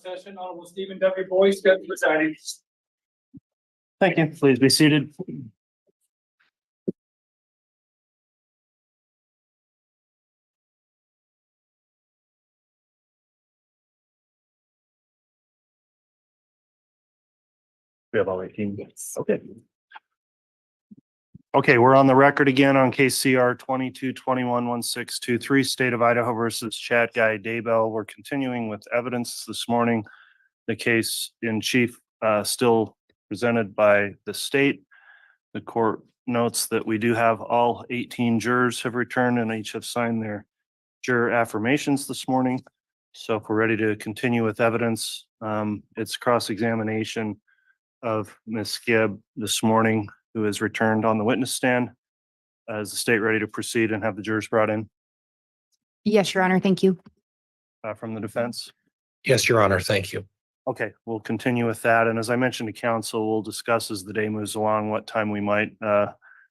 session. Honorable Stephen W. Boyce, Judge presiding. Thank you. Please be seated. We have all 18? Yes. Okay. Okay, we're on the record again on case CR 22-21-1623, State of Idaho versus Chad Guy Daybell. We're continuing with evidence this morning. The case in chief still presented by the state. The court notes that we do have all 18 jurors have returned and each have signed their juror affirmations this morning. So if we're ready to continue with evidence, it's cross-examination of Ms. Gibb this morning, who has returned on the witness stand. Is the state ready to proceed and have the jurors brought in Yes, Your Honor. Thank you. from the defense? Yes, Your Honor. Thank you. Okay, we'll continue with that. And as I mentioned to council, we'll discuss as the day moves along what time we might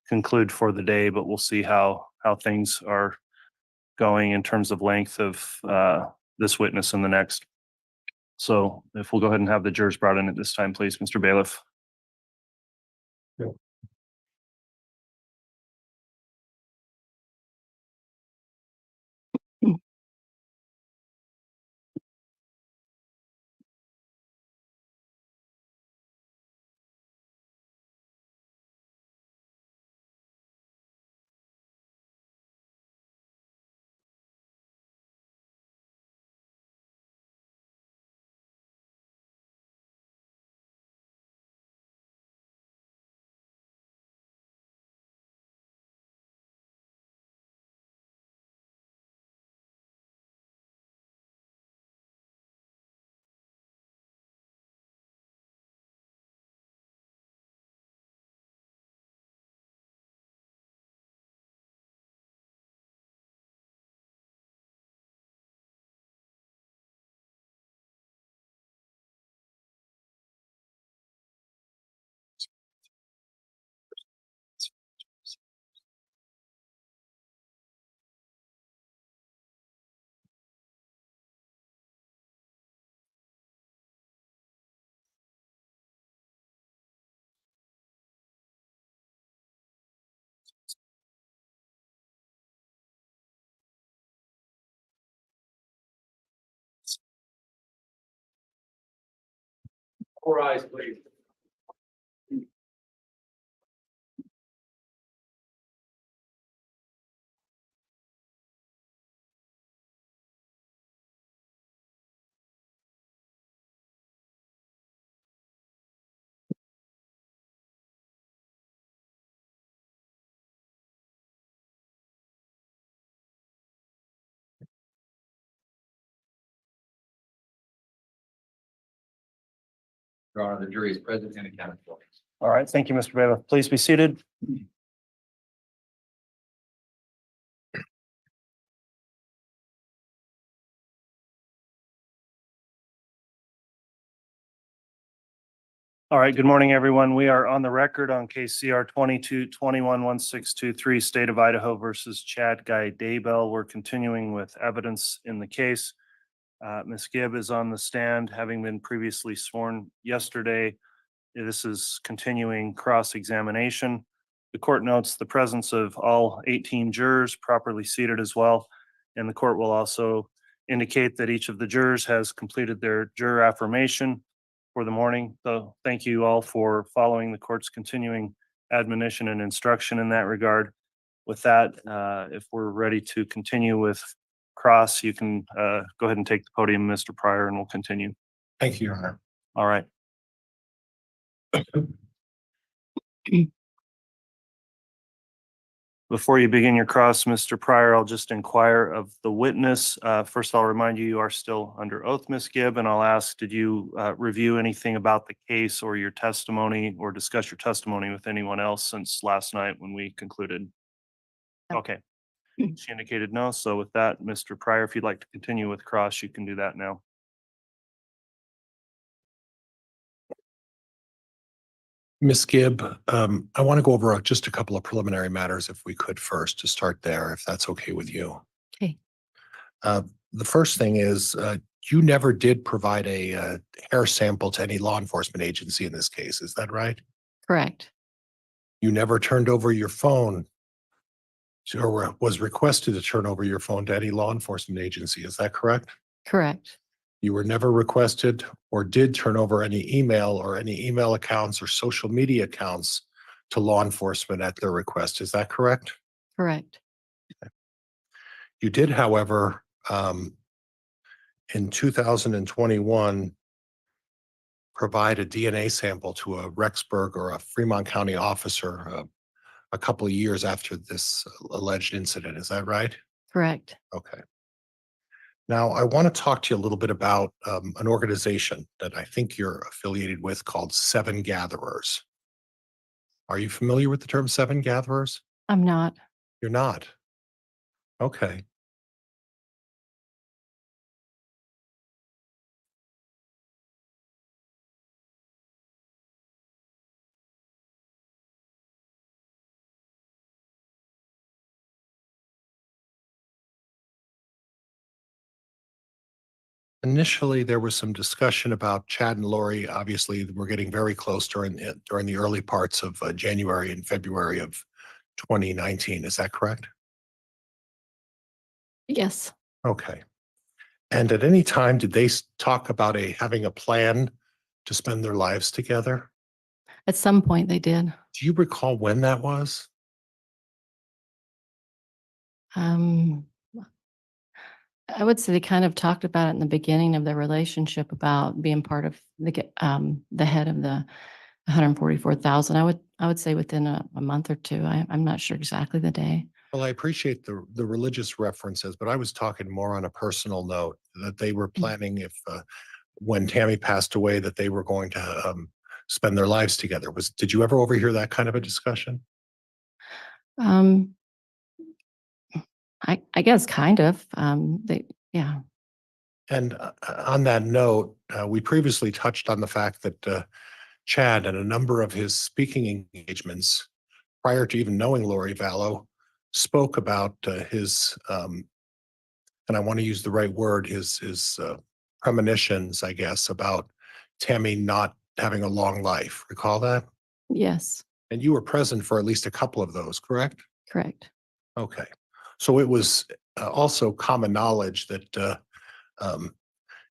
conclude for the day, but we'll see how things are going in terms of length of this witness and the next. So if we'll go ahead and have the jurors brought in at this time, please, Mr. Bailiff. Four eyes, please. Your Honor, the jury is present and accounted for. All right, thank you, Mr. Bailiff. Please be seated. All right, good morning, everyone. We are on the record on case CR 22-21-1623, State of Idaho versus Chad Guy Daybell. We're continuing with evidence in the case. Ms. Gibb is on the stand, having been previously sworn yesterday. This is continuing cross-examination. The court notes the presence of all 18 jurors properly seated as well. And the court will also indicate that each of the jurors has completed their juror affirmation for the morning. So thank you all for following the court's continuing admonition and instruction in that regard. With that, if we're ready to continue with cross, you can go ahead and take the podium, Mr. Pryor, and we'll continue. Thank you, Your Honor. All right. Before you begin your cross, Mr. Pryor, I'll just inquire of the witness. First, I'll remind you, you are still under oath, Ms. Gibb, and I'll ask, did you review anything about the case or your testimony or discuss your testimony with anyone else since last night when we concluded? No. Okay. She indicated no. So with that, Mr. Pryor, if you'd like to continue with cross, you can do that now. Ms. Gibb, I want to go over just a couple of preliminary matters if we could first to start there, if that's okay with you. Okay. The first thing is you never did provide a hair sample to any law enforcement agency in this case. Is that right? Correct. You never turned over your phone or was requested to turn over your phone to any law enforcement agency. Is that correct? Correct. You were never requested or did turn over any email accounts or social media accounts to law enforcement at their request. Is that correct? Correct. You did, however, in 2021, provide a DNA sample to a Rexburg or a Fremont County officer a couple of years after this alleged incident. Is that right? Correct. Okay. Now, I want to talk to you a little bit about an organization that I think you're affiliated with called Seven Gatherers. Are you familiar with the term Seven Gatherers? I'm not. You're not. Okay. Initially, there was some discussion about Chad and Lori. Obviously, we're getting very close during the early parts of January and February of 2019. Is that correct? Yes. Okay. And at any time, did they talk about having a plan to spend their lives together? At some point they did. Do you recall when that was? I would say they kind of talked about it in the beginning of their relationship about being part of the head of the 144,000. I would say within a month or two. I'm not sure exactly the day. Well, I appreciate the religious references, but I was talking more on a personal note that they were planning if when Tammy passed away that they were going to spend their lives together. Did you ever overhear that kind of a discussion? I guess kind of. Yeah. And on that note, we previously touched on the fact that Chad and a number of his speaking engagements prior to even knowing Lori Vallow spoke about his, and I want to use the right word, his premonitions, I guess, about Tammy not having a long life. Recall that? Yes. And you were present for at least a couple of those, correct? Correct. Okay. So it was also common knowledge that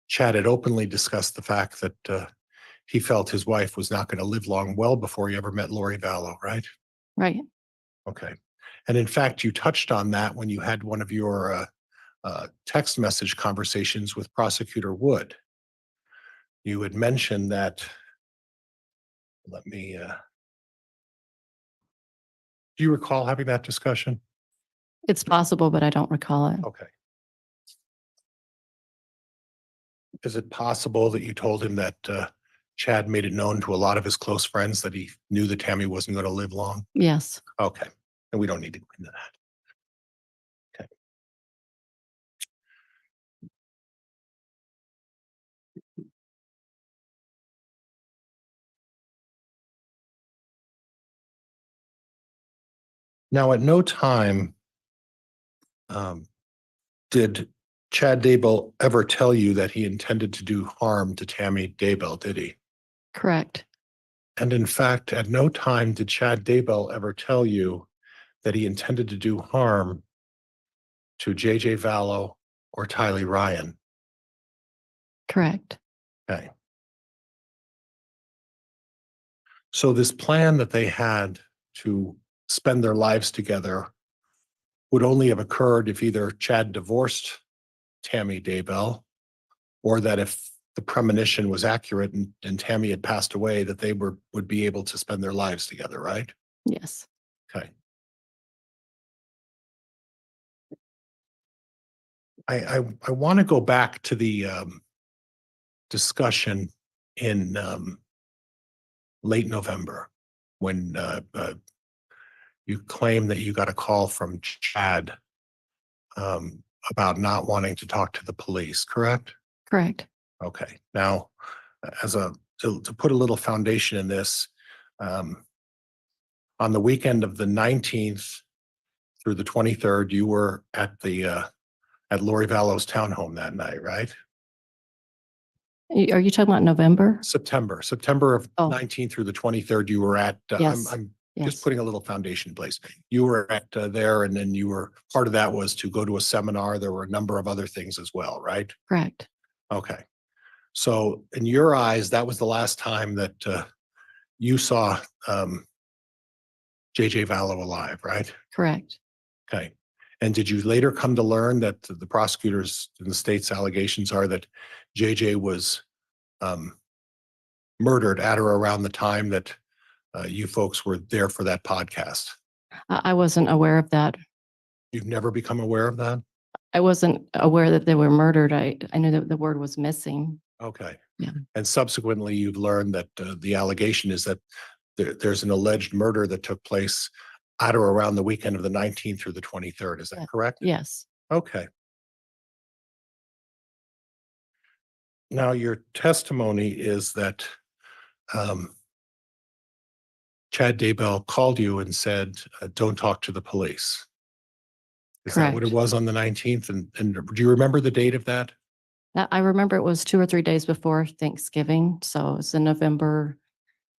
Chad had openly discussed the fact that he felt his wife was not going to live long well before he ever met Lori Vallow, right? Right. Okay. And in fact, you touched on that when you had one of your text message conversations with Prosecutor Wood. You had mentioned that, do you recall having that discussion? It's possible, but I don't recall it. Okay. Is it possible that you told him that Chad made it known to a lot of his close friends that he knew that Tammy wasn't going to live long? Yes. Okay. And we don't need to go into that. Okay. Now, at no time did Chad Daybell ever tell you that he intended to do harm to Tammy Daybell, did he? Correct. And in fact, at no time did Chad Daybell ever tell you that he intended to do harm to JJ Vallow or Tylee Ryan. Correct. Okay. So this plan that they had to spend their lives together would only have occurred if either Chad divorced Tammy Daybell or that if the premonition was accurate and Tammy had passed away, that they would be able to spend their lives together, right? Yes. Okay. I want to go back to the discussion in late November when you claim that you got a call from Chad about not wanting to talk to the police, correct? Correct. Okay. Now, to put a little foundation in this, on the weekend of the 19th through the 23rd, you were at Lori Vallow's townhome that night, right? Are you talking about November? September of Oh. 19 through the 23rd, you were at, Yes. I'm Yes, just putting a little foundation in place. You were at there, and then you were, part of that was to go to a seminar. There were a number of other things as well, right? correct. Okay. So in your eyes, that was the last time that you saw JJ Vallow alive, right? Correct. Okay. And did you later come to learn that the prosecutors in the state's allegations are that JJ was murdered at or around the time that you folks were there for that podcast? I wasn't aware of that. You've never become aware of that? I wasn't aware that they were murdered. I knew that the word was missing. Okay. Yeah. And subsequently, you've learned that the allegation is that there's an alleged murder that took place at or around the weekend of the 19th through the 23rd. Is that Yeah. correct? Yes, Okay. Now, your testimony is that Chad Daybell called you and said, don't talk to the police. Is that what it correct. was on the 19th? And do you remember the date of that? I remember it was 2 or 3 days before Thanksgiving, so it's in November,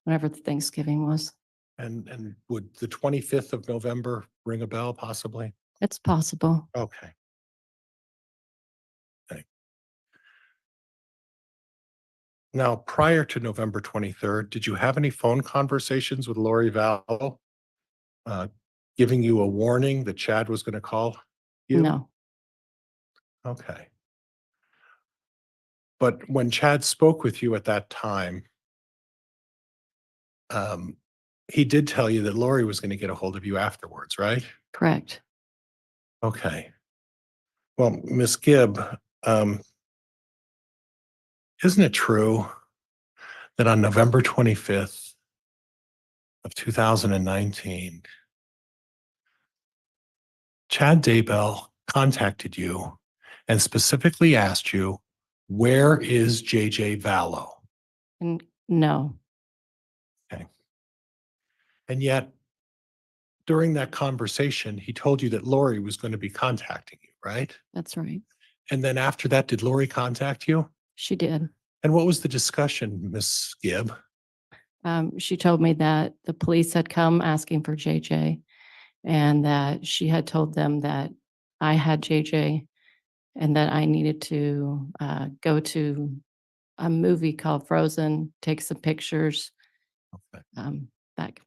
whenever the Thanksgiving was. And would the 25th of November ring a bell possibly? It's possible. Okay. Okay. Now, prior to November 23rd, did you have any phone conversations with Lori Vallow giving you a warning that Chad was going to call you? No, Okay. But when Chad spoke with you at that time, he did tell you that Lori was going to get a hold of you afterwards, right? correct. Okay. Well, Miss Gibb, isn't it true that on November 25th of 2019, Chad Daybell contacted you and specifically asked you, where is JJ Vallow? And no, And yet, during that conversation, he told you that Lori was going to be contacting you, right? that's right. And then after that, did Lori contact you? She did. And what was the discussion, Miss Gibb? She told me that the police had come asking for JJ and that she had told them that I had JJ and that I needed to go to a movie called Frozen, take some pictures. Okay. Back.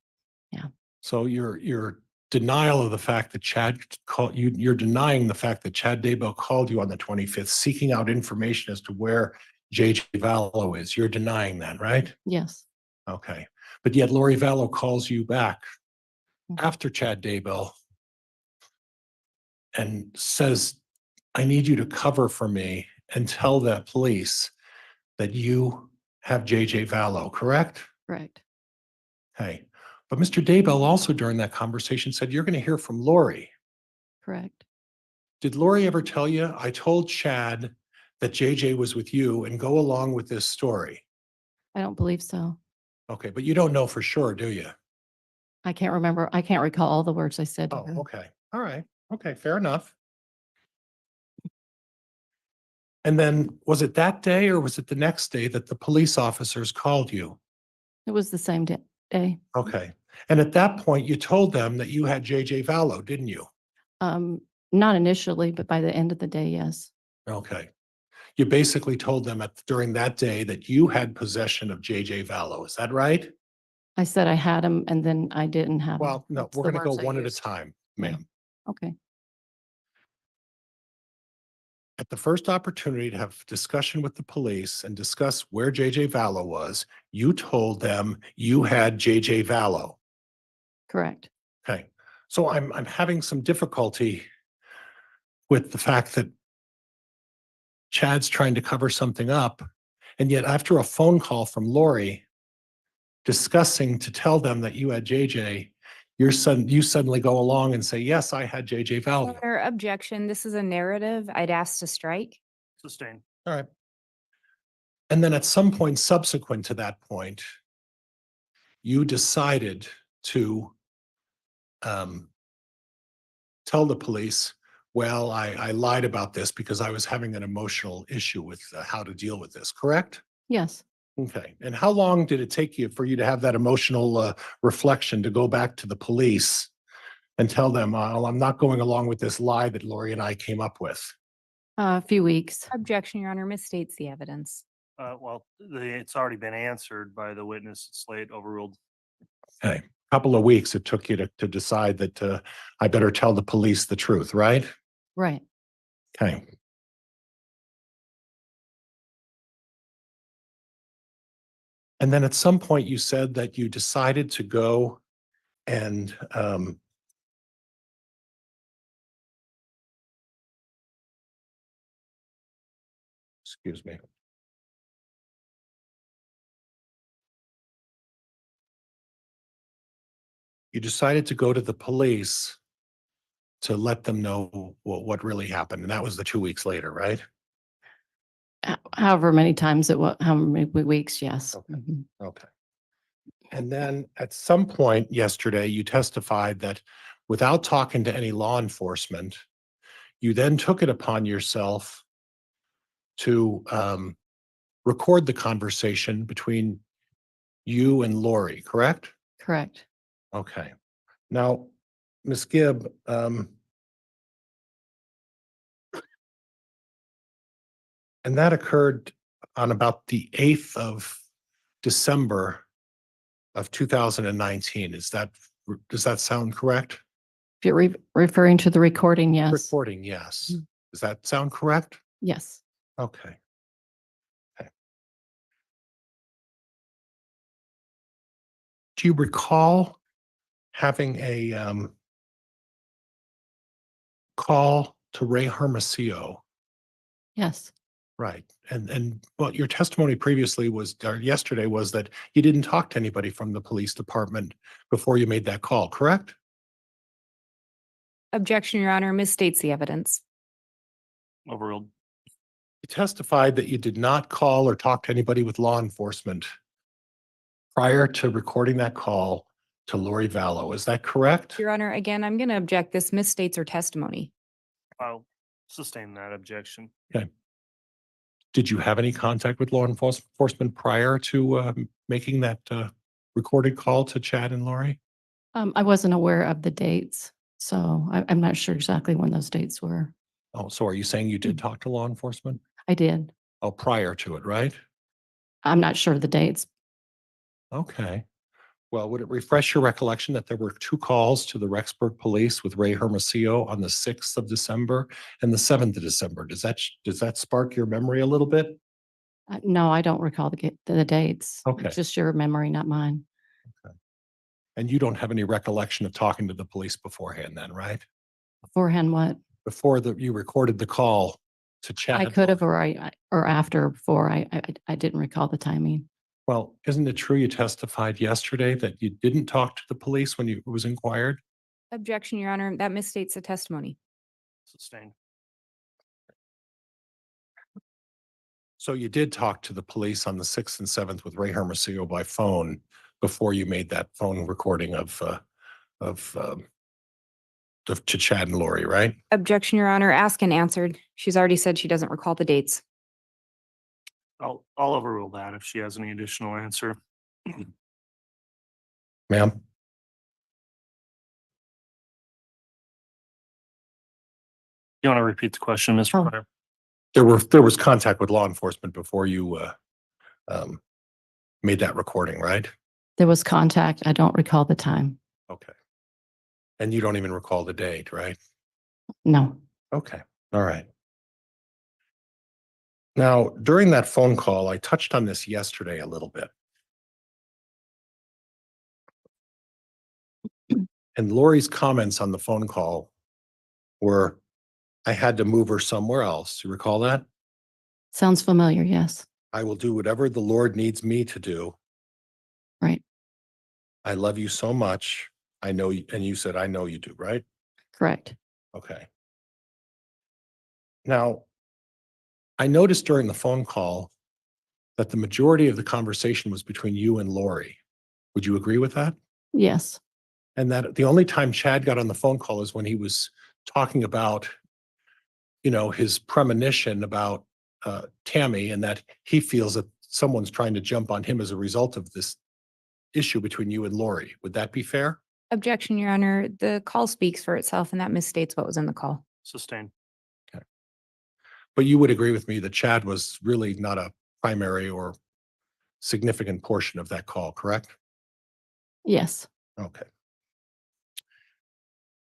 So your denial of the fact that Chad called you, you're denying the fact that Chad Daybell called you on the 25th, seeking out information as to where JJ Vallow is. You're denying that, right? Yes, Okay. But yet Lori Vallow calls you back Mhm. after Chad Daybell and says, I need you to cover for me and tell the police that you have JJ Vallow, correct? correct. Okay. But Mr. Daybell also during that conversation said, you're going to hear from Lori. Correct. Did Lori ever tell you, I told Chad that JJ was with you and go along with this story? I don't believe so. Okay, but you don't know for sure, do you? I can't remember. I can't recall all the words I said to Oh, her. okay. All right. Okay, fair enough. And then was it that day or was it the next day that the police officers called you? It was the same day. Okay. And at that point, you told them that you had JJ Vallow, didn't you? Not initially, but by the end of the day, yes. Okay. You basically told them during that day that you had possession of JJ Vallow. Is that right? I said I had him and then I didn't have him. Well, no, That's we're the going to go words I one at a used. time, Yeah. ma'am. Okay, At the first opportunity to have discussion with the police and discuss where JJ Vallow was, you told them you had JJ Vallow. correct. Okay. So I'm having some difficulty with the fact that Chad's trying to cover something up. And yet after a phone call from Lori discussing to tell them that you had JJ, you suddenly go along and say, yes, I had JJ Vallow. Order objection. This is a narrative. I'd ask to strike. Sustained. All right. And then at some point subsequent to that point, you decided to tell the police, well, I lied about this because I was having an emotional issue with how to deal with this, correct? Yes. Okay. And how long did it take you for you to have that emotional reflection to go back to the police and tell them, I'm not going along with this lie that Lori and I came up with? A few weeks. Objection, Your Honor, misstates the evidence. Well, it's already been answered by the witness. It's late, overruled. Okay. Couple of weeks it took you to decide that I better tell the police the truth, right? Right. Okay. And then at some point you said that you decided to go and excuse me. You decided to go to the police to let them know what really happened. And that was the 2 weeks later, right? However many times it was, how many weeks, yes. Okay. Mhm. Okay. And then at some point yesterday, you testified that without talking to any law enforcement, you then took it upon yourself to record the conversation between you and Lori, correct? Correct. Okay. Now, Ms. Gibb, and that occurred on about the 8th of December of 2019. Does that sound correct? If you're referring to the recording, yes. Recording, yes. Mhm. Does that sound correct? Yes. Okay. Okay. Do you recall having a call to Ray Hermosillo? Yes. Right. And what your testimony previously was, or yesterday, was that you didn't talk to anybody from the police department before you made that call, correct? Objection, Your Honor, misstates the evidence. Overruled. You testified that you did not call or talk to anybody with law enforcement prior to recording that call to Lori Vallow. Is that correct? Your Honor, again, I'm going to object. This misstates her testimony. I'll sustain that objection. Did you have any contact with law enforcement prior to making that recorded call to Chad and Lori? I wasn't aware of the dates, so I'm not sure exactly when those dates were. Oh, so are you saying you did talk to law enforcement? I did. Oh, prior to it, right? I'm not sure of the dates. Okay. Well, would it refresh your recollection that there were 2 calls to the Rexburg Police with Ray Hermosillo on the 6th of December and the 7th of December? Does that spark your memory a little bit? No, I don't recall the dates. Okay. It's just your memory, not mine. And you don't have any recollection of talking to the police beforehand then, right? Beforehand, what? Before you recorded the call to Chad? I could have, or after, before. I didn't recall the timing. Well, isn't it true you testified yesterday that you didn't talk to the police when it was inquired? Objection, Your Honor, that misstates the testimony. Sustained. So you did talk to the police on the 6th and 7th with Ray Hermosillo by phone before you made that phone recording to Chad and Lori, right? Objection, Your Honor, asked and answered. She's already said she doesn't recall the dates. I'll overrule that if she has any additional answer. Ma'am? You want to repeat the question, Mr. Oh. Pryor? There was contact with law enforcement before you made that recording, right? There was contact. I don't recall the time. Okay. And you don't even recall the date, right? No. Okay. All right. Now, during that phone call, I touched on this yesterday a little bit. And Lori's comments on the phone call were, I had to move her somewhere else. You recall that? Sounds familiar, yes. I will do whatever the Lord needs me to do. Right. I love you so much. I know, and you said, I know you do, right? Correct. Okay. Now, I noticed during the phone call that the majority of the conversation was between you and Lori. Would you agree with that? Yes. And that the only time Chad got on the phone call is when he was talking about, his premonition about Tammy, and that he feels that someone's trying to jump on him as a result of this issue between you and Lori. Would that be fair? Objection, Your Honor. The call speaks for itself and that misstates what was in the call. Sustained. But you would agree with me that Chad was really not a primary or significant portion of that call, correct? Yes. Okay.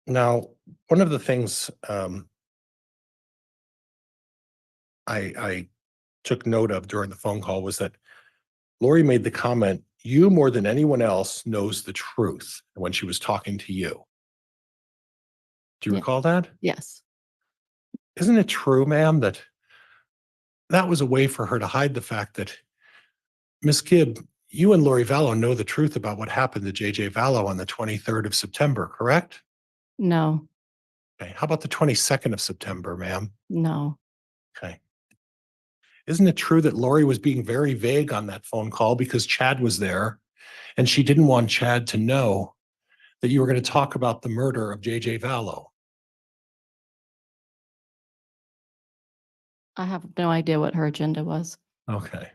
Now, one of the things I took note of during the phone call was that Lori made the comment, "You more than anyone else knows the truth," when she was talking to you. Do you Yeah. recall that? Yes. Isn't it true, ma'am, that that was a way for her to hide the fact that, Miss Gibb, you and Lori Vallow know the truth about what happened to JJ Vallow on the 23rd of September, correct? No, Okay. How about the 22nd of September, ma'am? no, Okay. Isn't it true that Lori was being very vague on that phone call because Chad was there and she didn't want Chad to know that you were going to talk about the murder of JJ Vallow? I have no idea what her agenda was. Okay.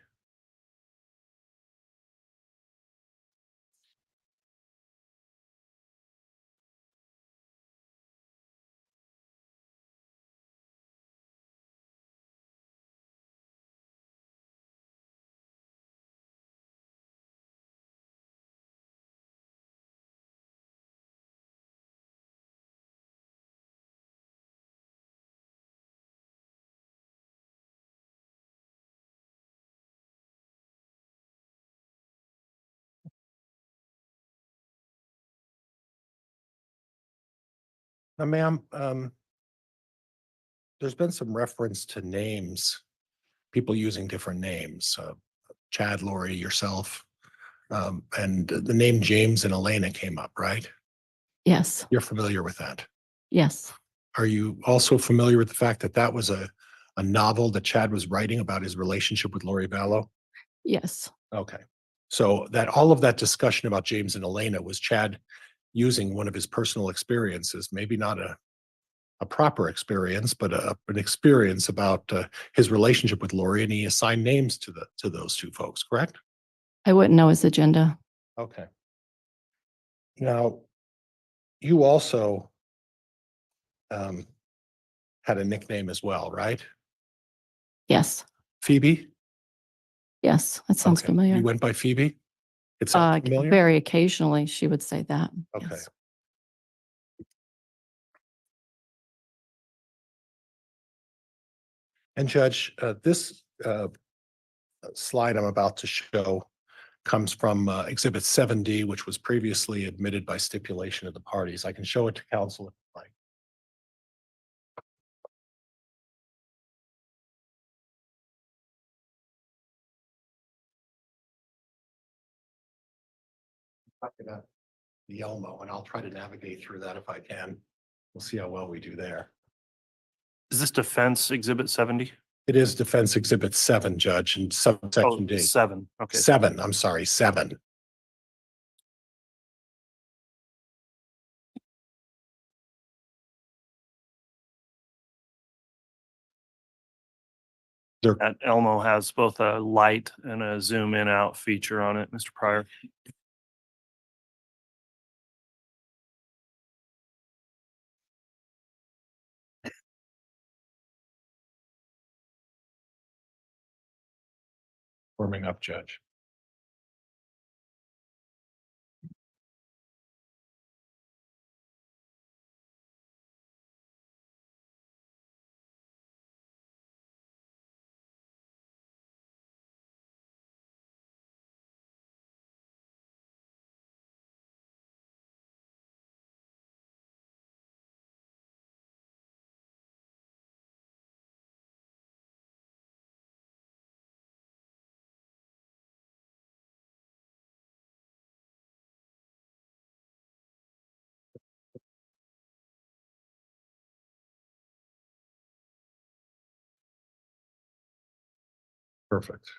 Now, ma'am, there's been some reference to names, people using different names, Chad, Lori, yourself, and the name James and Elena came up, right? Yes, You're familiar with that. yes, Are you also familiar with the fact that that was a novel that Chad was writing about his relationship with Lori Vallow? yes, Okay. So that all of that discussion about James and Elena was Chad using one of his personal experiences, maybe not a proper experience, but an experience about his relationship with Lori, and he assigned names to those two folks, correct? I wouldn't know his agenda. Okay. Now, you also had a nickname as well, right? Yes, Phoebe? yes, that sounds Okay. familiar. You went by Phoebe? It sounds familiar? Very occasionally, she would say that. Okay. Yes. And Judge, this slide I'm about to show comes from Exhibit 7D, which was previously admitted by stipulation of the parties. I can show it to counsel if you'd like. Talk about the Elmo, and I'll try to navigate through that if I can. We'll see how well we do there. Is this defense exhibit 70? It is Defense Exhibit 7, Judge, and Oh, subsection D. 7. Okay. 7, I'm sorry, 7. There, That Elmo has both a light and a zoom in out feature on it, Mr. Pryor. warming up, Judge. Perfect.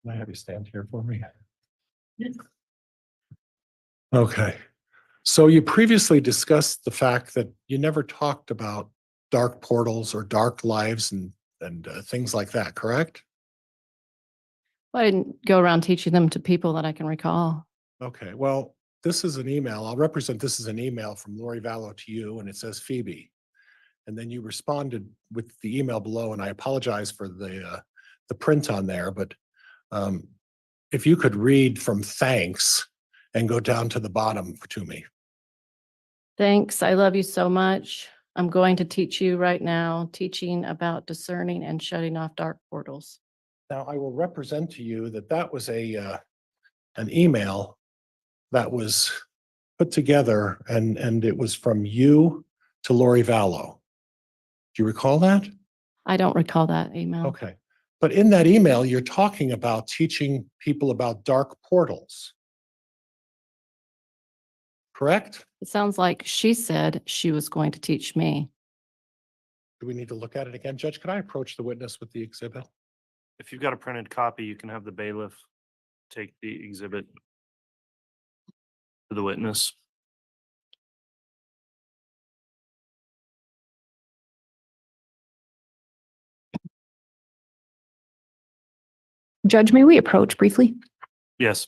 Can I have you stand here for me? Okay. So you previously discussed the fact that you never talked about dark portals or dark lives and things like that, correct? I didn't go around teaching them to people that I can recall. Okay, well, this is an email. I'll represent this as an email from Lori Vallow to you, and it says Phoebe. And then you responded with the email below, and I apologize for the print on there, but if you could read from thanks and go down to the bottom to me. Thanks. I love you so much. I'm going to teach you right now, teaching about discerning and shutting off dark portals. Now, I will represent to you that that was an email that was put together, and it was from you to Lori Vallow. Do you recall that? I don't recall that email. Okay. But in that email, you're talking about teaching people about dark portals. Correct? It sounds like she said she was going to teach me. Do we need to look at it again? Judge, could I approach the witness with the exhibit? If you've got a printed copy, you can have the bailiff take the exhibit to the witness. Judge, may we approach briefly? Yes.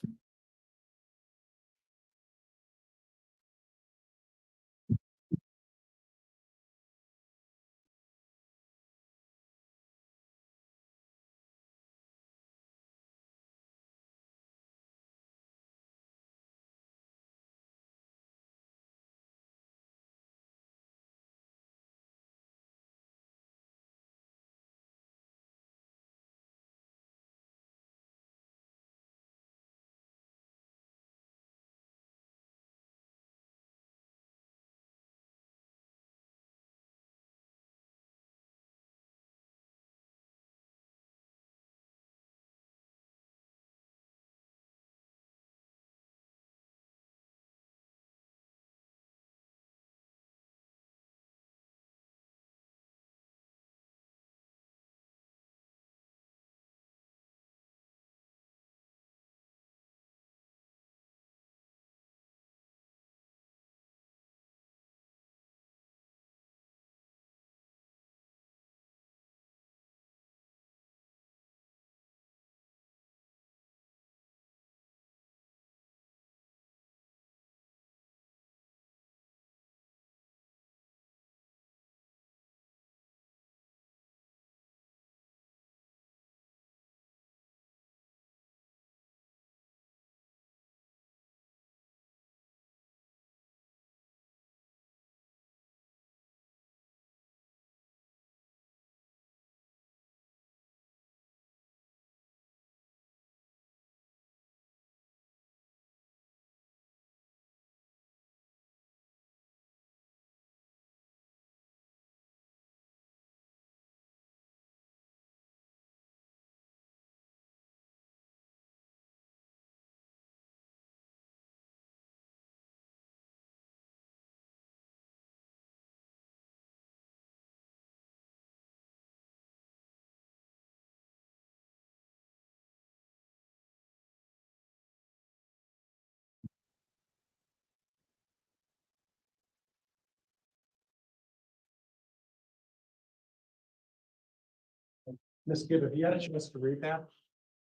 Ms. Gibb, have you had a chance to read that?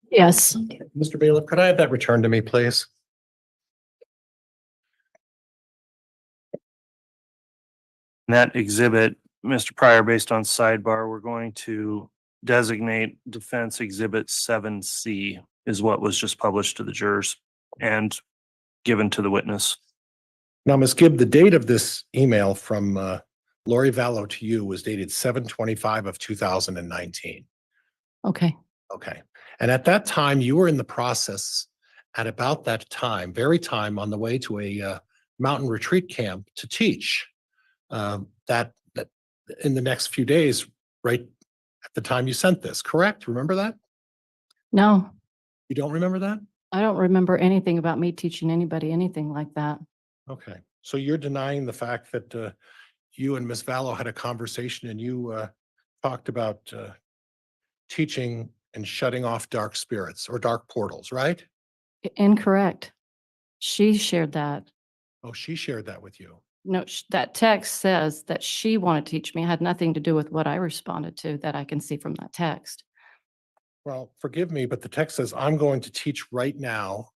Yes. Mr. Bailiff, could I have that returned to me, please? That exhibit, Mr. Pryor, based on sidebar, we're going to designate Defense Exhibit 7C is what was just published to the jurors and given to the witness. Now, Ms. Gibb, the date of this email from Lori Vallow to you was dated 7/25 of 2019. Okay. Okay. And at that time, you were in the process at about that time, very time, on the way to a mountain retreat camp to teach that in the next few days, right at the time you sent this, correct? Remember that? No, You don't remember that? I don't remember anything about me teaching anybody anything like that. Okay. So you're denying the fact that you and Ms. Vallow had a conversation and you talked about teaching and shutting off dark spirits or dark portals, right? Incorrect. She shared that. Oh, she shared that with you. No, that text says that she wanted to teach me. It had nothing to do with what I responded to that I can see from that text. Well, forgive me, but the text says, I'm going to teach right now.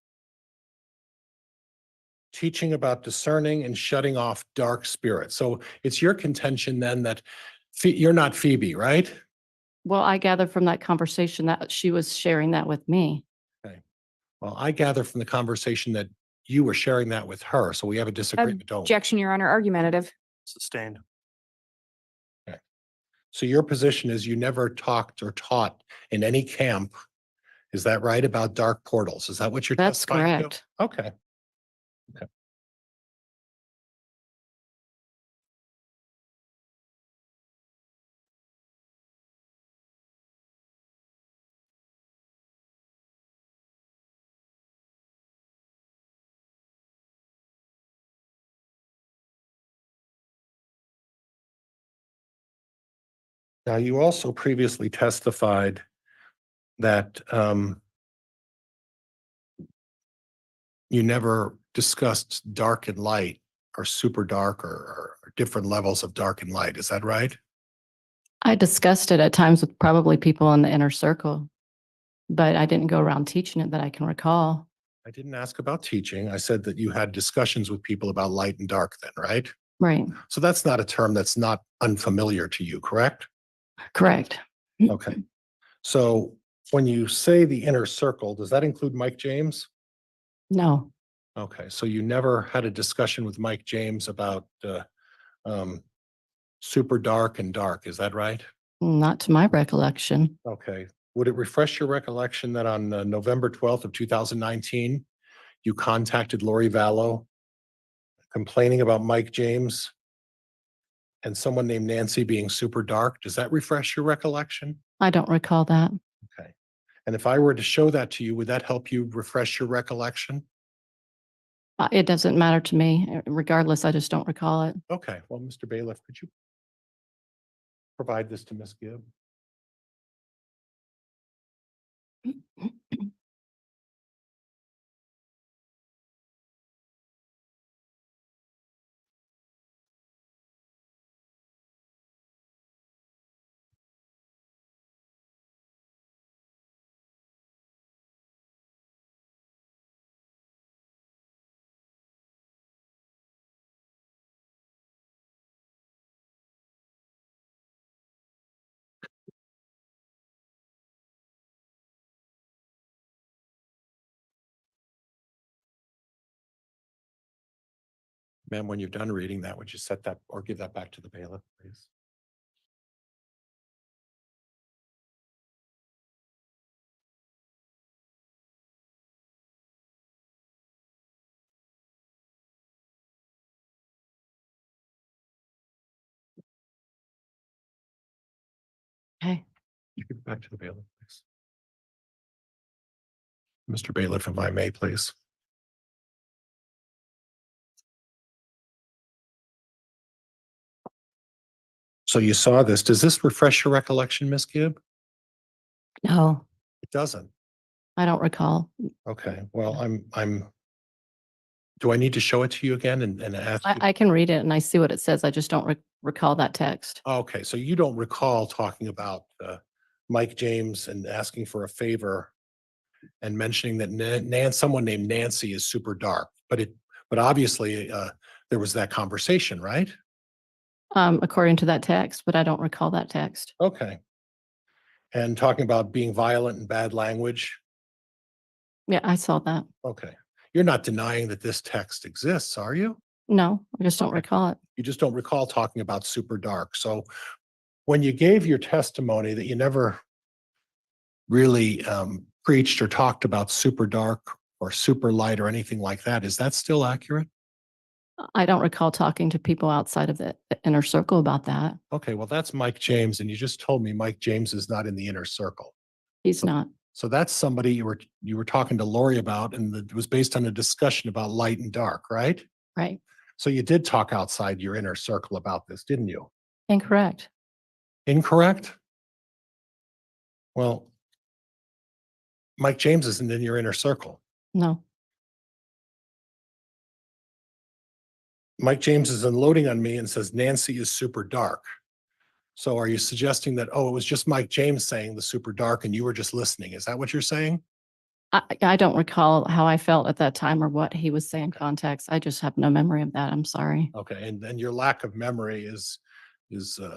Teaching about discerning and shutting off dark spirits. So it's your contention then that you're not Phoebe, right? Well, I gather from that conversation that she was sharing that with me. Well, I gather from the conversation that you were sharing that with her. So we have a disagreement, don't we? Objection, Your Honor, argumentative. Sustained. So your position is you never talked or taught in any camp. Is that right, about dark portals? Is that what you're That's testifying to? correct. Okay. Now, you also previously testified that you never discussed dark and light or super dark or different levels of dark and light. Is that right? I discussed it at times with probably people in the inner circle, but I didn't go around teaching it that I can recall. I didn't ask about teaching. I said that you had discussions with people about light and dark then, right? Right. So that's not a term that's not unfamiliar to you, correct? Correct. Okay. So when you say the inner circle, does that include Mike James? No, Okay, so you never had a discussion with Mike James about super dark and dark, is that right? not to my recollection. Okay. Would it refresh your recollection that on November 12th of 2019, you contacted Lori Vallow complaining about Mike James and someone named Nancy being super dark? Does that refresh your recollection? I don't recall that. Okay. And if I were to show that to you, would that help you refresh your recollection? It doesn't matter to me. Regardless, I just don't recall it. Okay, well, Mr. Bailiff, could you provide this to Ms. Gibb? Ma'am, when you're done reading that, would you set that or give that back to the bailiff, please? Okay. You give it back to the bailiff, please. Mr. Bailiff, if I may, please. So you saw this. Does this refresh your recollection, Ms. Gibb? No, It doesn't. I don't recall. Okay, well, do I need to show it to you again and ask you? I can read it and I see what it says. I just don't recall that text. Okay, so you don't recall talking about Mike James and asking for a favor and mentioning that someone named Nancy is super dark, but obviously there was that conversation, right? According to that text, but I don't recall that text. Okay. And talking about being violent and bad language. Yeah, I saw that. Okay. You're not denying that this text exists, are you? No, I just don't Okay. recall it. You just don't recall talking about super dark. So when you gave your testimony that you never really preached or talked about super dark or super light or anything like that, is that still accurate? I don't recall talking to people outside of the inner circle about that. Okay, well, that's Mike James, and you just told me Mike James is not in the inner circle. He's not. So that's somebody you were talking to Lori about, and it was based on a discussion about light and dark, right? Right. So you did talk outside your inner circle about this, didn't you? Incorrect. Incorrect? Well, Mike James isn't in your inner circle. No. Mike James is unloading on me and says Nancy is super dark. So are you suggesting that, oh, it was just Mike James saying the super dark and you were just listening? Is that what you're saying? I don't recall how I felt at that time or what he was saying context. I just have no memory of that. I'm sorry. Okay, and then your lack of memory is,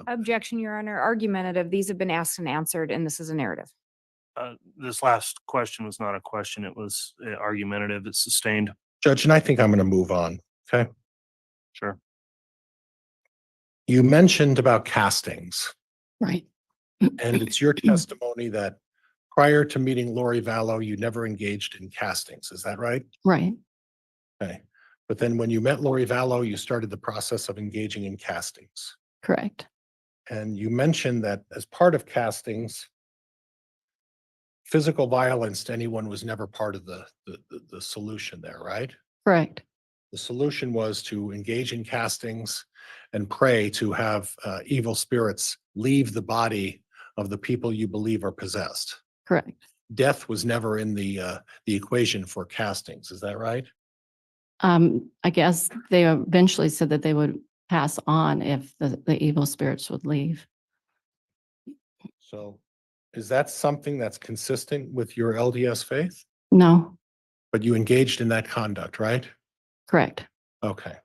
Objection, Your Honor. Argumentative. These have been asked and answered, and this is a narrative. This last question was not a question. It was argumentative. It's sustained. Judge, and I think I'm going to move on. Okay. Sure. You mentioned about castings, Right. and it's your testimony that prior to meeting Lori Vallow, you never engaged in castings. Is that right? Right. Okay. But then when you met Lori Vallow, you started the process of engaging in castings. Correct. And you mentioned that as part of castings, physical violence to anyone was never part of the solution there, right? Correct. The solution was to engage in castings and pray to have evil spirits leave the body of the people you believe are possessed. Correct. Death was never in the equation for castings. Is that right? I guess they eventually said that they would pass on if the evil spirits would leave. So is that something that's consistent with your LDS faith? No. But you engaged in that conduct, right? Correct. Okay.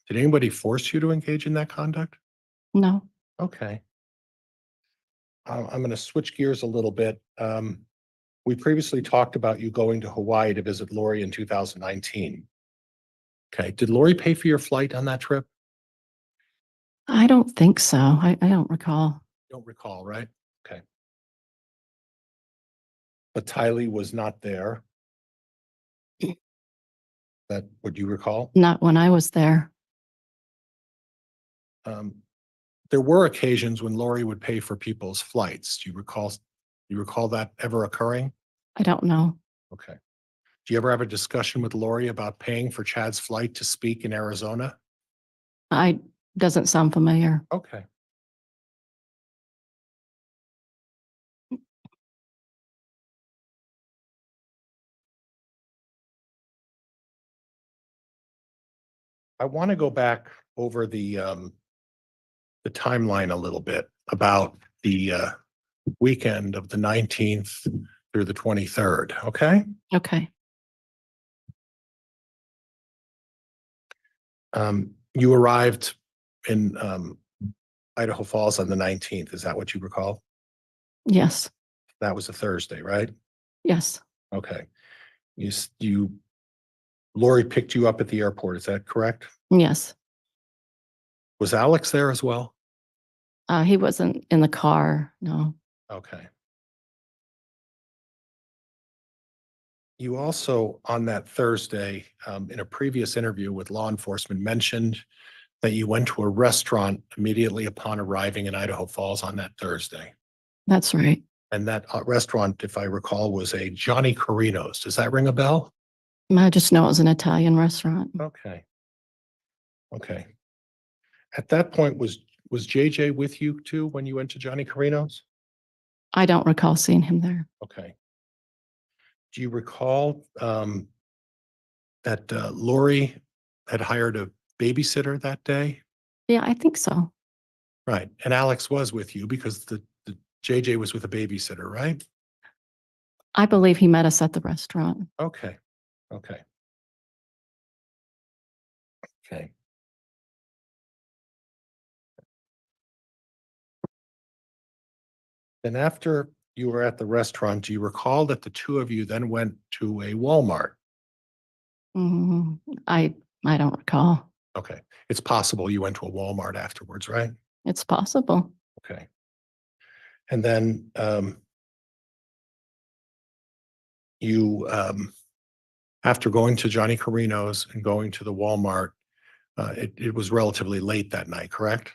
Did anybody force you to engage in that conduct? No. Okay. I'm going to switch gears a little bit. We previously talked about you going to Hawaii to visit Lori in 2019. Okay. Did Lori pay for your flight on that trip? I don't think so. I don't recall. Don't recall, right? Okay. But Tylee was not there. That would you recall? Not when I was there. There were occasions when Lori would pay for people's flights. Do you recall that ever occurring? I don't know. Okay. Do you ever have a discussion with Lori about paying for Chad's flight to speak in Arizona? Doesn't sound familiar. Okay. I want to go back over the timeline a little bit about the weekend of the 19th through the 23rd. Okay. Okay. You arrived in Idaho Falls on the 19th. Is that what you recall? Yes. That was a Thursday, right? Yes. Okay. Lori picked you up at the airport. Is that correct? Yes. Was Alex there as well? He wasn't in the car. No. Okay. You also, on that Thursday, in a previous interview with law enforcement, mentioned that you went to a restaurant immediately upon arriving in Idaho Falls on that Thursday. That's right. And that restaurant, if I recall, was a Johnny Carino's. Does that ring a bell? I just know it was an Italian restaurant. Okay. Okay. At that point, was JJ with you too when you went to Johnny Carino's? I don't recall seeing him there. Okay. Do you recall that Lori had hired a babysitter that day? Yeah, I think so. Right. And Alex was with you because the JJ was with a babysitter, right? I believe he met us at the restaurant. Okay. Okay. Okay. Then after you were at the restaurant, do you recall that the two of you then went to a Walmart? Mhm. I don't recall. Okay. It's possible you went to a Walmart afterwards, right? It's possible. Okay. And then you, after going to Johnny Carino's and going to the Walmart, it was relatively late that night, correct?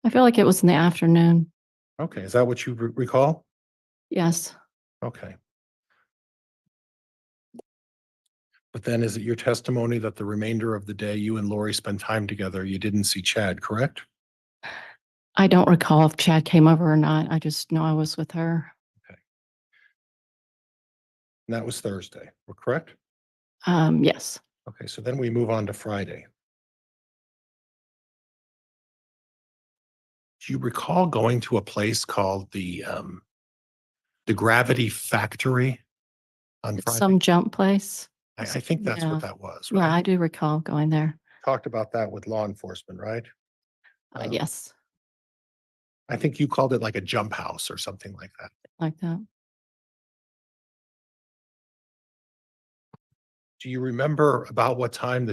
I feel like it was in the afternoon. Okay. Is that what you recall? Yes. Okay. But then is it your testimony that the remainder of the day you and Lori spent time together, you didn't see Chad, correct? I don't recall if Chad came over or not. I just know I was with her. And that was Thursday, we're correct? Yes. Okay, so then we move on to Friday. Do you recall going to a place called the Gravity Factory on It's Friday? some jump place. I think that's Yeah. what that was, Yeah, I right? do recall going there. Talked about that with law enforcement, right? Yes, I think you called it like a jump house or something like that. like that. Do you remember about what time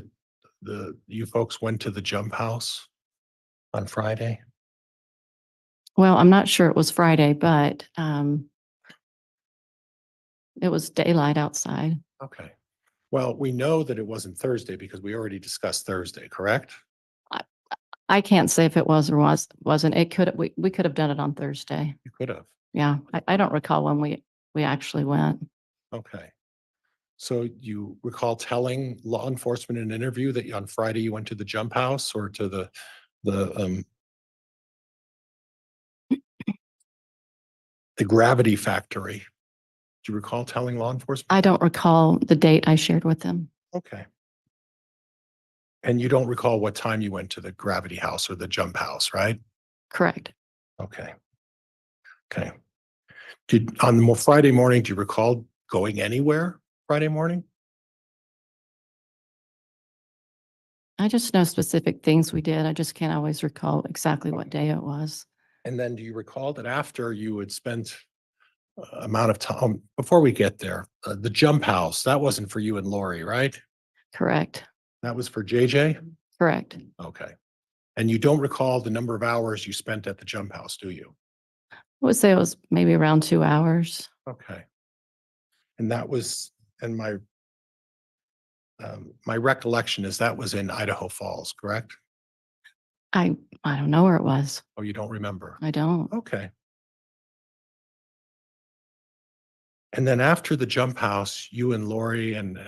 you folks went to the jump house on Friday? Well, I'm not sure it was Friday, but it was daylight outside. Okay. Well, we know that it wasn't Thursday because we already discussed Thursday, correct? I can't say if it was or wasn't. It could, we could have done it on Thursday. You could have. Yeah, I don't recall when we actually went. Okay. So you recall telling law enforcement in an interview that on Friday you went to the jump house or to the Gravity Factory? Do you recall telling law enforcement? I don't recall the date I shared with them. Okay. And you don't recall what time you went to the Gravity House or the jump house, right? Correct. Okay. Okay. On the Friday morning, do you recall going anywhere Friday morning? I just know specific things we did. I just can't always recall exactly what day it was. And then do you recall that after you had spent amount of time before we get there, the jump house, that wasn't for you and Lori, right? Correct. That was for JJ? Correct. Okay. And you don't recall the number of hours you spent at the jump house, do you? I would say it was maybe around 2 hours. Okay. And my recollection is that was in Idaho Falls, correct? I don't know where it was. Oh, you don't remember? I don't. Okay. And then after the jump house, you and Lori and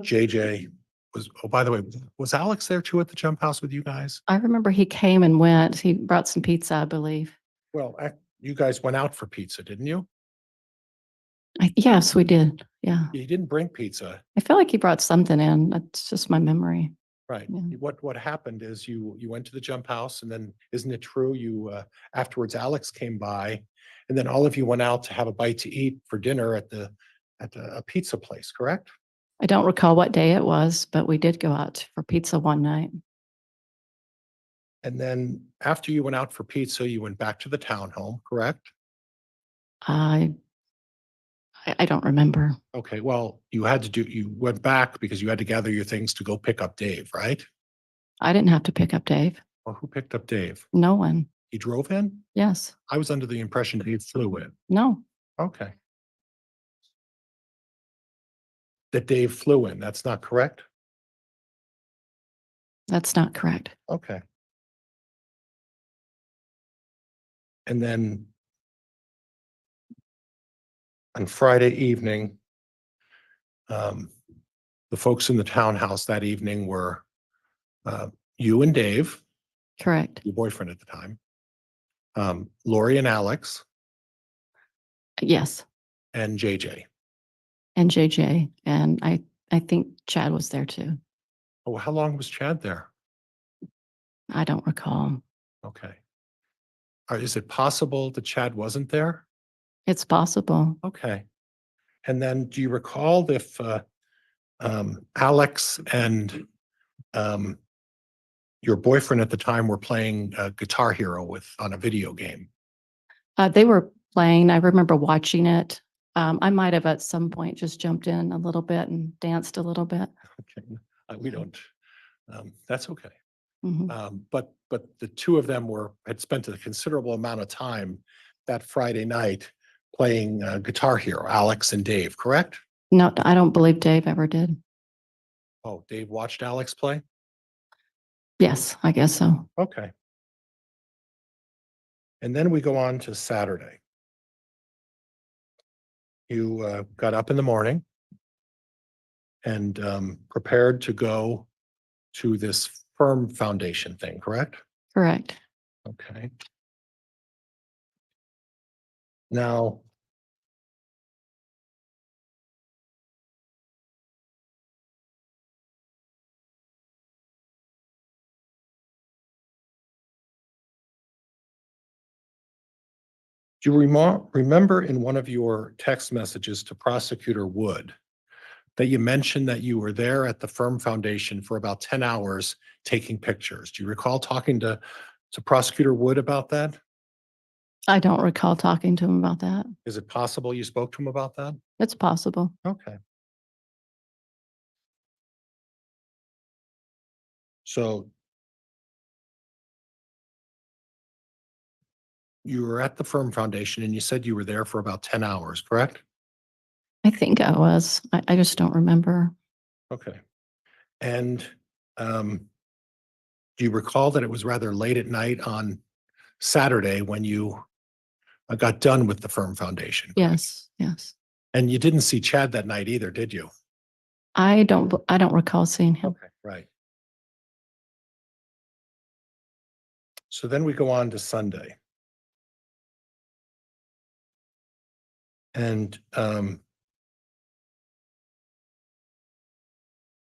JJ oh, by the way, was Alex there too at the jump house with you guys? I remember he came and went. He brought some pizza, I believe. Well, you guys went out for pizza, didn't you? Yes, we did. Yeah. You didn't bring pizza, I feel like he brought something in. That's just my memory. right? Yeah. What happened is you went to the jump house and then, isn't it true, you afterwards Alex came by and then all of you went out to have a bite to eat for dinner at a pizza place, correct? I don't recall what day it was, but we did go out for pizza one night. And then after you went out for pizza, you went back to the townhome, correct? I don't remember. Okay, well, you went back because you had to gather your things to go pick up Dave, right? I didn't have to pick up Dave. Well, who picked up Dave? No one. He drove in? Yes. I was under the impression Dave flew in. No. Okay. That Dave flew in, that's not correct? That's not correct. Okay. And then on Friday evening, the folks in the townhouse that evening were you and Dave, Correct. your boyfriend at the time, Lori and Alex, Yes. and JJ. And JJ. And I think Chad was there too. Oh, how long was Chad there? I don't recall. Okay. Is it possible that Chad wasn't there? It's possible. Okay. And then do you recall if Alex and your boyfriend at the time were playing Guitar Hero on a video game? They were playing. I remember watching it. I might have at some point just jumped in a little bit and danced a little bit. Okay. We don't, that's okay. Mhm. But the two of them had spent a considerable amount of time that Friday night playing Guitar Hero, Alex and Dave, correct? No, I don't believe Dave ever did. Oh, Dave watched Alex play? Yes, I guess so. Okay. And then we go on to Saturday. You got up in the morning and prepared to go to this firm foundation thing, correct? Correct. Okay. Now, Do you remember in one of your text messages to Prosecutor Wood that you mentioned that you were there at the Firm Foundation for about 10 hours taking pictures? Do you recall talking to Prosecutor Wood about that? I don't recall talking to him about that. Is it possible you spoke to him about that? It's possible. Okay. So you were at the Firm Foundation and you said you were there for about 10 hours, correct? I think I was. I just don't remember. Okay. And do you recall that it was rather late at night on Saturday when you got done with the Firm Foundation? correct? Yes, yes. And you didn't see Chad that night either, did you? I don't recall seeing him. Okay, right. So then we go on to Sunday. And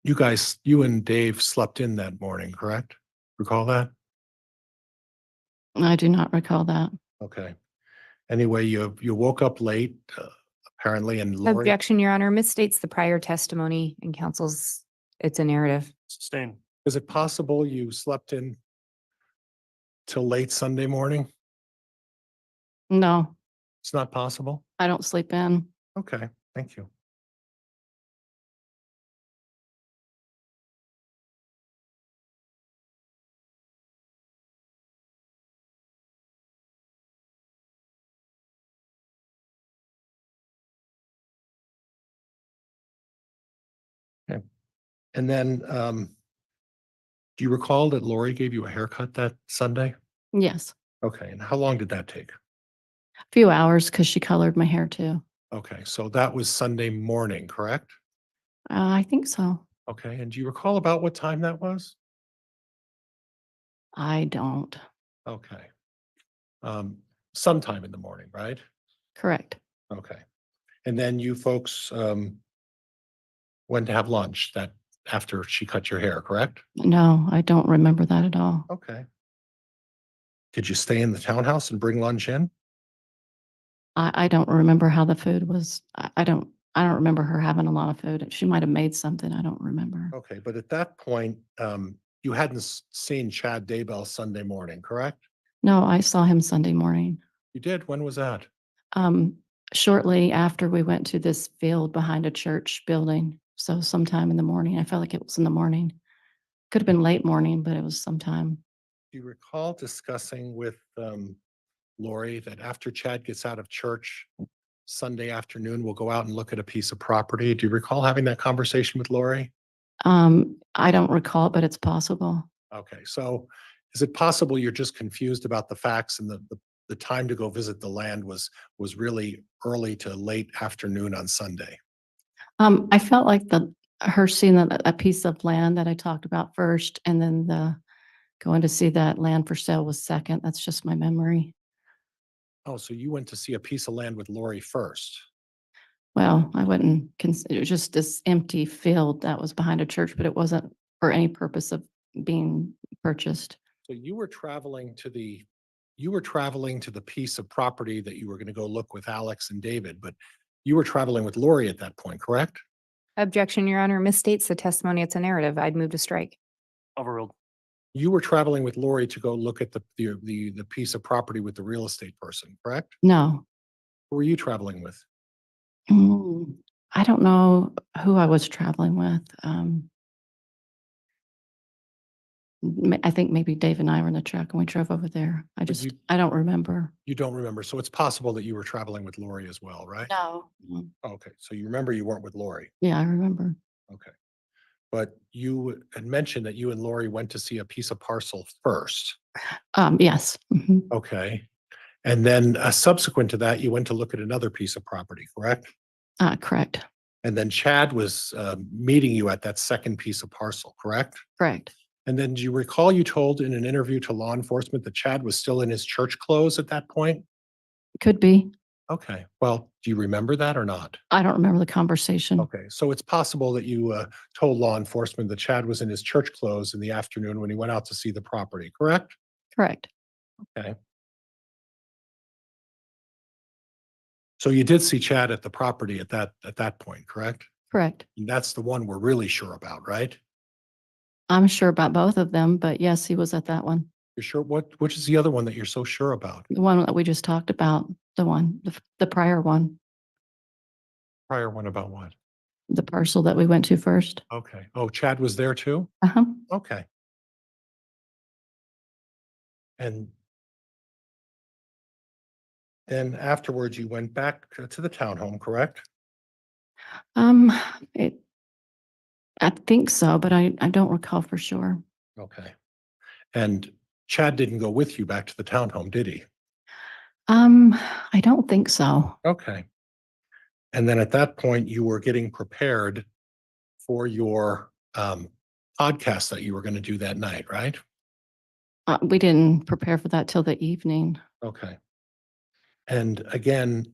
you and Dave slept in that morning, correct? Recall that? I do not recall that. Okay. Anyway, you woke up late, apparently, and Lori, Objection, Your Honor, misstates the prior testimony and counsels, it's a narrative. Sustain. is it possible you slept in till late Sunday morning? No, It's not possible? I don't sleep in. Okay, thank you. Okay. And then, do you recall that Lori gave you a haircut that Sunday? Yes, Okay, and how long did that take? a few hours because she colored my hair too. Okay, so that was Sunday morning, correct? I think so. Okay, and do you recall about what time that was? I don't. Okay. Sometime in the morning, right? Correct. Okay. And then you folks went to have lunch that after she cut your hair, correct? No, I don't remember that at all. Okay. Did you stay in the townhouse and bring lunch in? I don't remember how the food was. I don't remember her having a lot of food. She might have made something. I don't remember. Okay, but at that point, you hadn't seen Chad Daybell Sunday morning, correct? No, I saw him Sunday morning. You did? When was that? Shortly after we went to this field behind a church building. So sometime in the morning. I felt like it was in the morning. Could have been late morning, but it was sometime. Do you recall discussing with Lori that after Chad gets out of church Sunday afternoon, we'll go out and look at a piece of property? Do you recall having that conversation with Lori? I don't recall, but it's possible. Okay, so is it possible you're just confused about the facts and the time to go visit the land was really early to late afternoon on Sunday? I felt like her seeing a piece of land that I talked about first, and then going to see that land for sale was second. That's just my memory. Oh, so you went to see a piece of land with Lori first? Well, I wouldn't consider it was just this empty field that was behind a church, but it wasn't for any purpose of being purchased. So you were traveling to the piece of property that you were going to go look with Alex and David, but you were traveling with Lori at that point, correct? Objection, Your Honor, misstates the testimony, it's a narrative. I'd move to strike. Overruled. You were traveling with Lori to go look at the piece of property with the real estate person, correct? No. Who were you traveling with? I don't know who I was traveling with. I think maybe Dave and I were in the truck and we drove over there. I don't remember. You don't remember. So it's possible that you were traveling with Lori as well, right? No. Okay, so you remember you weren't with Lori. Yeah, I remember. Okay. But you had mentioned that you and Lori went to see a piece of parcel first. Yes. Mhm. Okay. And then subsequent to that, you went to look at another piece of property, correct? Correct. And then Chad was meeting you at that second piece of parcel, correct? Correct. And then do you recall you told in an interview to law enforcement that Chad was still in his church clothes at that point? Could be. Okay. Well, do you remember that or not? I don't remember the conversation. Okay. So it's possible that you told law enforcement that Chad was in his church clothes in the afternoon when he went out to see the property, correct? Correct. Okay. So you did see Chad at the property at that point, correct? Correct. And that's the one we're really sure about, right? I'm sure about both of them, but yes, he was at that one. You're sure? Which is the other one that you're so sure about? The one that we just talked about, the prior one, Prior one about what? the parcel that we went to first. Okay. Oh, Chad was there too? Uh-huh. Okay. And then afterwards, you went back to the townhome, correct? Um, it, I think so, but I don't recall for sure. Okay. And Chad didn't go with you back to the townhome, did he? I don't think so. Okay. And then at that point, you were getting prepared for your podcast that you were going to do that night, right? We didn't prepare for that till the evening. Okay. And again,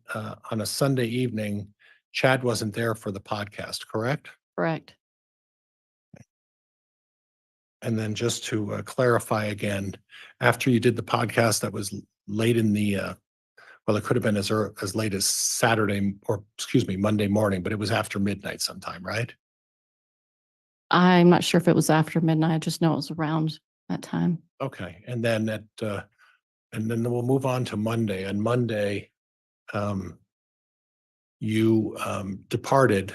on a Sunday evening, Chad wasn't there for the podcast, correct? Correct. And then just to clarify again, after you did the podcast, that was late in the, well, it could have been as late as Saturday or, excuse me, Monday morning, but it was after midnight sometime, right? I'm not sure if it was after midnight. I just know it was around that time. Okay. And then and then we'll move on to Monday. On Monday, you departed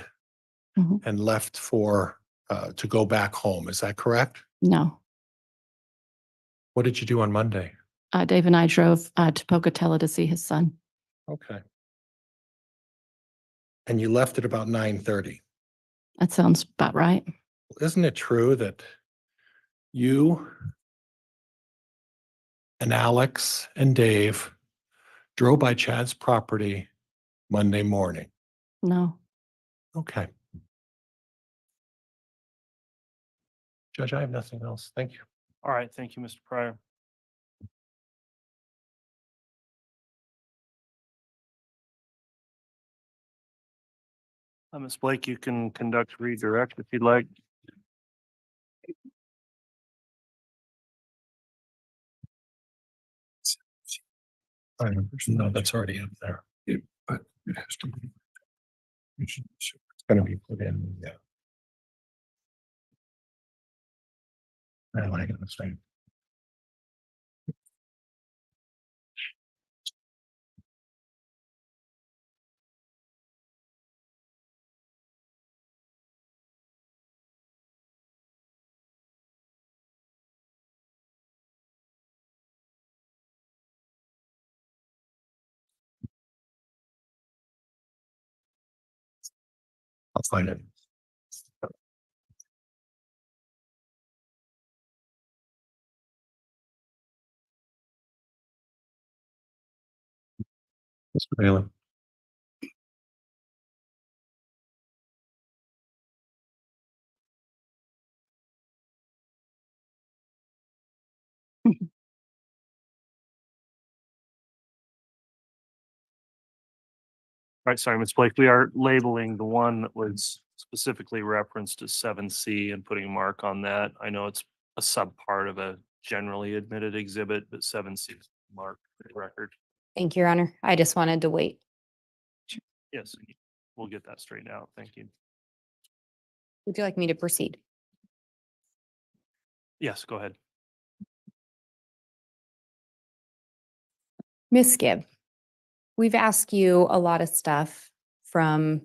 Mhm. and left to go back home. Is that correct? No. What did you do on Monday? Dave and I drove to Pocatello to see his son. Okay. And you left at about 9:30. That sounds about right. Isn't it true that you and Alex and Dave drove by Chad's property Monday morning? No. Okay. Judge, I have nothing else. Thank you. All right, thank you, Mr. Pryor. Ms. Blake, you can conduct redirect if you'd like. No, that's already up there. But it has to be. It's going to be put in. Yeah. I like it. Same. I'll find it. Mr. Bailey. All right, sorry, Ms. Blake, we are labeling the one that was specifically referenced as 7C and putting a mark on that. I know it's a subpart of a generally admitted exhibit, but 7C is marked for the record. Thank you, Your Honor. I just wanted to wait. Yes, we'll get that straightened out. Thank you. Would you like me to proceed? Yes, go ahead. Ms. Gibb, we've asked you a lot of stuff from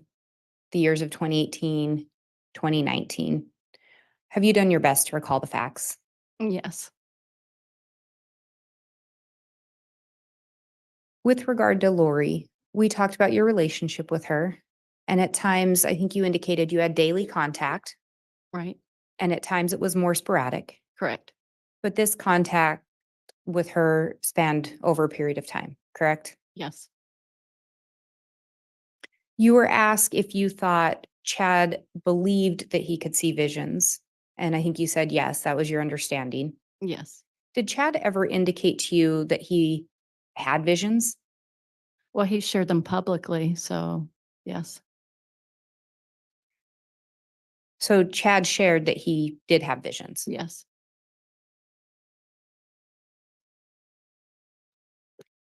the years of 2018, 2019. Have you done your best to recall the facts? Yes. With regard to Lori, we talked about your relationship with her. And at times, I think you indicated you had daily contact, Right. and at times it was more sporadic. Correct. But this contact with her spanned over a period of time, correct? Yes. You were asked if you thought Chad believed that he could see visions. And I think you said, yes, that was your understanding. Yes. Did Chad ever indicate to you that he had visions? Well, he shared them publicly, so yes. So Chad shared that he did have visions. Yes.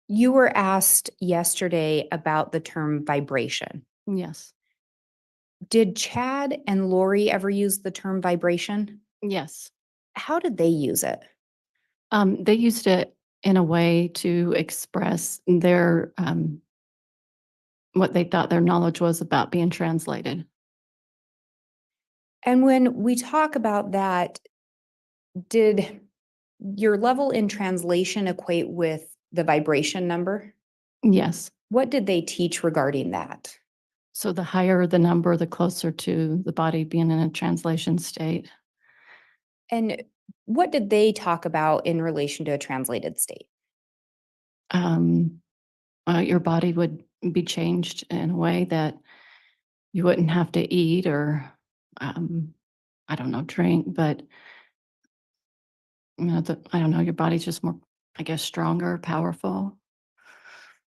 You were asked yesterday about the term vibration. Yes, Did Chad and Lori ever use the term vibration? yes. How did they use it? They used it in a way to express their, what they thought their knowledge was about being translated. And when we talk about that, did your level in translation equate with the vibration number? Yes. What did they teach regarding that? So the higher the number, the closer to the body being in a translation state. And what did they talk about in relation to a translated state? Your body would be changed in a way that you wouldn't have to eat or, I don't know, drink, but I don't know, your body's just more, I guess, stronger, powerful.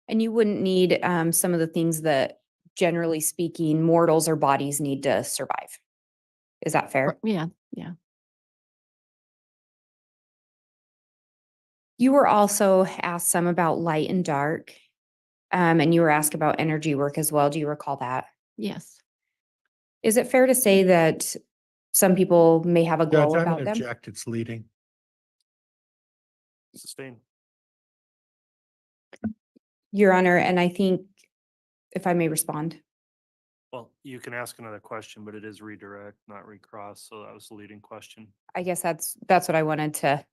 And you wouldn't need some of the things that, generally speaking, mortals or bodies need to survive. Is that fair? Yeah, yeah. You were also asked some about light and dark, and you were asked about energy work as well. Do you recall that? Yes. Is it fair to say that some people may have a Judge, glow I'm about going to them? object. It's leading. Sustained. Your Honor, and I think if I may respond. Well, you can ask another question, but it is redirect, not recross. So that was the leading question. I guess that's what I wanted to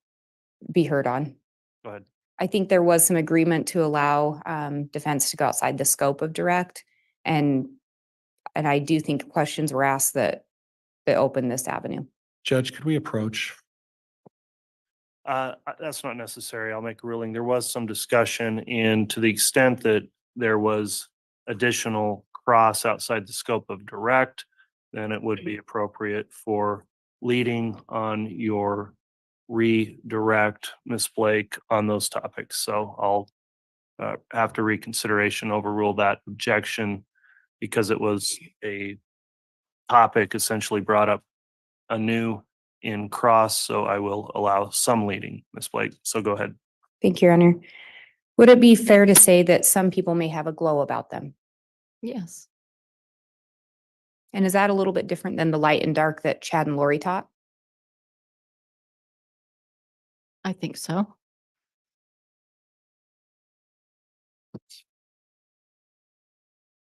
be heard on. Go ahead. I think there was some agreement to allow defense to go outside the scope of direct, and I do think questions were asked that opened this avenue. Judge, could we approach? That's not necessary. I'll make a ruling. There was some discussion, and to the extent that there was additional cross outside the scope of direct, then it would be appropriate for leading on your redirect, Ms. Blake, on those topics. So I'll after reconsideration, overrule that objection because it was a topic essentially brought up anew in cross. So I will allow some leading, Ms. Blake. So go ahead. Thank you, Your Honor. Would it be fair to say that some people may have a glow about them? Yes. And is that a little bit different than the light and dark that Chad and Lori taught? I think so.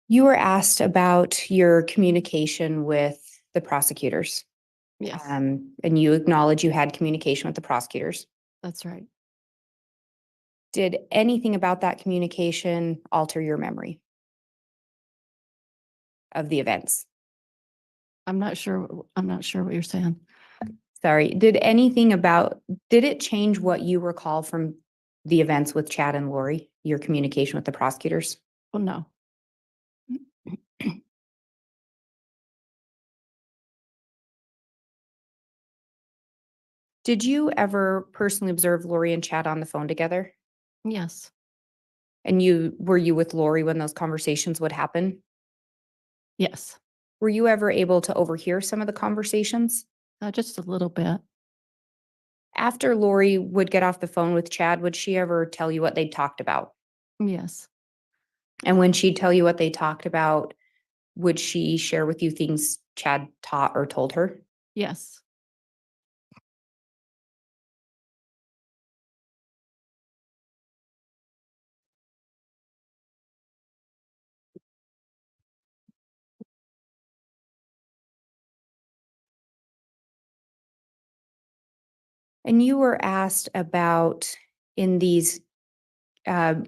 You were asked about your communication with the prosecutors. Yes, And you acknowledge you had communication with the prosecutors. that's right. Did anything about that communication alter your memory of the events? I'm not sure what you're saying. Sorry, did it change what you recall from the events with Chad and Lori, your communication with the prosecutors? Well, no. Did you ever personally observe Lori and Chad on the phone together? Yes, And were you with Lori when those conversations would happen? yes, Were you ever able to overhear some of the conversations? just a little bit. After Lori would get off the phone with Chad, would she ever tell you what they talked about? Yes, And when she'd tell you what they talked about, would she share with you things Chad taught or told her? yes, And you were asked about in these,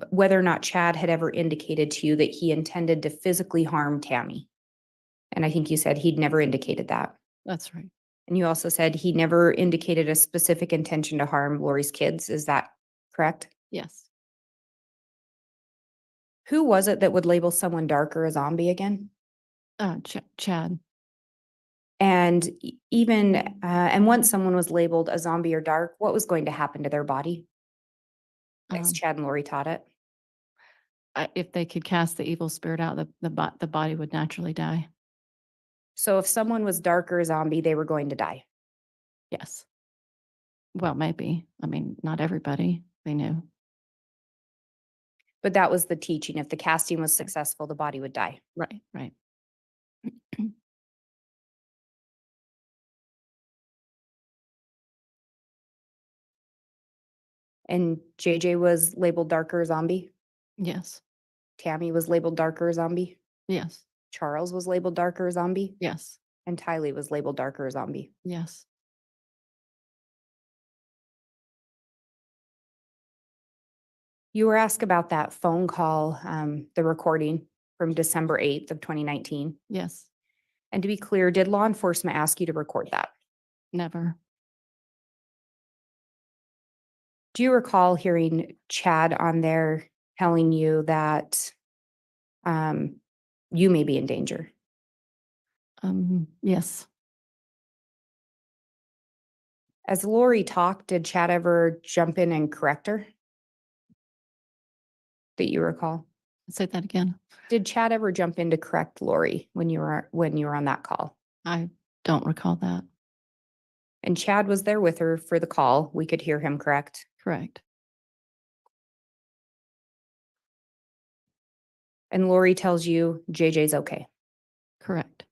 whether or not Chad had ever indicated to you that he intended to physically harm Tammy. And I think you said he'd never indicated that. that's right. And you also said he never indicated a specific intention to harm Lori's kids. Is that correct? Yes. Who was it that would label someone dark or a zombie again? Chad. And and once someone was labeled a zombie or dark, what was going to happen to their body? As Um, Chad and Lori taught it. If they could cast the evil spirit out, the body would naturally die. So if someone was dark or a zombie, they were going to die. Yes. Well, maybe. I mean, not everybody. They knew. But that was the teaching. If the casting was successful, the body would die. Right, right. And JJ was labeled darker zombie. Yes, Tammy was labeled darker zombie. yes, Charles was labeled darker zombie. yes, And Tylee was labeled darker zombie. yes. You were asked about that phone call, the recording from December 8th of 2019. Yes, And to be clear, did law enforcement ask you to record that? never. Do you recall hearing Chad on there telling you that you may be in danger? Yes, As Lori talked, did Chad ever jump in and correct her? That you recall? say that again. Did Chad ever jump in to correct Lori when you were on that call? I don't recall that. And Chad was there with her for the call. We could hear him, correct? Correct. And Lori tells you JJ's okay. Correct.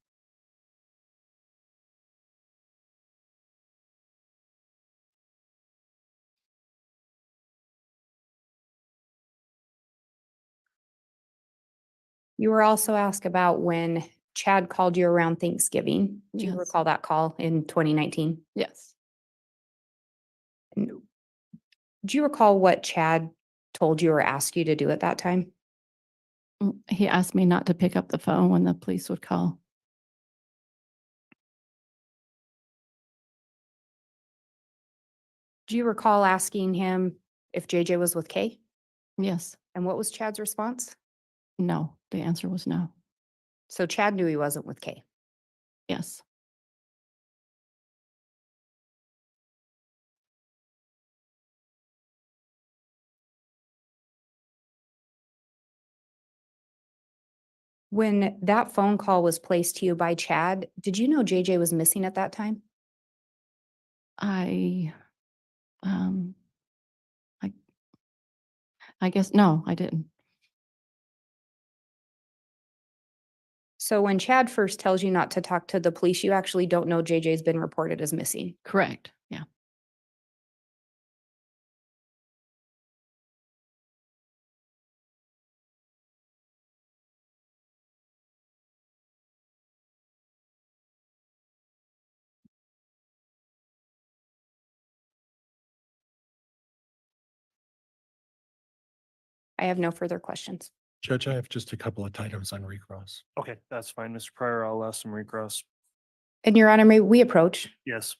You were also asked about when Chad called you around Thanksgiving. Do you Yes. recall that call in 2019? Yes. And do you recall what Chad told you or asked you to do at that time? He asked me not to pick up the phone when the police would call. Do you recall asking him if JJ was with Kay? Yes. And what was Chad's response? No. The answer was no. So Chad knew he wasn't with Kay. Yes. When that phone call was placed to you by Chad, did you know JJ was missing at that time? I, um, I, I guess, no, I didn't. So when Chad first tells you not to talk to the police, you actually don't know JJ's been reported as missing. Correct. Yeah. I have no further questions. Judge, I have just a couple of items on recross. Okay, that's fine. Mr. Pryor, I'll ask some recross. And Your Honor, may we approach? Yes.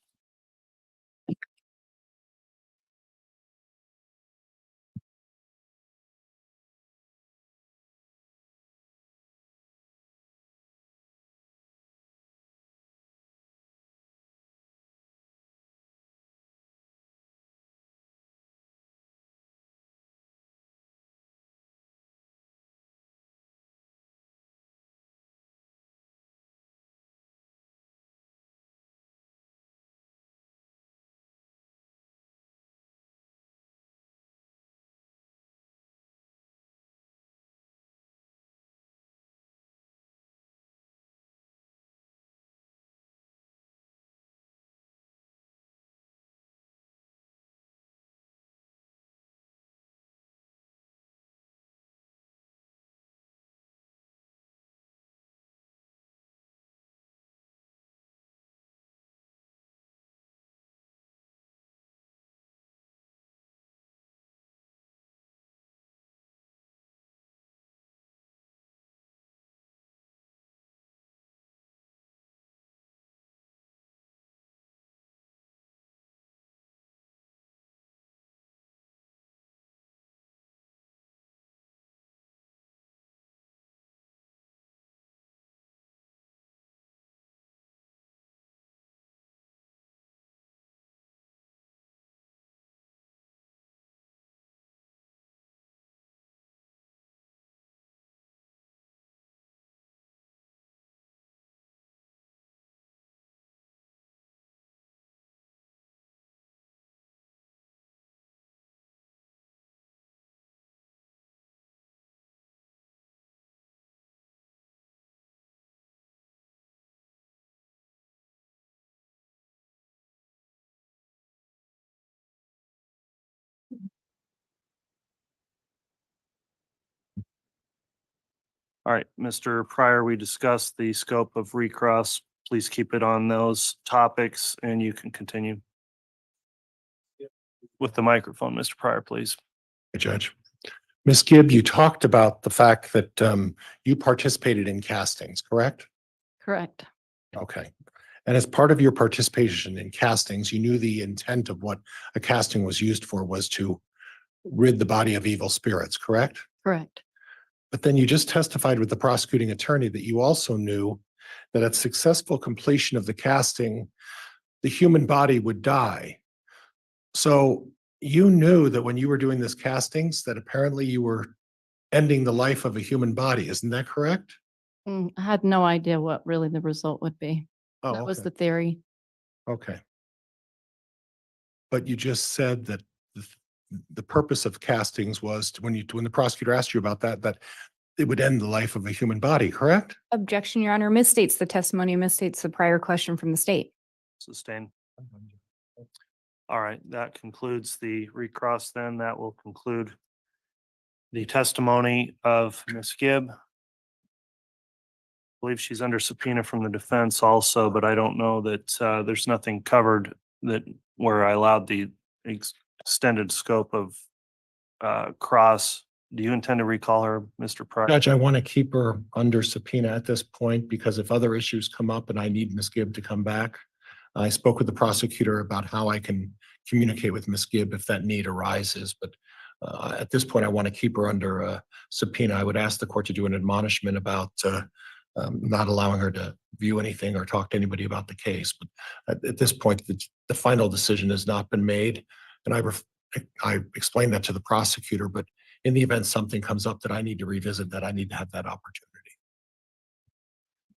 All right, Mr. Pryor, we discussed the scope of recross. Please keep it on those topics and you can continue. With the microphone, Mr. Pryor, please. Judge. Ms. Gibb, you talked about the fact that you participated in castings, correct? Correct. Okay. And as part of your participation in castings, you knew the intent of what a casting was used for was to rid the body of evil spirits, correct? Correct. But then you just testified with the prosecuting attorney that you also knew that at successful completion of the casting, the human body would die. So you knew that when you were doing this castings, that apparently you were ending the life of a human body. Isn't that correct? I had no idea what really the result would be. Oh, That was okay. the theory. Okay. But you just said that the purpose of castings was when the prosecutor asked you about that it would end the life of a human body, correct? Objection, Your Honor, misstates the testimony, misstates the prior question from the state. Sustain. All right, that concludes the recross then. That will conclude the testimony of Ms. Gibb. I believe she's under subpoena from the defense also, but I don't know that there's nothing covered that where I allowed the extended scope of cross. Do you intend to recall her, Mr. Pryor? Judge, I want to keep her under subpoena at this point because if other issues come up and I need Ms. Gibb to come back, I spoke with the prosecutor about how I can communicate with Ms. Gibb if that need arises. But at this point, I want to keep her under subpoena. I would ask the court to do an admonishment about not allowing her to view anything or talk to anybody about the case. But at this point, the final decision has not been made. And I explained that to the prosecutor, but in the event something comes up that I need to revisit, that I need to have that opportunity.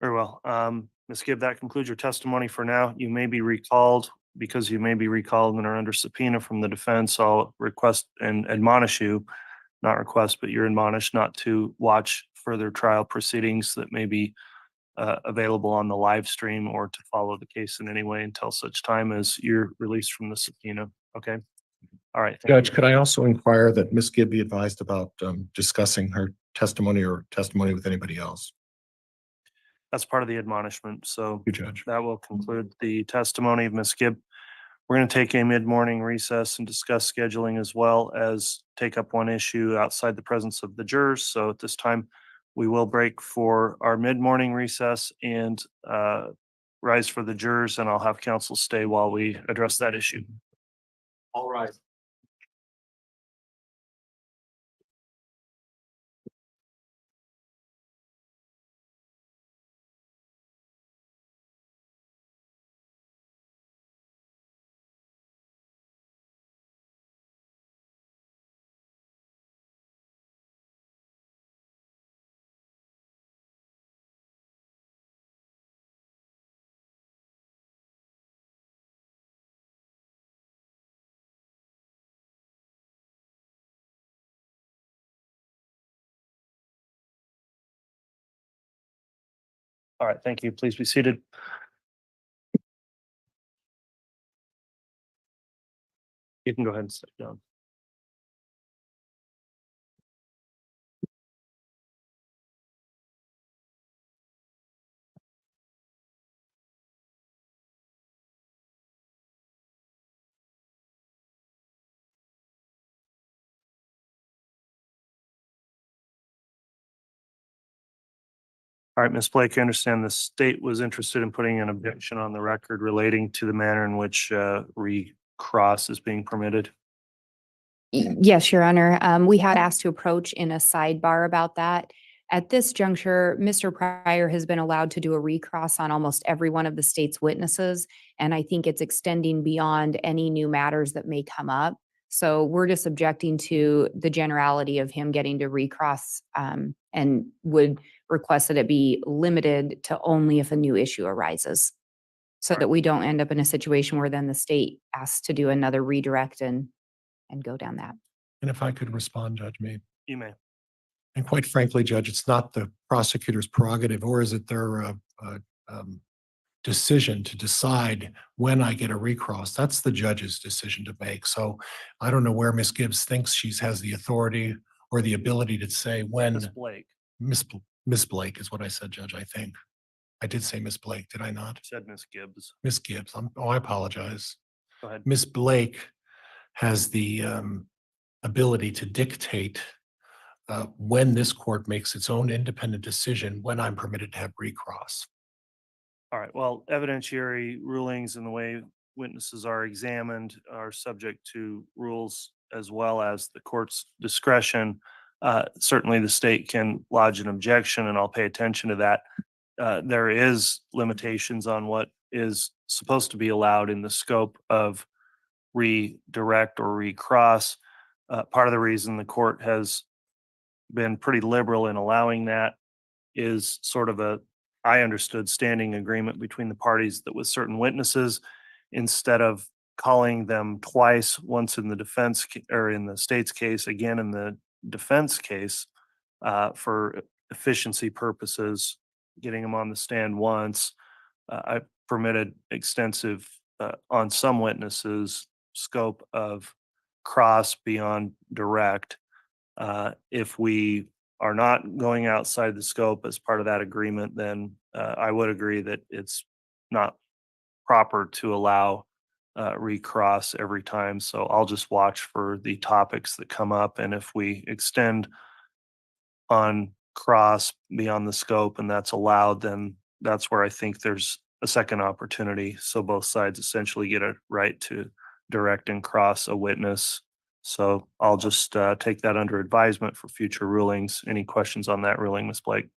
Very well. Ms. Gibb, that concludes your testimony for now. You may be recalled. Because you may be recalled and are under subpoena from the defense, I'll request and admonish you, not request, but you're admonished not to watch further trial proceedings that may be available on the live stream or to follow the case in any way until such time as you're released from the subpoena. Okay. All right. Thank Judge, you. could I also inquire that Ms. Gibb be advised about discussing her testimony or testimony with anybody else? That's part of the admonishment. So You, Judge. that will conclude the testimony of Ms. Gibb. We're going to take a mid-morning recess and discuss scheduling as well as take up one issue outside the presence of the jurors. So at this time, we will break for our mid-morning recess and rise for the jurors, and I'll have counsel stay while we address that issue. All rise. All right, thank you. Please be seated. You can go ahead and sit down. All right, Ms. Blake, I understand the state was interested in putting an objection on the record relating to the manner in which recross is being permitted. Yes, Your Honor. We had asked to approach in a sidebar about that. At this juncture, Mr. Pryor has been allowed to do a recross on almost every one of the state's witnesses, and I think it's extending beyond any new matters that may come up. So we're just objecting to the generality of him getting to recross and would request that it be limited to only if a new issue arises. So that we don't end up in a situation where then the state asks to do another redirect and go down that. And if I could respond, Judge Mead. You may. And quite frankly, Judge, it's not the prosecutor's prerogative, or is it their decision to decide when I get a recross? That's the judge's decision to make. So I don't know where Ms. Gibbs thinks she has the authority or the ability to say when. Ms. Blake. Ms. Miss Blake is what I said, Judge, I think. I did say Miss Blake, did I not? Said Ms. Gibbs. Miss Gibbs, I apologize. Go ahead. Miss Blake has the ability to dictate when this court makes its own independent decision, when I'm permitted to have recross. All right, well, evidentiary rulings and the way witnesses are examined are subject to rules as well as the court's discretion. Certainly, the state can lodge an objection, and I'll pay attention to that. There is limitations on what is supposed to be allowed in the scope of redirect or recross. Part of the reason the court has been pretty liberal in allowing that is sort of a, I understood, standing agreement between the parties that with certain witnesses, instead of calling them twice, once in the defense or in the state's case, again in the defense case, for efficiency purposes, getting them on the stand once. I permitted extensive, on some witnesses, scope of cross beyond direct. If we are not going outside the scope as part of that agreement, then I would agree that it's not proper to allow recross every time. So I'll just watch for the topics that come up. And if we extend on cross beyond the scope and that's allowed, then that's where I think there's a second opportunity. So both sides essentially get a right to direct and cross a witness. So I'll just take that under advisement for future rulings. Any questions on that ruling, Ms. Blake?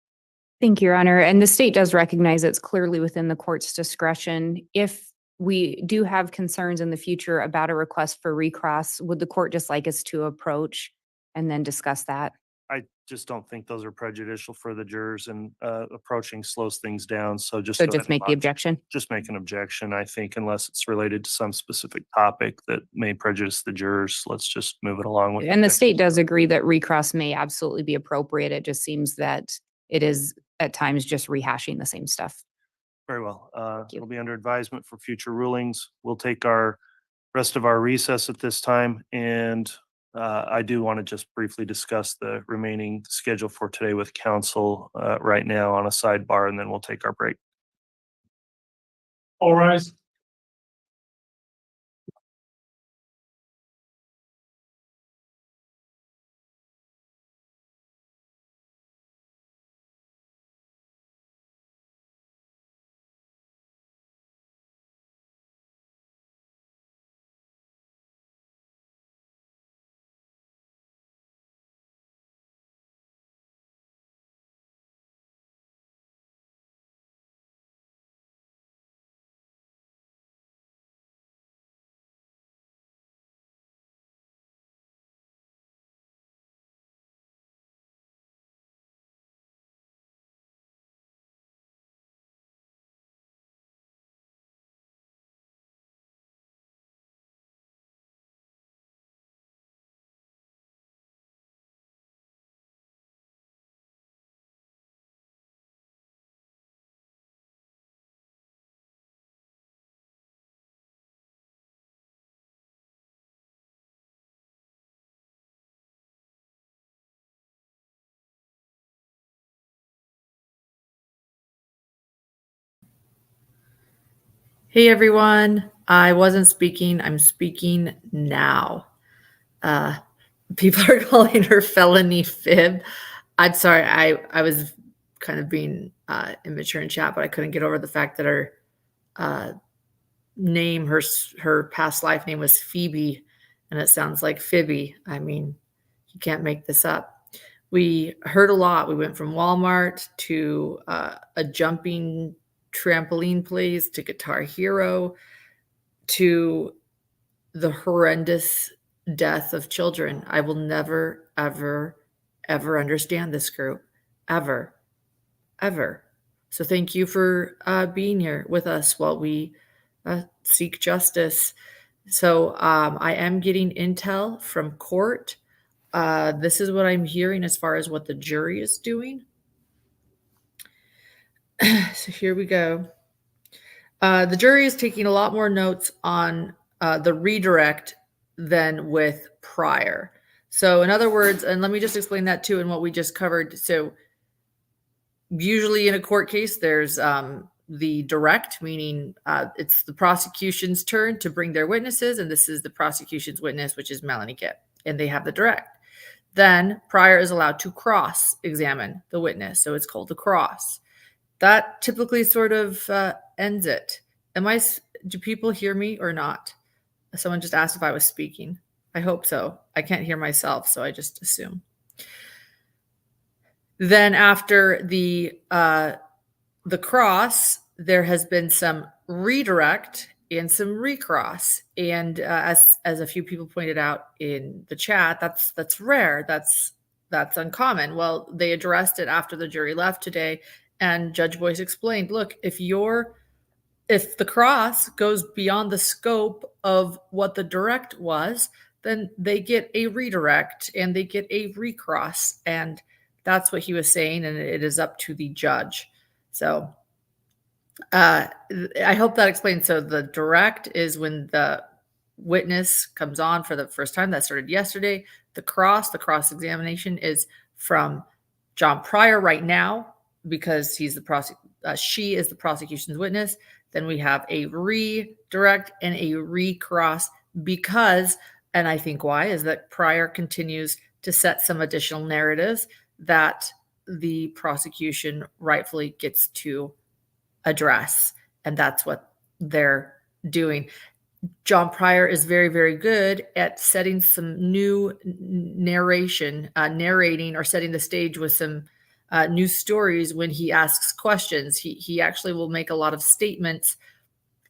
Thank you, Your Honor. And the state does recognize it's clearly within the court's discretion. If we do have concerns in the future about a request for recross, would the court just like us to approach and then discuss that? I just don't think those are prejudicial for the jurors, and approaching slows things down. So just So go ahead just and make the lodge- objection? Just make an objection, I think, unless it's related to some specific topic that may prejudice the jurors. Let's just move it along with. And the state does agree that recross may absolutely be appropriate. It just seems that it is at times just rehashing the same stuff. Very well. you. It'll be under advisement for future rulings. We'll take our rest of our recess at this time, and I do want to just briefly discuss the remaining schedule for today with council right now on a sidebar, and then we'll take our break. All rise. Hey everyone, I wasn't speaking. I'm speaking now. People are calling her felony fib. I'm sorry. I was kind of being immature in chat, but I couldn't get over the fact that her name, her past life name was Phoebe, and it sounds like Fibby. I mean, you can't make this up. We heard a lot. We went from Walmart to a jumping trampoline place to Guitar Hero to the horrendous death of children. I will never, ever, ever understand this group. Ever. Ever. So thank you for being here with us while we seek justice. So I am getting intel from court. This is what I'm hearing as far as what the jury is doing. So here we go. The jury is taking a lot more notes on the redirect than with prior. So in other words, and let me just explain that too in what we just covered. So usually in a court case, there's the direct, meaning it's the prosecution's turn to bring their witnesses, and this is the prosecution's witness, which is Melanie Gibb, and they have the direct. Then prior is allowed to cross-examine the witness, so it's called the cross. That typically sort of ends it. Do people hear me or not? Someone just asked if I was speaking. I hope so. I can't hear myself, so I just assume. Then after the cross, there has been some redirect and some recross. And as a few people pointed out in the chat, that's rare. That's uncommon. Well, they addressed it after the jury left today, and Judge Boyce explained, look, if the cross goes beyond the scope of what the direct was, then they get a redirect and they get a recross. And that's what he was saying, and it is up to the judge. So I hope that explains. So the direct is when the witness comes on for the first time. That started yesterday. The cross examination is from John Pryor right now, because she is the prosecution's witness. Then we have a redirect and a recross because, and I think why, is that Pryor continues to set some additional narratives that the prosecution rightfully gets to address. And that's what they're doing. John Pryor is very, very good at setting some new narrating or setting the stage with some new stories when he asks questions. He actually will make a lot of statements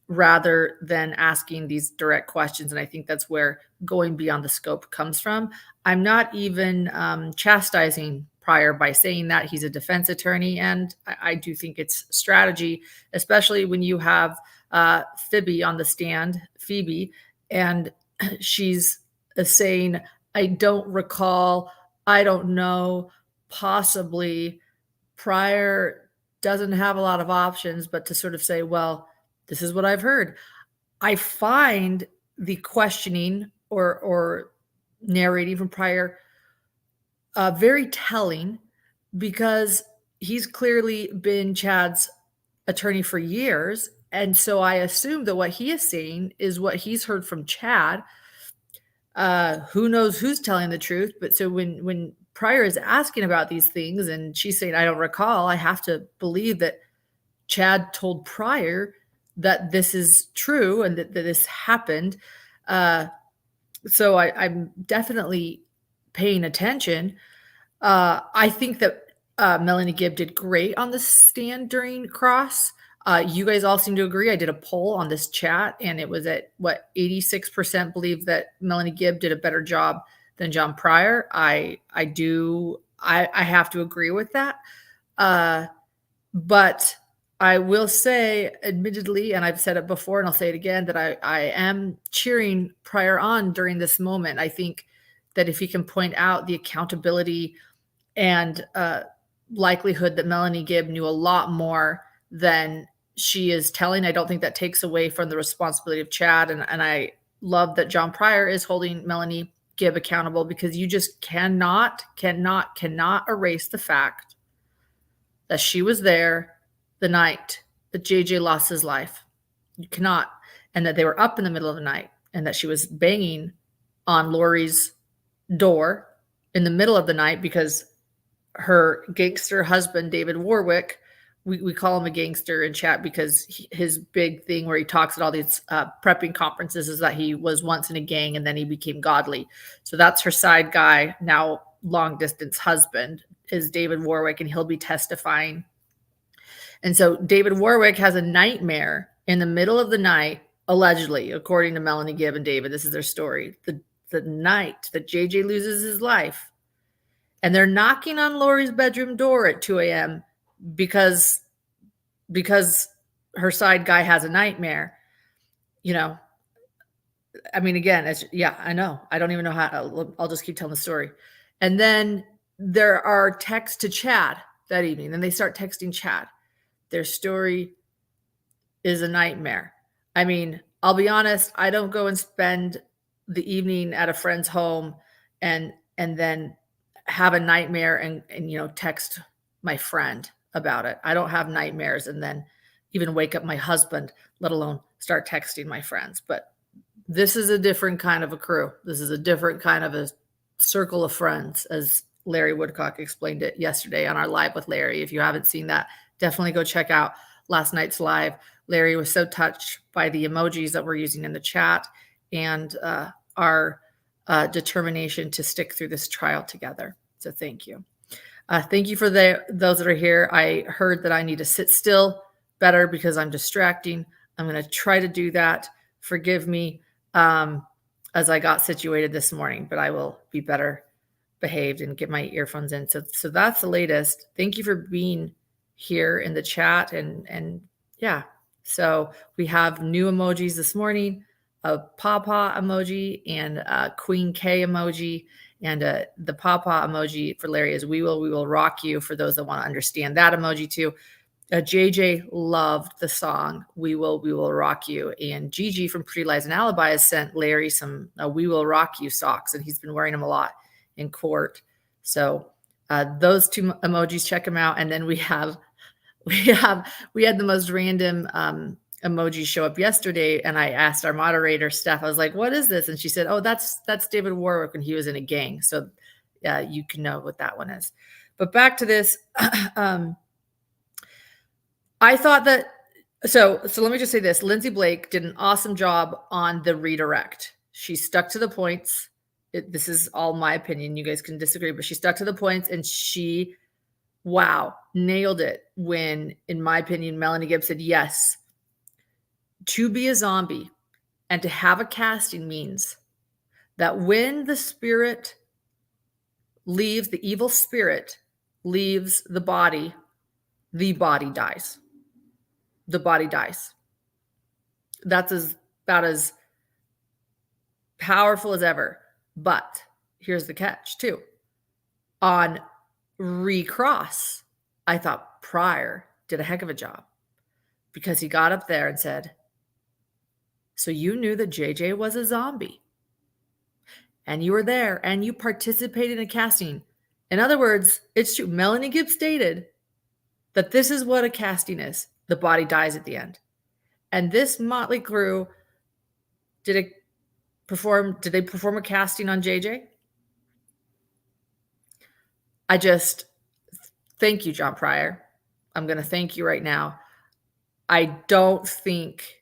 rather than asking these direct questions. And I think that's where going beyond the scope comes from. I'm not even chastising Pryor by saying that. He's a defense attorney, and I do think it's strategy, especially when you have Phoebe on the stand, and she's saying, I don't recall, I don't know, possibly. Pryor doesn't have a lot of options, but to sort of say, well, this is what I've heard. I find the questioning or narrating from Pryor very telling, because he's clearly been Chad's attorney for years. And so I assume that what he is saying is what he's heard from Chad. Who knows who's telling the truth? But so when Pryor is asking about these things and she's saying, I don't recall, I have to believe that Chad told Pryor that this is true and that this happened. So I'm definitely paying attention. I think that Melanie Gibb did great on the stand during cross. You guys all seem to agree. I did a poll on this chat, and it was at 86% believe that Melanie Gibb did a better job than John Pryor. I have to agree with that. But I will say, admittedly, and I've said it before and I'll say it again, that I am cheering Pryor on during this moment. I think that if he can point out the accountability and likelihood that Melanie Gibb knew a lot more than she is telling, I don't think that takes away from the responsibility of Chad. And I love that John Pryor is holding Melanie Gibb accountable, because you just cannot erase the fact that she was there the night that JJ lost his life. You cannot. And that they were up in the middle of the night, and that she was banging on Lori's door in the middle of the night because her gangster husband, David Warwick, we call him a gangster in chat because his big thing where he talks at all these prepping conferences is that he was once in a gang and then he became godly. So that's her side guy, now long distance husband, is David Warwick, and he'll be testifying. And so David Warwick has a nightmare in the middle of the night, allegedly, according to Melanie Gibb and David. This is their story. The night that JJ loses his life, and they're knocking on Lori's bedroom door at 2 a.m. because her side guy has a nightmare. You know, I mean, again, I know. I don't even know how. I'll just keep telling the story. And then there are texts to Chad that evening. Then they start texting Chad. Their story is a nightmare. I mean, I'll be honest. I don't go and spend the evening at a friend's home and then have a nightmare and text my friend. about it. I don't have nightmares and then even wake up my husband, let alone start texting my friends. But this is a different kind of a crew. This is a different kind of a circle of friends, as Larry Woodcock explained it yesterday on our live with Larry. If you haven't seen that, definitely go check out last night's live. Larry was so touched by the emojis that we're using in the chat and our determination to stick through this trial together. So thank you. Thank you for those that are here. I heard that I need to sit still better because I'm distracting. I'm going to try to do that. Forgive me as I got situated this morning, but I will be better behaved and get my earphones in. So that's the latest. Thank you for being here in the chat. And yeah, so we have new emojis this morning, a pawpaw emoji and a Queen K emoji. And the pawpaw emoji for Larry is we will rock you, for those that want to understand that emoji too. JJ loved the song we will rock you. And Gigi from Pretty Lies and Alibi has sent Larry some we will rock you socks, and he's been wearing them a lot in court. So those two emojis, check them out. And then we had the most random emoji show up yesterday, and I asked our moderator Steph, I was like, what is this? And she said, oh, that's David Warwick when he was in a gang. So you can know what that one is. But back to this. I thought that, so let me just say this. Lindsay Blake did an awesome job on the redirect. She stuck to the points. This is all my opinion. You guys can disagree, but she stuck to the points, and she, wow, nailed it when, in my opinion, Melanie Gibb said, yes, to be a zombie and to have a casting means that when the spirit leaves, the evil spirit leaves the body dies. The body dies. That's about as powerful as ever. But here's the catch too. On recross, I thought Pryor did a heck of a job, because he got up there and said, so you knew that JJ was a zombie and you were there and you participated in a casting. In other words, it's true. Melanie Gibb stated that this is what a casting is. The body dies at the end. And this motley crew, did they perform a casting on JJ? I just thank you, John Pryor. I'm going to thank you right now. I don't think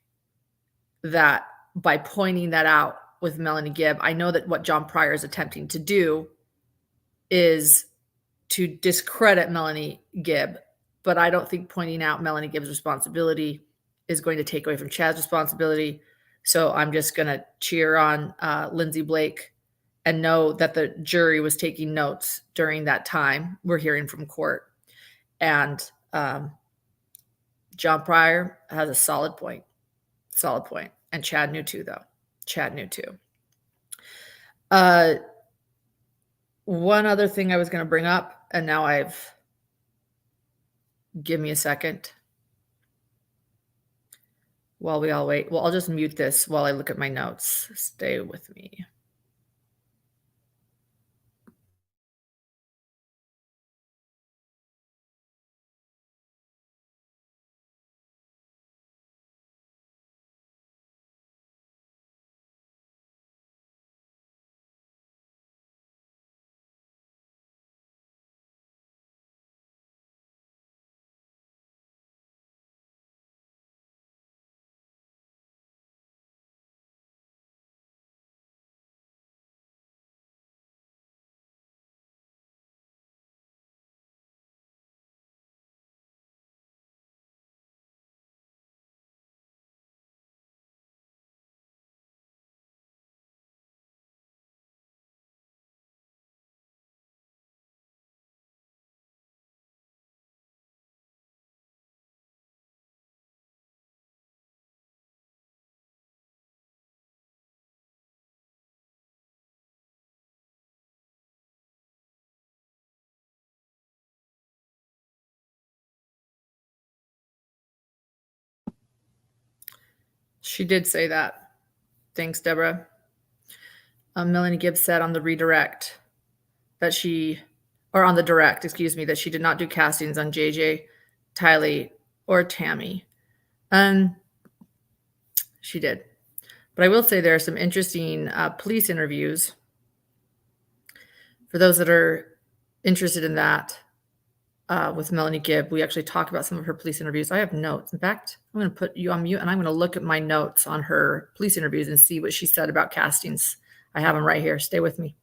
that by pointing that out with Melanie Gibb, I know that what John Pryor is attempting to do is to discredit Melanie Gibb, but I don't think pointing out Melanie Gibb's responsibility is going to take away from Chad's responsibility. So I'm just going to cheer on Lindsay Blake and know that the jury was taking notes during that time. We're hearing from court. And John Pryor has a solid point. Solid point. And Chad knew too, though. Chad knew too. One other thing I was going to bring up, and now give me a second while we all wait. Well, I'll just mute this while I look at my notes. Stay with me. She did say that. Thanks, Deborah. Melanie Gibb said on the redirect that on the direct, excuse me, that she did not do castings on JJ Tylee or Tammy. She did. But I will say there are some interesting police interviews. For those that are interested in that, with Melanie Gibb, we actually talk about some of her police interviews. I have notes. In fact, I'm going to put you on mute and I'm going to look at my notes on her police interviews and see what she said about castings. I have them right here. Stay with me.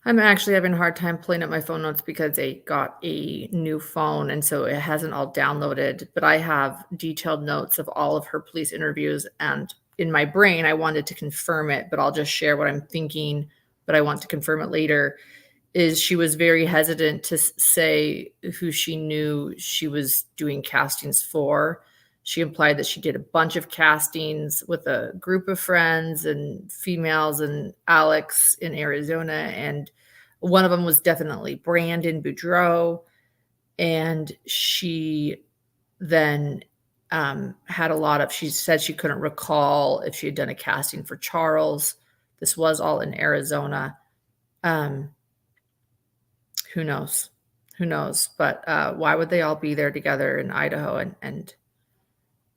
I'm actually having a hard time pulling up my phone notes because I got a new phone and so it hasn't all downloaded, but I have detailed notes of all of her police interviews, and in my brain I wanted to confirm it, but I'll just share what I'm thinking, but I want to confirm it later. Is she was very hesitant to say who she knew she was doing castings for. She implied that she did a bunch of castings with a group of friends and females and Alex in Arizona. And one of them was definitely Brandon Boudreaux. And she then had a lot of, she said she couldn't recall if she had done a casting for Charles. This was all in Arizona. Who knows? Who knows? But why would they all be there together in Idaho and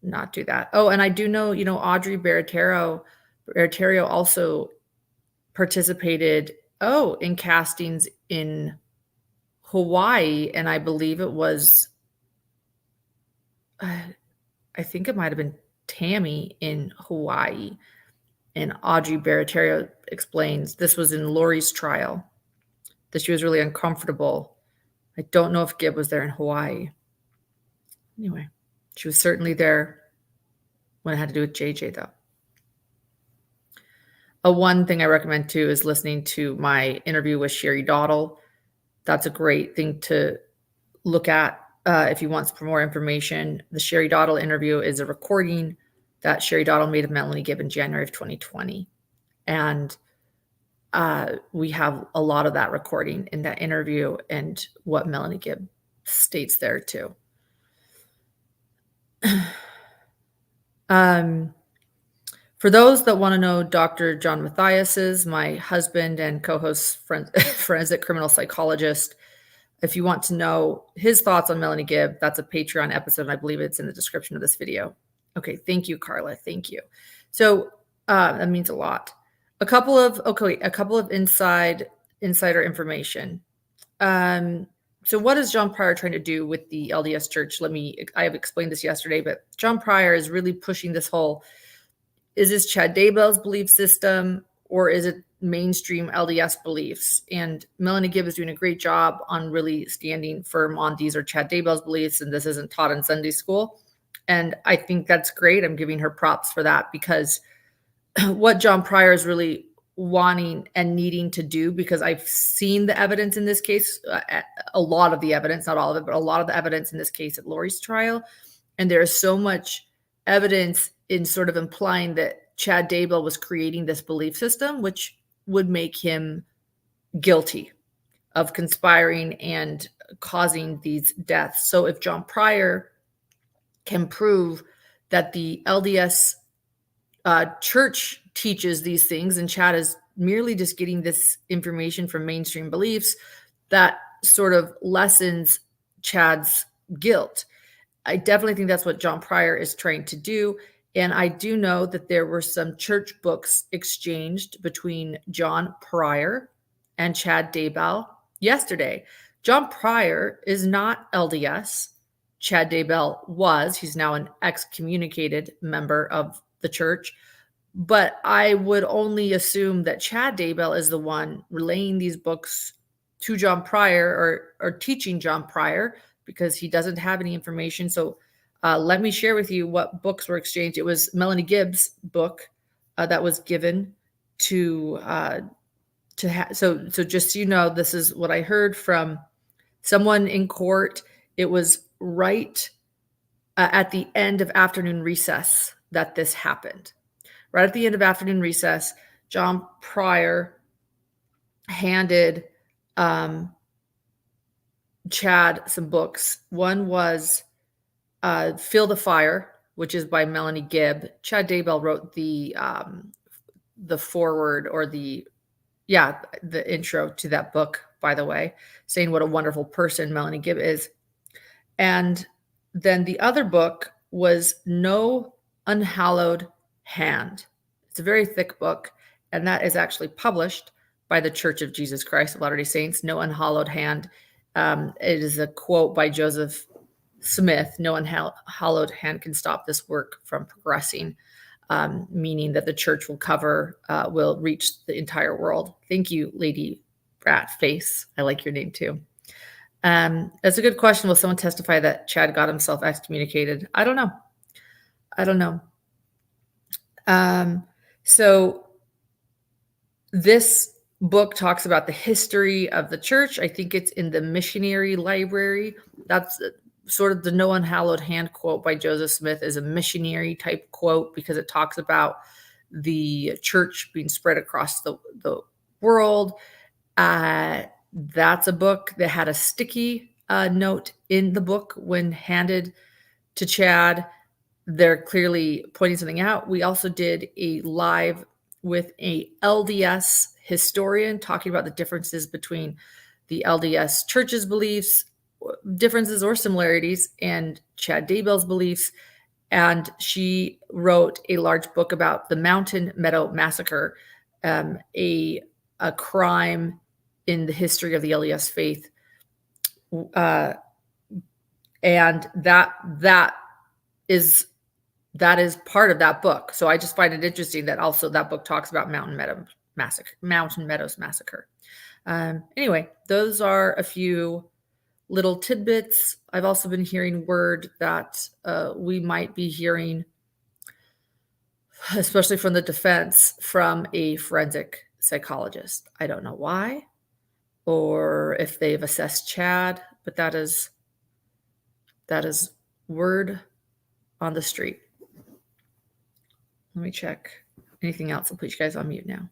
not do that? Oh, and I do know, Audrey Baratario also participated, in castings in Hawaii. And I believe it was, I think it might have been Tammy in Hawaii. And Audrey Baratario explains this was in Lori's trial, that she was really uncomfortable. I don't know if Gibb was there in Hawaii. Anyway, she was certainly there when it had to do with JJ, though. One thing I recommend, too, is listening to my interview with Sherry Dottle. That's a great thing to look at if you want some more information. The Sherry Dottle interview is a recording that Sherry Dottle made of Melanie Gibb in January of 2020. And we have a lot of that recording in that interview and what Melanie Gibb states there too. For those that want to know, Dr. John Matthias is my husband and co-host, forensic criminal psychologist. If you want to know his thoughts on Melanie Gibb, that's a Patreon episode, and I believe it's in the description of this video. Okay, thank you, Carla. Thank you. So that means a lot. A couple of insider information. So what is John Pryor trying to do with the LDS Church? I have explained this yesterday, but John Pryor is really pushing this whole, is this Chad Daybell's belief system or is it mainstream LDS beliefs? And Melanie Gibb is doing a great job on really standing firm on these are Chad Daybell's beliefs and this isn't taught in Sunday school. And I think that's great. I'm giving her props for that, because what John Pryor is really wanting and needing to do, because I've seen the evidence in this case, a lot of the evidence, not all of it, but a lot of the evidence in this case at Lori's trial. And there's so much evidence in sort of implying that Chad Daybell was creating this belief system, which would make him guilty of conspiring and causing these deaths. So if John Pryor can prove that the LDS church teaches these things and Chad is merely just getting this information from mainstream beliefs, that sort of lessens Chad's guilt. I definitely think that's what John Pryor is trying to do. And I do know that there were some church books exchanged between John Pryor and Chad Daybell yesterday. John Pryor is not LDS. Chad Daybell was. He's now an excommunicated member of the church. But I would only assume that Chad Daybell is the one relaying these books to John Pryor or teaching John Pryor, because he doesn't have any information. So let me share with you what books were exchanged. It was Melanie Gibb's book that was given to so just so you know, this is what I heard from someone in court. It was right at the end of afternoon recess that this happened. Right at the end of afternoon recess, John Pryor handed Chad some books. One was Feel the Fire, which is by Melanie Gibb. Chad Daybell wrote the foreword, or the intro to that book, by the way, saying what a wonderful person Melanie Gibb is. And then the other book was No Unhallowed Hand. It's a very thick book, and that is actually published by the Church of Jesus Christ of Latter-day Saints. No Unhallowed Hand. It is a quote by Joseph Smith. No unhallowed hand can stop this work from progressing, meaning that the church will reach the entire world. Thank you, Lady Brat Face. I like your name too. That's a good question. Will someone testify that Chad got himself excommunicated? I don't know. So this book talks about the history of the church. I think it's in the missionary library. That's sort of the No Unhallowed Hand quote by Joseph Smith is a missionary type quote, because it talks about the church being spread across the world. That's a book that had a sticky note in the book when handed to Chad. They're clearly pointing something out. We also did a live with a LDS historian talking about the differences between the LDS church's beliefs, differences or similarities, and Chad Daybell's beliefs. And she wrote a large book about the Mountain Meadow Massacre, a crime in the history of the LDS faith. And that is part of that book. So I just find it interesting that also that book talks about Mountain Meadows Massacre. Anyway, those are a few little tidbits. I've also been hearing word that we might be hearing, especially from the defense, from a forensic psychologist. I don't know why, or if they've assessed Chad, but that is word on the street. Let me check. Anything else? I'll put you guys on mute now.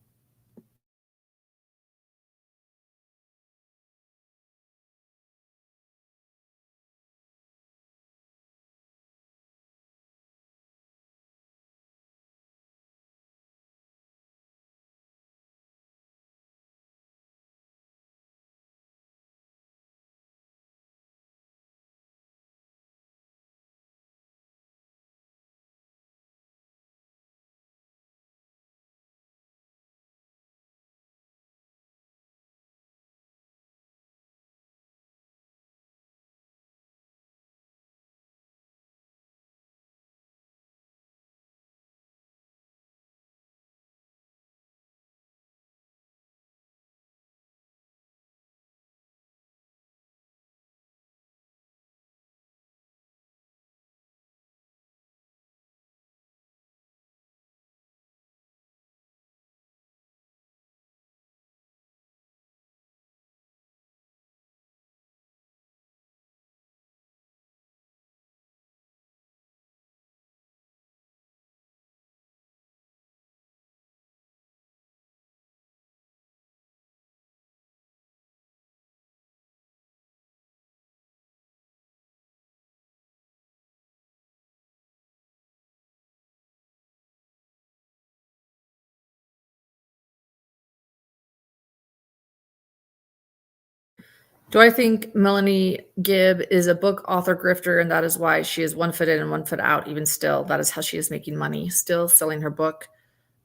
Do I think Melanie Gibb is a book author grifter, and that is why she is 1 foot in and 1 foot out even still? That is how she is making money, still selling her book.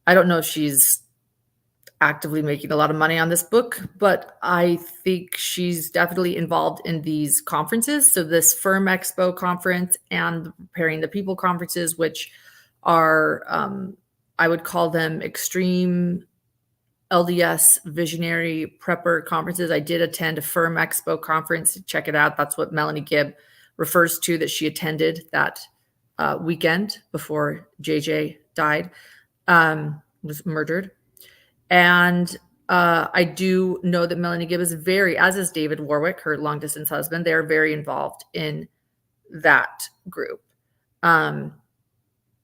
I don't know if she's actively making a lot of money on this book, but I think she's definitely involved in these conferences. So this Firm Expo conference and the Preparing the People conferences, which are, I would call them extreme LDS visionary prepper conferences. I did attend a Firm Expo conference. Check it out. That's what Melanie Gibb refers to, that she attended that weekend before JJ died, was murdered. And I do know that Melanie Gibb is very, as is David Warwick, her long distance husband, they're very involved in that group.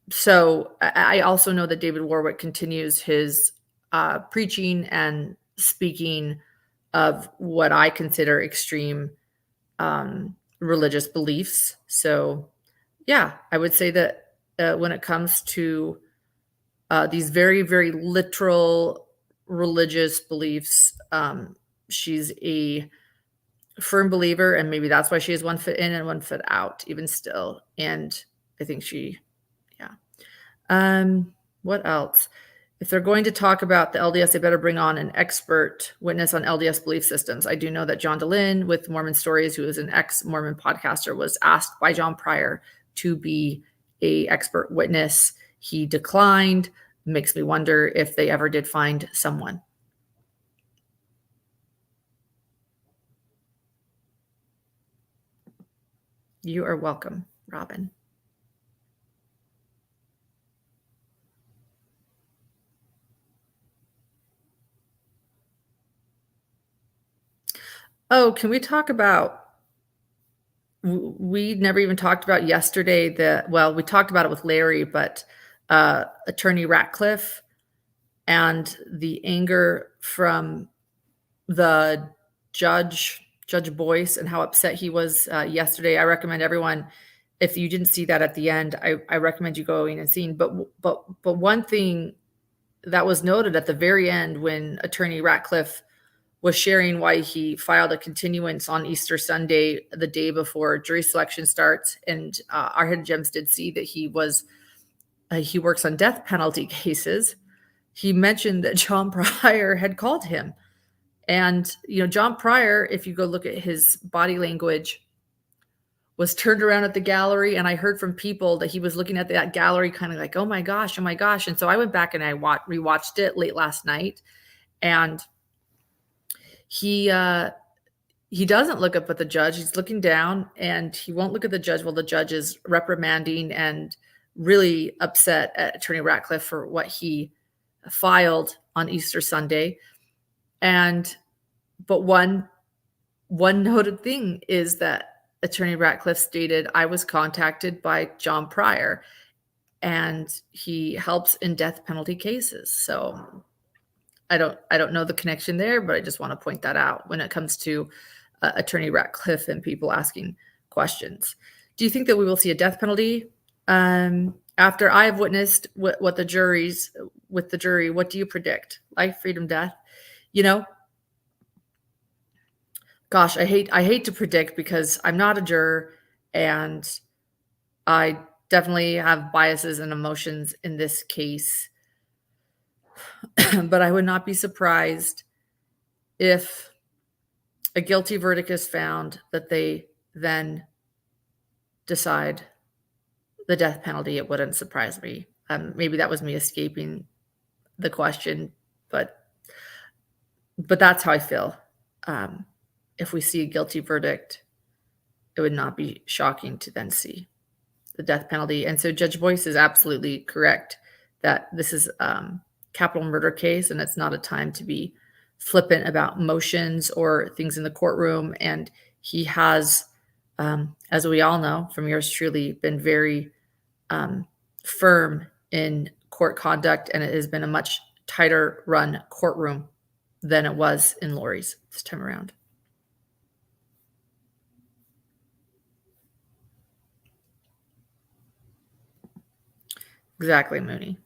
So I also know that David Warwick continues his preaching and speaking of what I consider extreme religious beliefs. So yeah, I would say that when it comes to these very, very literal religious beliefs, she's a firm believer, and maybe that's why she is 1 foot in and 1 foot out even still. And I think she, yeah. What else? If they're going to talk about the LDS, they better bring on an expert witness on LDS belief systems. I do know that John DeLynn with Mormon Stories, who is an ex-Mormon podcaster, was asked by John Pryor to be a expert witness. He declined. Makes me wonder if they ever did find someone. You are welcome, Robin. Oh, can we talk about, we never even talked about yesterday we talked about it with Larry, but Attorney Ratcliffe and the anger from the Judge Boyce and how upset he was yesterday. I recommend everyone, if you didn't see that at the end, I recommend you going and seeing. But one thing that was noted at the very end, when Attorney Ratcliffe was sharing why he filed a continuance on Easter Sunday, the day before jury selection starts, and our Hidden Gems did see that he works on death penalty cases. He mentioned that John Pryor had called him. And, John Pryor, if you go look at his body language, was turned around at the gallery. And I heard from people that he was looking at that gallery kind of like, oh my gosh. And so I went back and I rewatched it late last night. And he doesn't look up at the judge. He's looking down, and he won't look at the judge while the judge is reprimanding and really upset at Attorney Ratcliffe for what he filed on Easter Sunday. But one noted thing is that Attorney Ratcliffe stated, I was contacted by John Pryor, and he helps in death penalty cases. So I don't know the connection there, but I just want to point that out when it comes to Attorney Ratcliffe and people asking questions. Do you think that we will see a death penalty? After I have witnessed what the jury, what do you predict? Life, freedom, death? Gosh, I hate to predict because I'm not a juror, and I definitely have biases and emotions in this case. But I would not be surprised if a guilty verdict is found, that they then decide the death penalty. It wouldn't surprise me. Maybe that was me escaping the question, but that's how I feel. If we see a guilty verdict, it would not be shocking to then see the death penalty. And so Judge Boyce is absolutely correct that this is capital murder case, and it's not a time to be flippant about motions or things in the courtroom. And he has, as we all know from yours truly, been very firm in court conduct, and it has been a much tighter run courtroom than it was in Lori's this time around. Exactly, Mooney.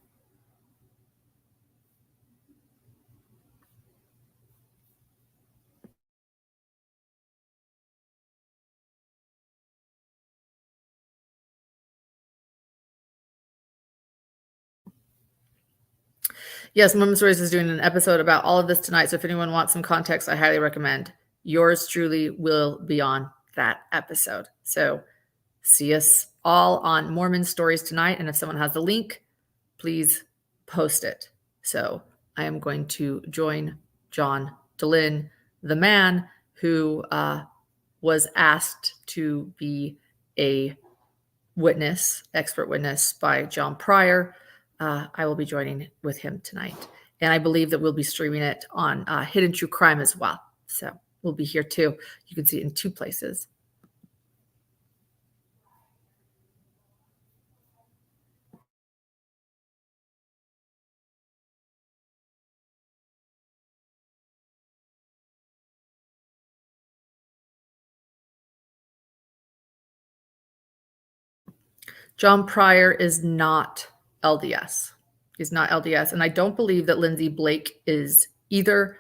Yes, Mom Stories is doing an episode about all of this tonight. So if anyone wants some context, I highly recommend. Yours truly will be on that episode. So see us all on Mormon Stories tonight. And if someone has the link, please post it. So I am going to join John DeLynn, the man who was asked to be a witness, expert witness by John Pryor. I will be joining with him tonight. And I believe that we'll be streaming it on Hidden True Crime as well. So we'll be here too. You can see it in 2 places. John Pryor is not LDS. He's not LDS. And I don't believe that Lindsay Blake is either.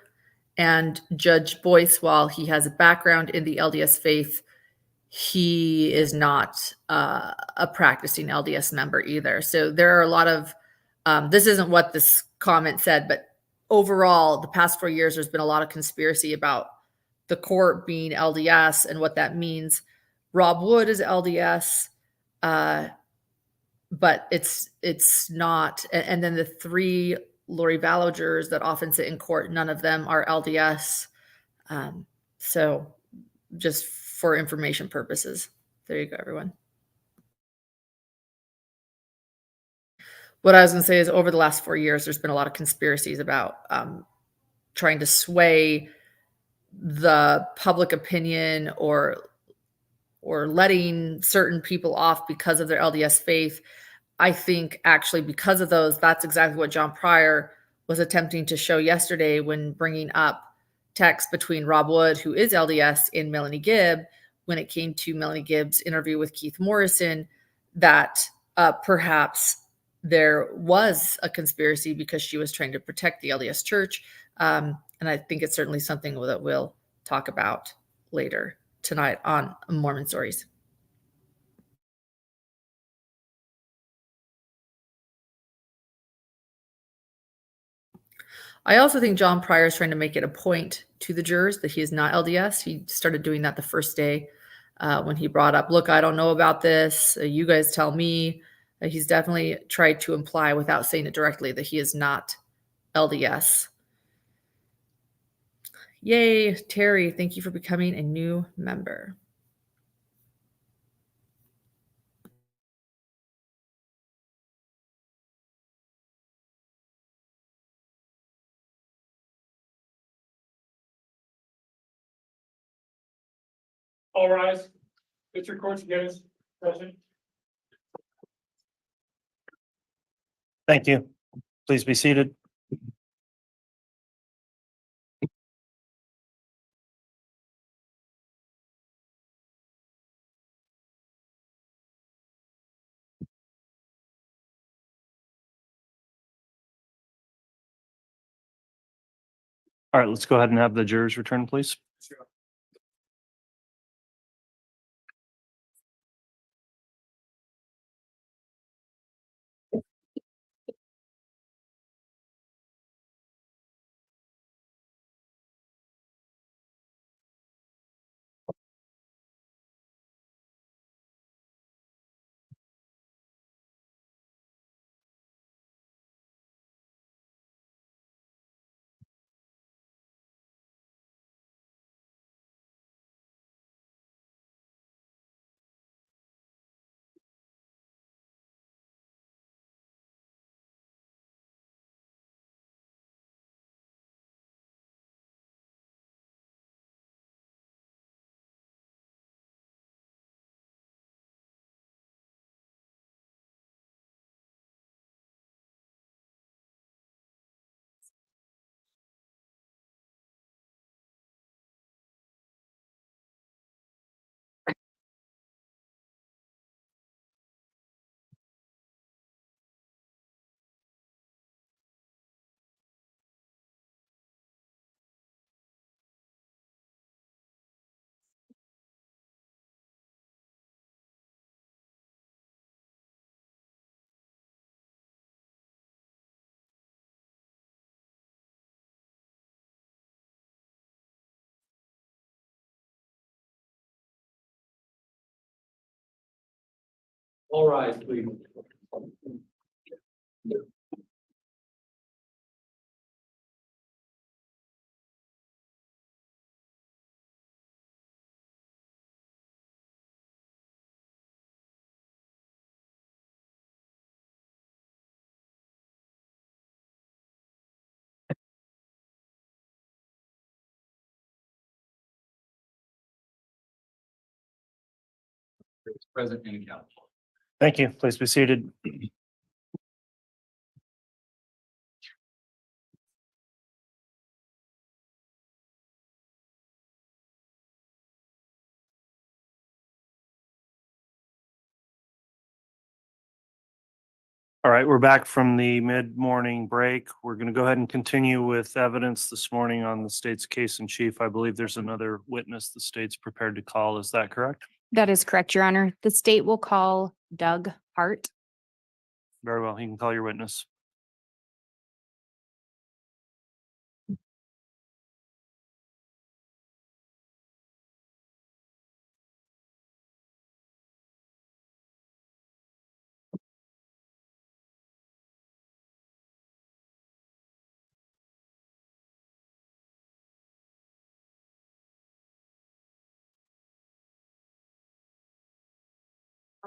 And Judge Boyce, while he has a background in the LDS faith, he is not a practicing LDS member either. So there are a lot of, this isn't what this comment said, but overall, the past 4 years, there's been a lot of conspiracy about the court being LDS and what that means. Rob Wood is LDS, but it's not. And then the 3 Lori Vallow jurors that often sit in court, none of them are LDS. So just for information purposes. There you go, everyone. What I was going to say is over the last 4 years, there's been a lot of conspiracies about trying to sway the public opinion or letting certain people off because of their LDS faith. I think actually because of those, that's exactly what John Pryor was attempting to show yesterday when bringing up text between Rob Wood, who is LDS, and Melanie Gibb, when it came to Melanie Gibb's interview with Keith Morrison, that perhaps there was a conspiracy because she was trying to protect the LDS church. And I think it's certainly something that we'll talk about later tonight on Mormon Stories. I also think John Pryor is trying to make it a point to the jurors that he is not LDS. He started doing that the first day when he brought up, look, I don't know about this. You guys tell me. He's definitely tried to imply without saying it directly that he is not LDS. Yay, Terry, thank you for becoming a new member. All rise. District Court's against present. Thank you. Please be seated. All right, let's go ahead and have the jurors return, please. All rise, please. Present and accountable. Thank you. Please be seated. All right, we're back from the mid-morning break. We're going to go ahead and continue with evidence this morning on the state's case in chief. I believe there's another witness the state's prepared to call. Is that correct? That is correct, Your Honor. The state will call Doug Hart. Very well. You can call your witness.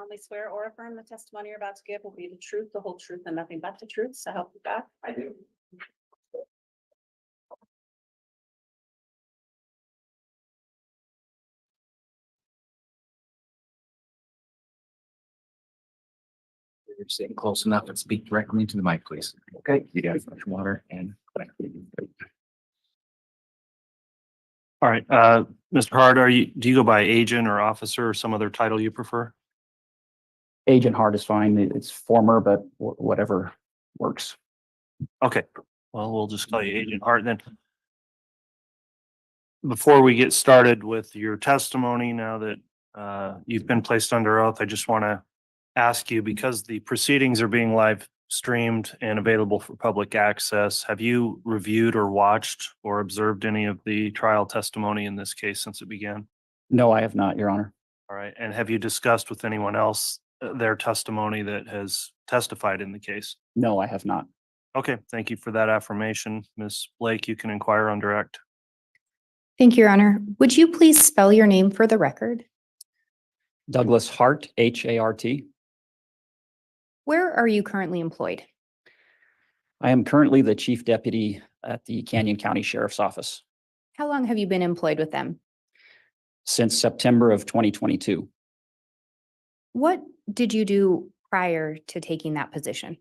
solemnly swear or affirm the testimony you're about to give will be the truth, the whole truth, and nothing but the truth, so help you God? I do. You're sitting close enough and speak directly into the mic, please. Okay, you got fresh water and. All right, Mr. Hart, do you go by agent or officer or some other title you prefer? Agent Hart is fine. It's former, but whatever works. Okay, well, we'll just call you Agent Hart then. Before we get started with your testimony, now that you've been placed under oath, I just want to ask you, because the proceedings are being live streamed and available for public access, have you reviewed or watched or observed any of the trial testimony in this case since it began? No, I have not, Your Honor. All right, and have you discussed with anyone else their testimony that has testified in the case? No, I have not. Okay, thank you for that affirmation. Ms. Blake, you can inquire on direct. Thank you, Your Honor. Would you please spell your name for the record? Douglas Hart, H-A-R-T. Where are you currently employed? I am currently the Chief Deputy at the Canyon County Sheriff's Office How long have you been employed with them? since September of 2022. What did you do prior to taking that position?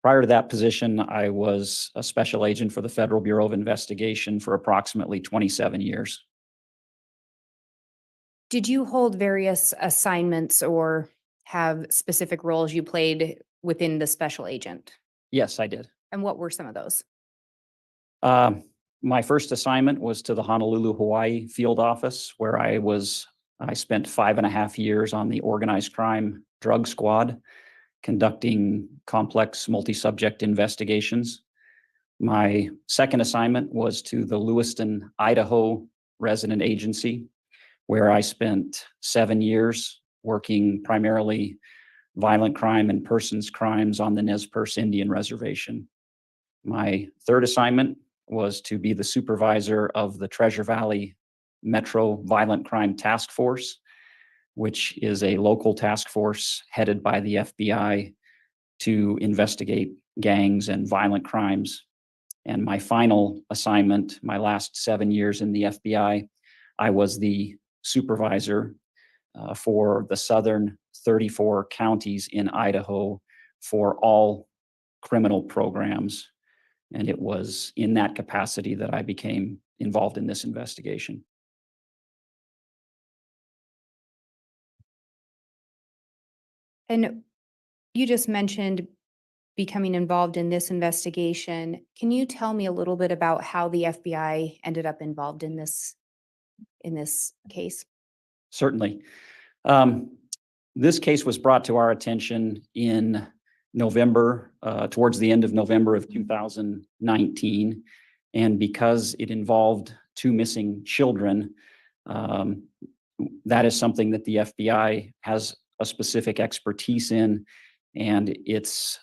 Prior to that position, I was a special agent for the Federal Bureau of Investigation for approximately 27 years. Did you hold various assignments or have specific roles you played within the special agent? Yes, I did. And what were some of those? My first assignment was to the Honolulu, Hawaii field office, where I spent 5.5 years on the organized crime drug squad, conducting complex multi-subject investigations. My second assignment was to the Lewiston, Idaho resident agency, where I spent 7 years working primarily violent crime and persons crimes on the Nez Perce Indian Reservation. My third assignment was to be the supervisor of the Treasure Valley Metro Violent Crime Task Force, which is a local task force headed by the FBI to investigate gangs and violent crimes. And my final assignment, my last 7 years in the FBI, I was the supervisor for the southern 34 counties in Idaho for all criminal programs. And it was in that capacity that I became involved in this investigation. And you just mentioned becoming involved in this investigation. Can you tell me a little bit about how the FBI ended up involved in this case? Certainly. This case was brought to our attention in November, towards the end of November of 2019. And because it involved 2 missing children, that is something that the FBI has a specific expertise in, and it's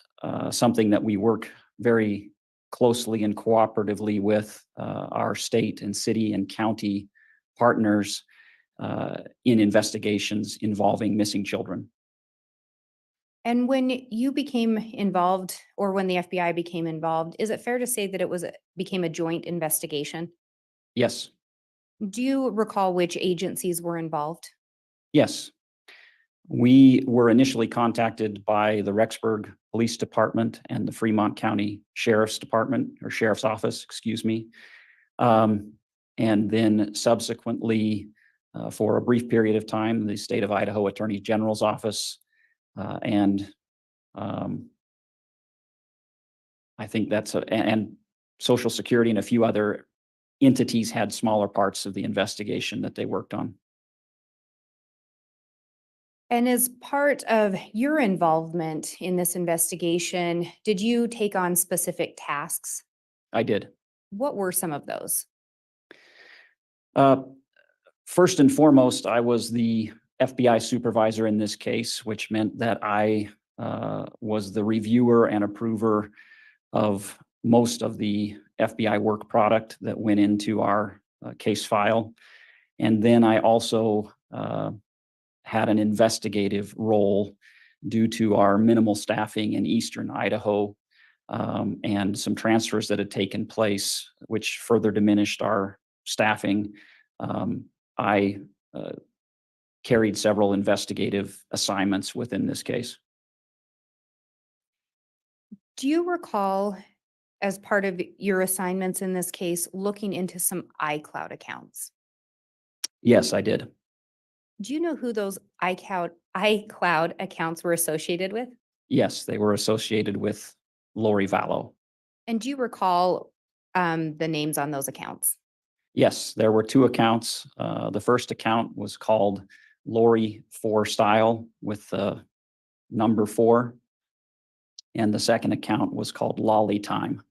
something that we work very closely and cooperatively with our state and city and county partners in investigations involving missing children. And when you became involved, or when the FBI became involved, is it fair to say that it became a joint investigation? Yes, Do you recall which agencies were involved? yes. We were initially contacted by the Rexburg Police Department and the Fremont County Sheriff's Department, or Sheriff's Office, excuse me. And then subsequently, for a brief period of time, the State of Idaho Attorney General's Office, and I think and Social Security and a few other entities had smaller parts of the investigation that they worked on. And as part of your involvement in this investigation, did you take on specific tasks? I did. What were some of those? First and foremost, I was the FBI supervisor in this case, which meant that I was the reviewer and approver of most of the FBI work product that went into our case file. And then I also had an investigative role due to our minimal staffing in Eastern Idaho and some transfers that had taken place, which further diminished our staffing. I carried several investigative assignments within this case. Do you recall, as part of your assignments in this case, looking into some iCloud accounts? Yes, I did. Do you know who those iCloud accounts were associated with? Yes, they were associated with Lori Vallow. And do you recall the names on those accounts? Yes, there were two accounts. The first account was called Lori 4 Style with the number 4. And the second account was called Lolly Time.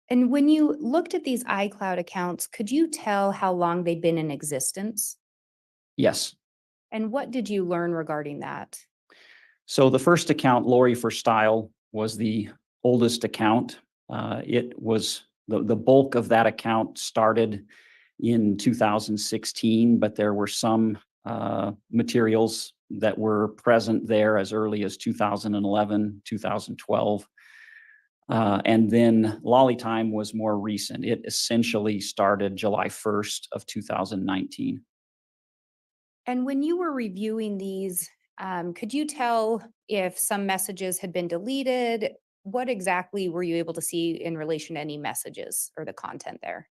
And when you looked at these iCloud accounts, could you tell how long they'd been in existence? Yes. And what did you learn regarding that? So the first account, Lori for Style, was the oldest account. It was the bulk of that account started in 2016, but there were some materials that were present there as early as 2011, 2012. And then Lolly Time was more recent. It essentially started July 1st of 2019. And when you were reviewing these, could you tell if some messages had been deleted? What exactly were you able to see in relation to any messages or the content there?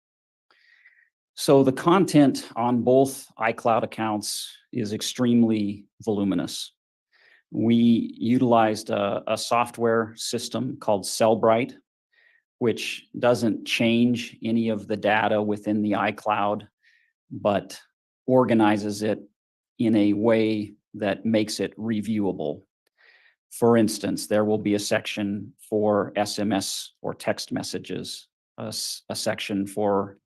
So the content on both iCloud accounts is extremely voluminous. We utilized a software system called Cellbrite, which doesn't change any of the data within the iCloud, but organizes it in a way that makes it reviewable. For instance, there will be a section for SMS or text messages, a section for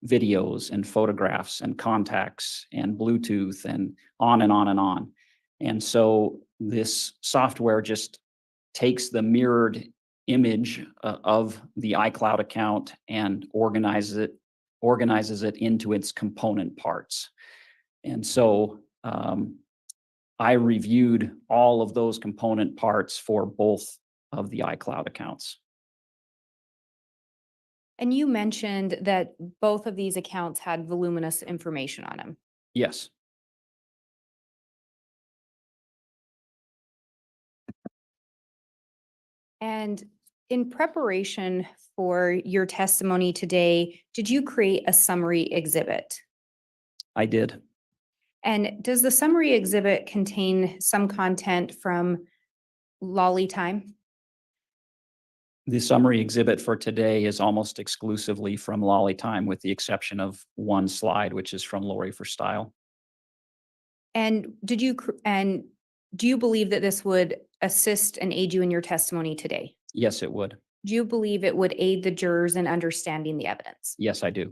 videos and photographs and contacts and Bluetooth and on and on and on. And so this software just takes the mirrored image of the iCloud account and organizes it into its component parts. And so I reviewed all of those component parts for both of the iCloud accounts. And you mentioned that both of these accounts had voluminous information on them. Yes. And in preparation for your testimony today, did you create a summary exhibit? I did. And does the summary exhibit contain some content from Lolly Time? The summary exhibit for today is almost exclusively from Lolly Time, with the exception of one slide, which is from Lori for Style. And do you believe that this would assist and aid you in your testimony today? Yes, it would. Do you believe it would aid the jurors in understanding the evidence? Yes, I do.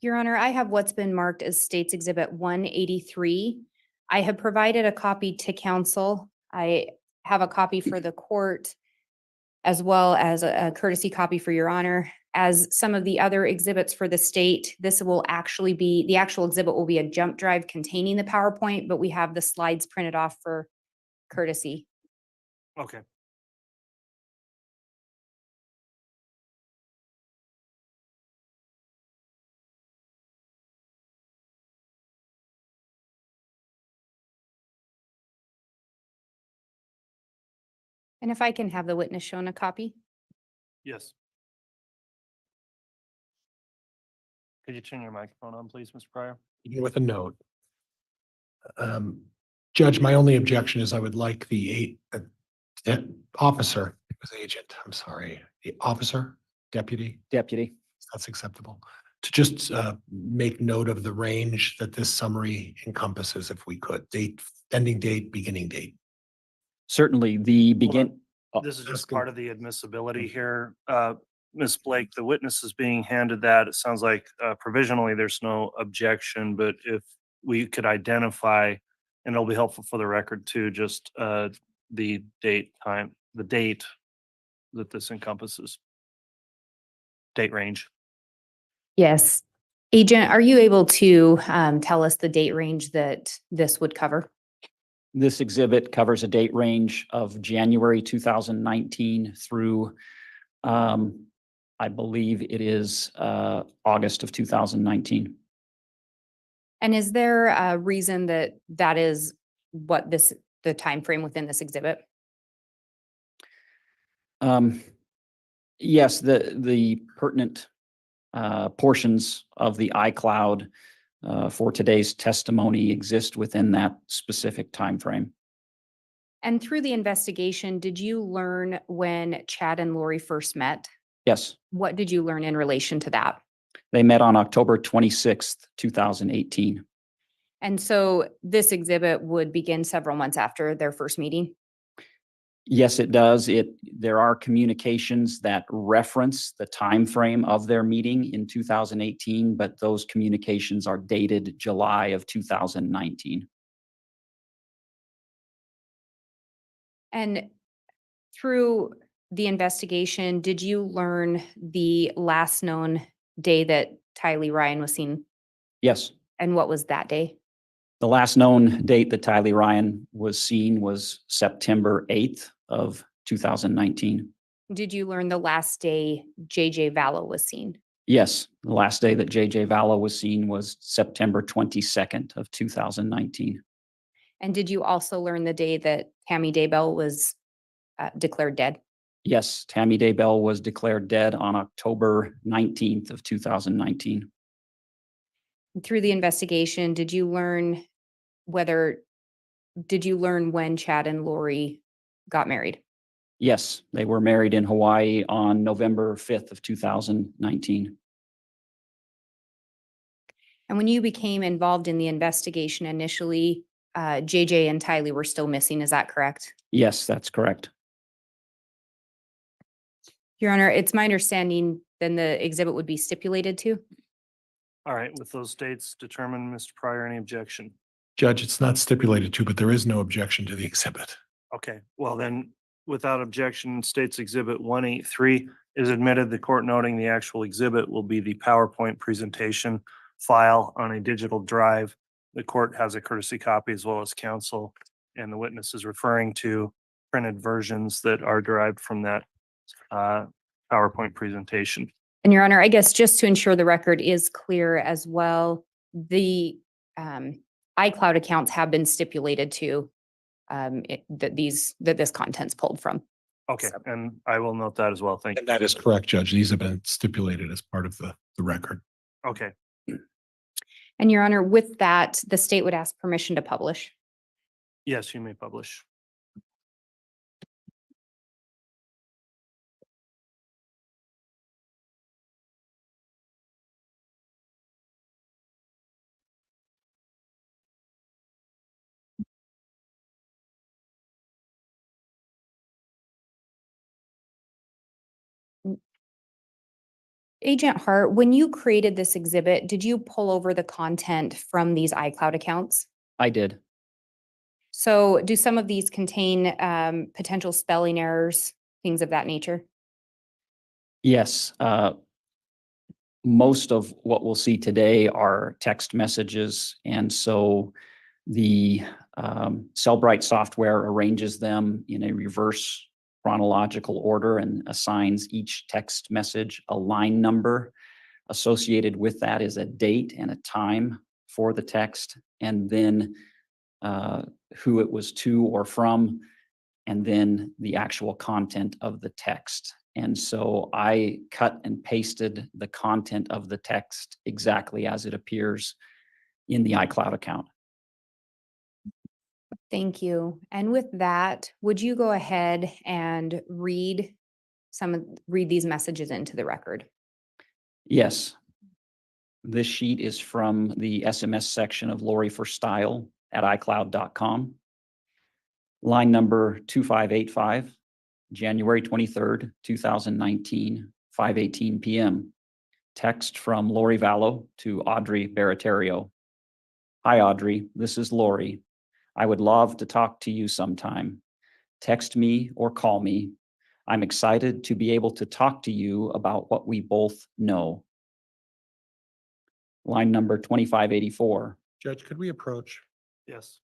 Your Honor, I have what's been marked as State's Exhibit 183. I have provided a copy to counsel. I have a copy for the court as well as a courtesy copy for Your Honor. As some of the other exhibits for the state, this will actually be, the actual exhibit will be a jump drive containing the PowerPoint, but we have the slides printed off for courtesy. Okay. And if I can have the witness shown a copy? Yes. Could you turn your microphone on, please, Mr. Pryor? Even with a note. Judge, my only objection is I would like the officer, it was agent, I'm sorry, the officer, deputy, Deputy. that's acceptable. To just make note of the range that this summary encompasses, if we could, date, ending date, beginning date. Certainly, the begin. This is just asking- part of the admissibility here. Ms. Blake, the witness is being handed that. It sounds like provisionally there's no objection, but if we could identify, and it'll be helpful for the record too, just the date, time, the date that this encompasses. Date range. Yes. Agent, are you able to tell us the date range that this would cover? This exhibit covers a date range of January 2019 through, I believe it is August of 2019. And is there a reason that that is what this, the time frame within this exhibit? Yes, the pertinent portions of the iCloud for today's testimony exist within that specific time frame. And through the investigation, did you learn when Chad and Lori first met? Yes, What did you learn in relation to that? they met on October 26th, 2018. And so this exhibit would begin several months after their first meeting? Yes, it does. There are communications that reference the time frame of their meeting in 2018, but those communications are dated July of 2019. And through the investigation, did you learn the last known day that Tylee Ryan was seen? Yes, And what was that day? the last known date that Tylee Ryan was seen was September 8th of 2019. Did you learn the last day JJ Vallow was seen? Yes, the last day that JJ Vallow was seen was September 22nd of 2019. And did you also learn the day that Tammy Daybell was declared dead? Yes, Tammy Daybell was declared dead on October 19th of 2019. And through the investigation, did you learn when Chad and Lori got married? Yes, they were married in Hawaii on November 5th of 2019. And when you became involved in the investigation initially, JJ and Tylee were still missing, is that correct? Yes, that's correct. Your Honor, it's my understanding then the exhibit would be stipulated to? All right, with those dates determined, Mr. Pryor, any objection? Judge, it's not stipulated to, but there is no objection to the exhibit. Okay, well then, without objection, State's Exhibit 183 is admitted. The court noting the actual exhibit will be the PowerPoint presentation file on a digital drive. The court has a courtesy copy as well as counsel, and the witness is referring to printed versions that are derived from that PowerPoint presentation. And Your Honor, I guess just to ensure the record is clear as well, the iCloud accounts have been stipulated to that this content's pulled from. Okay, and I will note that as well. Thank you. And that is correct, Judge. These have been stipulated as part of the record. Okay, And Your Honor, with that, the state would ask permission to publish. yes, you may publish. Agent Hart, when you created this exhibit, did you pull over the content from these iCloud accounts? I did. So do some of these contain potential spelling errors, things of that nature? Yes, most of what we'll see today are text messages. And so the Cellbrite software arranges them in a reverse chronological order and assigns each text message a line number. Associated with that is a date and a time for the text, and then who it was to or from, and then the actual content of the text. And so I cut and pasted the content of the text exactly as it appears in the iCloud account. Thank you. And with that, would you go ahead and read these messages into the record? Yes. This sheet is from the SMS section of Lori for Style at iCloud.com. Line number 2585, January 23rd, 2019, 5:18 p.m. Text from Lori Vallow to Audrey Baratario. Hi, Audrey. This is Lori. I would love to talk to you sometime. Text me or call me. I'm excited to be able to talk to you about what we both know. Line number 2584. Judge, could we approach? Yes.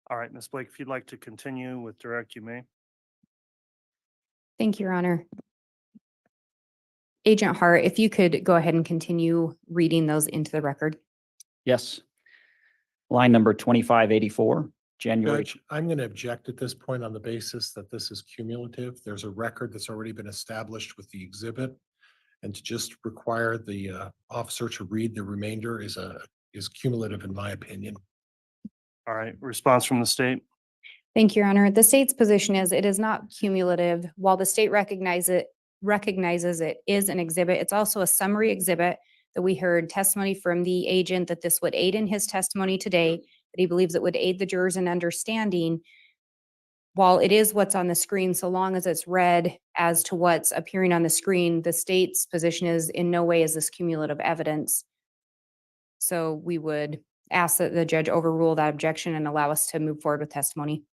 All right, Ms. Blake, if you'd like to continue with direct, you may. Thank you, Your Honor. Agent Hart, if you could go ahead and continue reading those into the record. Yes. Line number 2584, January. Judge, I'm going to object at this point on the basis that this is cumulative. There's a record that's already been established with the exhibit. And to just require the officer to read the remainder is cumulative in my opinion. All right, response from the state. Thank you, Your Honor. The state's position is it is not cumulative. While the state recognizes it is an exhibit, it's also a summary exhibit that we heard testimony from the agent that this would aid in his testimony today, that he believes it would aid the jurors in understanding while it is what's on the screen, so long as it's read as to what's appearing on the screen, the state's position is in no way is this cumulative evidence. So we would ask that the judge overrule that objection and allow us to move forward with testimony.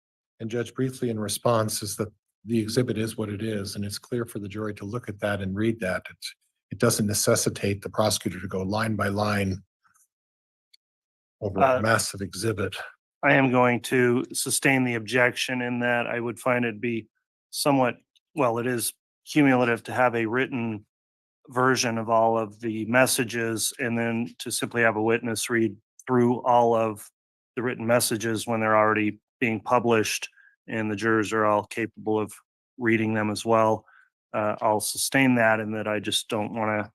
And Judge, briefly in response is that the exhibit is what it is, and it's clear for the jury to look at that and read that. It doesn't necessitate the prosecutor to go line by line over a massive exhibit. I am going to sustain the objection in that I would find it be somewhat, well, it is cumulative to have a written version of all of the messages and then to simply have a witness read through all of the written messages when they're already being published and the jurors are all capable of reading them as well. I'll sustain that in that I just don't want to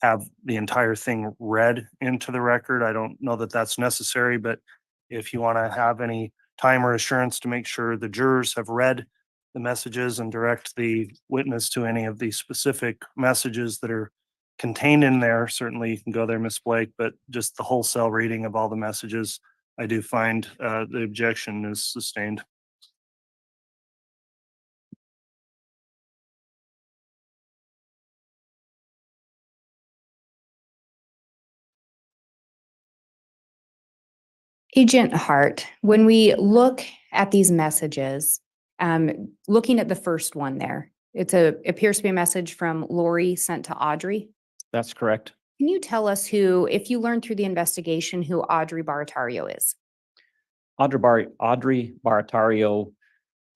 have the entire thing read into the record. I don't know that that's necessary, but if you want to have any time or assurance to make sure the jurors have read the messages and direct the witness to any of the specific messages that are contained in there, certainly you can go there, Ms. Blake, but just the wholesale reading of all the messages, I do find the objection is sustained. Agent Hart, when we look at these messages, looking at the first one there, appears to be a message from Lori sent to Audrey. That's correct. Can you tell us who, if you learned through the investigation, who Audrey Baratario is? Audrey Baratario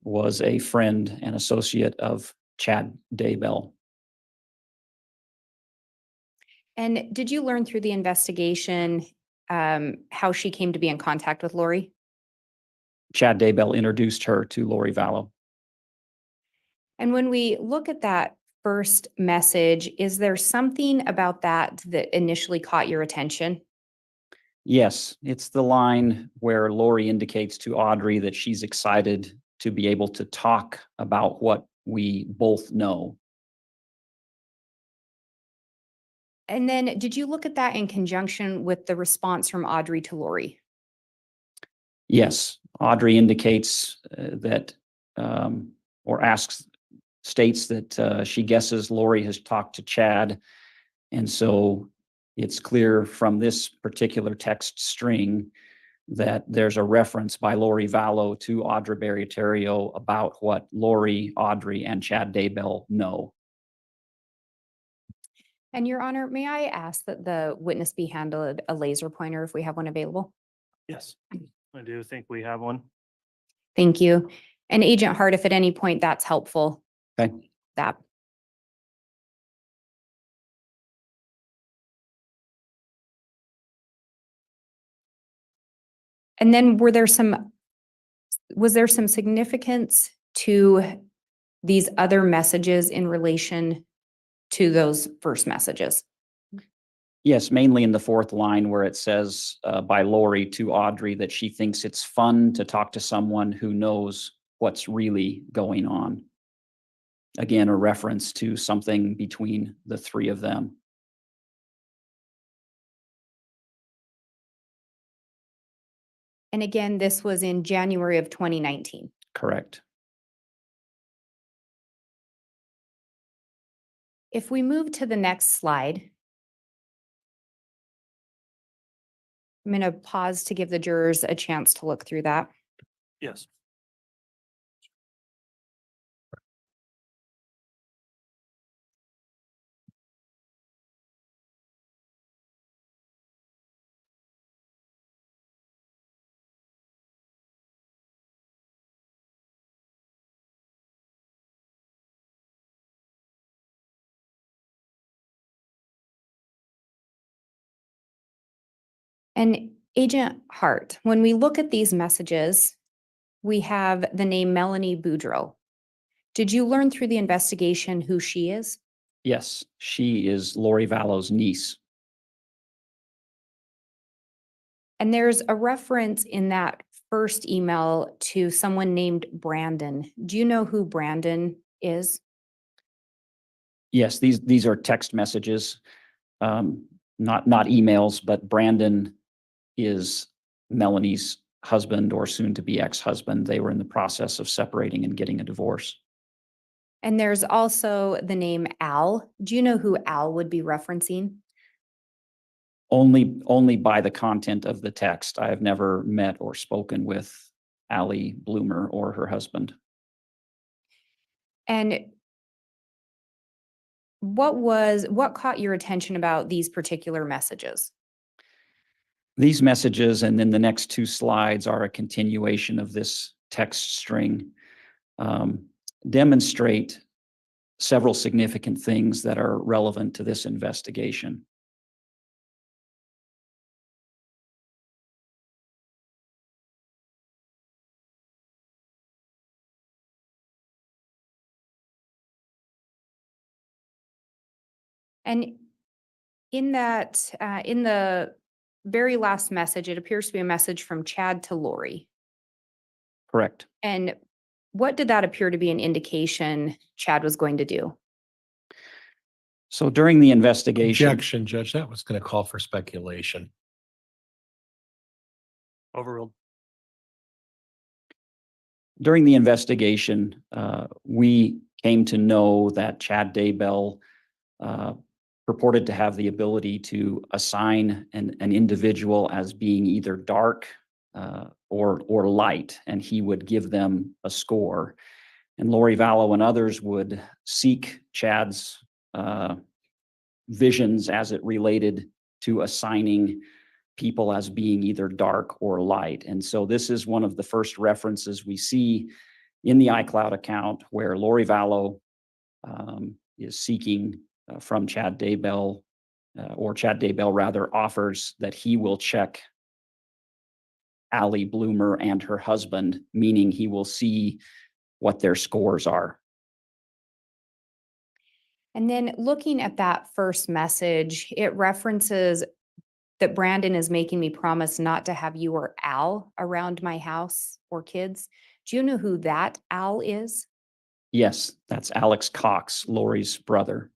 was a friend and associate of Chad Daybell. And did you learn through the investigation how she came to be in contact with Lori? Chad Daybell introduced her to Lori Vallow. And when we look at that first message, is there something about that that initially caught your attention? Yes, it's the line where Lori indicates to Audrey that she's excited to be able to talk about what we both know. And then did you look at that in conjunction with the response from Audrey to Lori? Yes, Audrey indicates that, or states that she guesses Lori has talked to Chad. And so it's clear from this particular text string that there's a reference by Lori Vallow to Audrey Baratario about what Lori, Audrey, and Chad Daybell know. And Your Honor, may I ask that the witness be handled a laser pointer if we have one available? Yes, I do think we have one. Thank you. And Agent Hart, if at any point that's helpful. Okay. That. And then was there some significance to these other messages in relation to those first messages? Yes, mainly in the fourth line where it says by Lori to Audrey that she thinks it's fun to talk to someone who knows what's really going on. Again, a reference to something between the three of them. And again, this was in January of 2019. Correct. If we move to the next slide, I'm going to pause to give the jurors a chance to look through that. Yes. And Agent Hart, when we look at these messages, we have the name Melanie Boudreau. Did you learn through the investigation who she is? Yes, she is Lori Vallow's niece. And there's a reference in that first email to someone named Brandon. Do you know who Brandon is? Yes, these are text messages, not emails, but Brandon is Melanie's husband or soon to be ex-husband. They were in the process of separating and getting a divorce. And there's also the name Al. Do you know who Al would be referencing? Only by the content of the text. I have never met or spoken with Allie Bloomer or her husband. And what caught your attention about these particular messages? These messages and then the next two slides are a continuation of this text string, demonstrate several significant things that are relevant to this investigation. And in the very last message, it appears to be a message from Chad to Lori. Correct. And what did that appear to be an indication Chad was going to do? So during the investigation, Objection, Judge, that was going to call for speculation. Overruled. during the investigation, we came to know that Chad Daybell purported to have the ability to assign an individual as being either dark or light, and he would give them a score. And Lori Vallow and others would seek Chad's visions as it related to assigning people as being either dark or light. And so this is one of the first references we see in the iCloud account where Lori Vallow is seeking from Chad Daybell, or Chad Daybell rather offers that he will check Allie Bloomer and her husband, meaning he will see what their scores are. And then looking at that first message, it references that Brandon is making me promise not to have you or Al around my house or kids. Do you know who that Al is? Yes, that's Alex Cox, Lori's brother.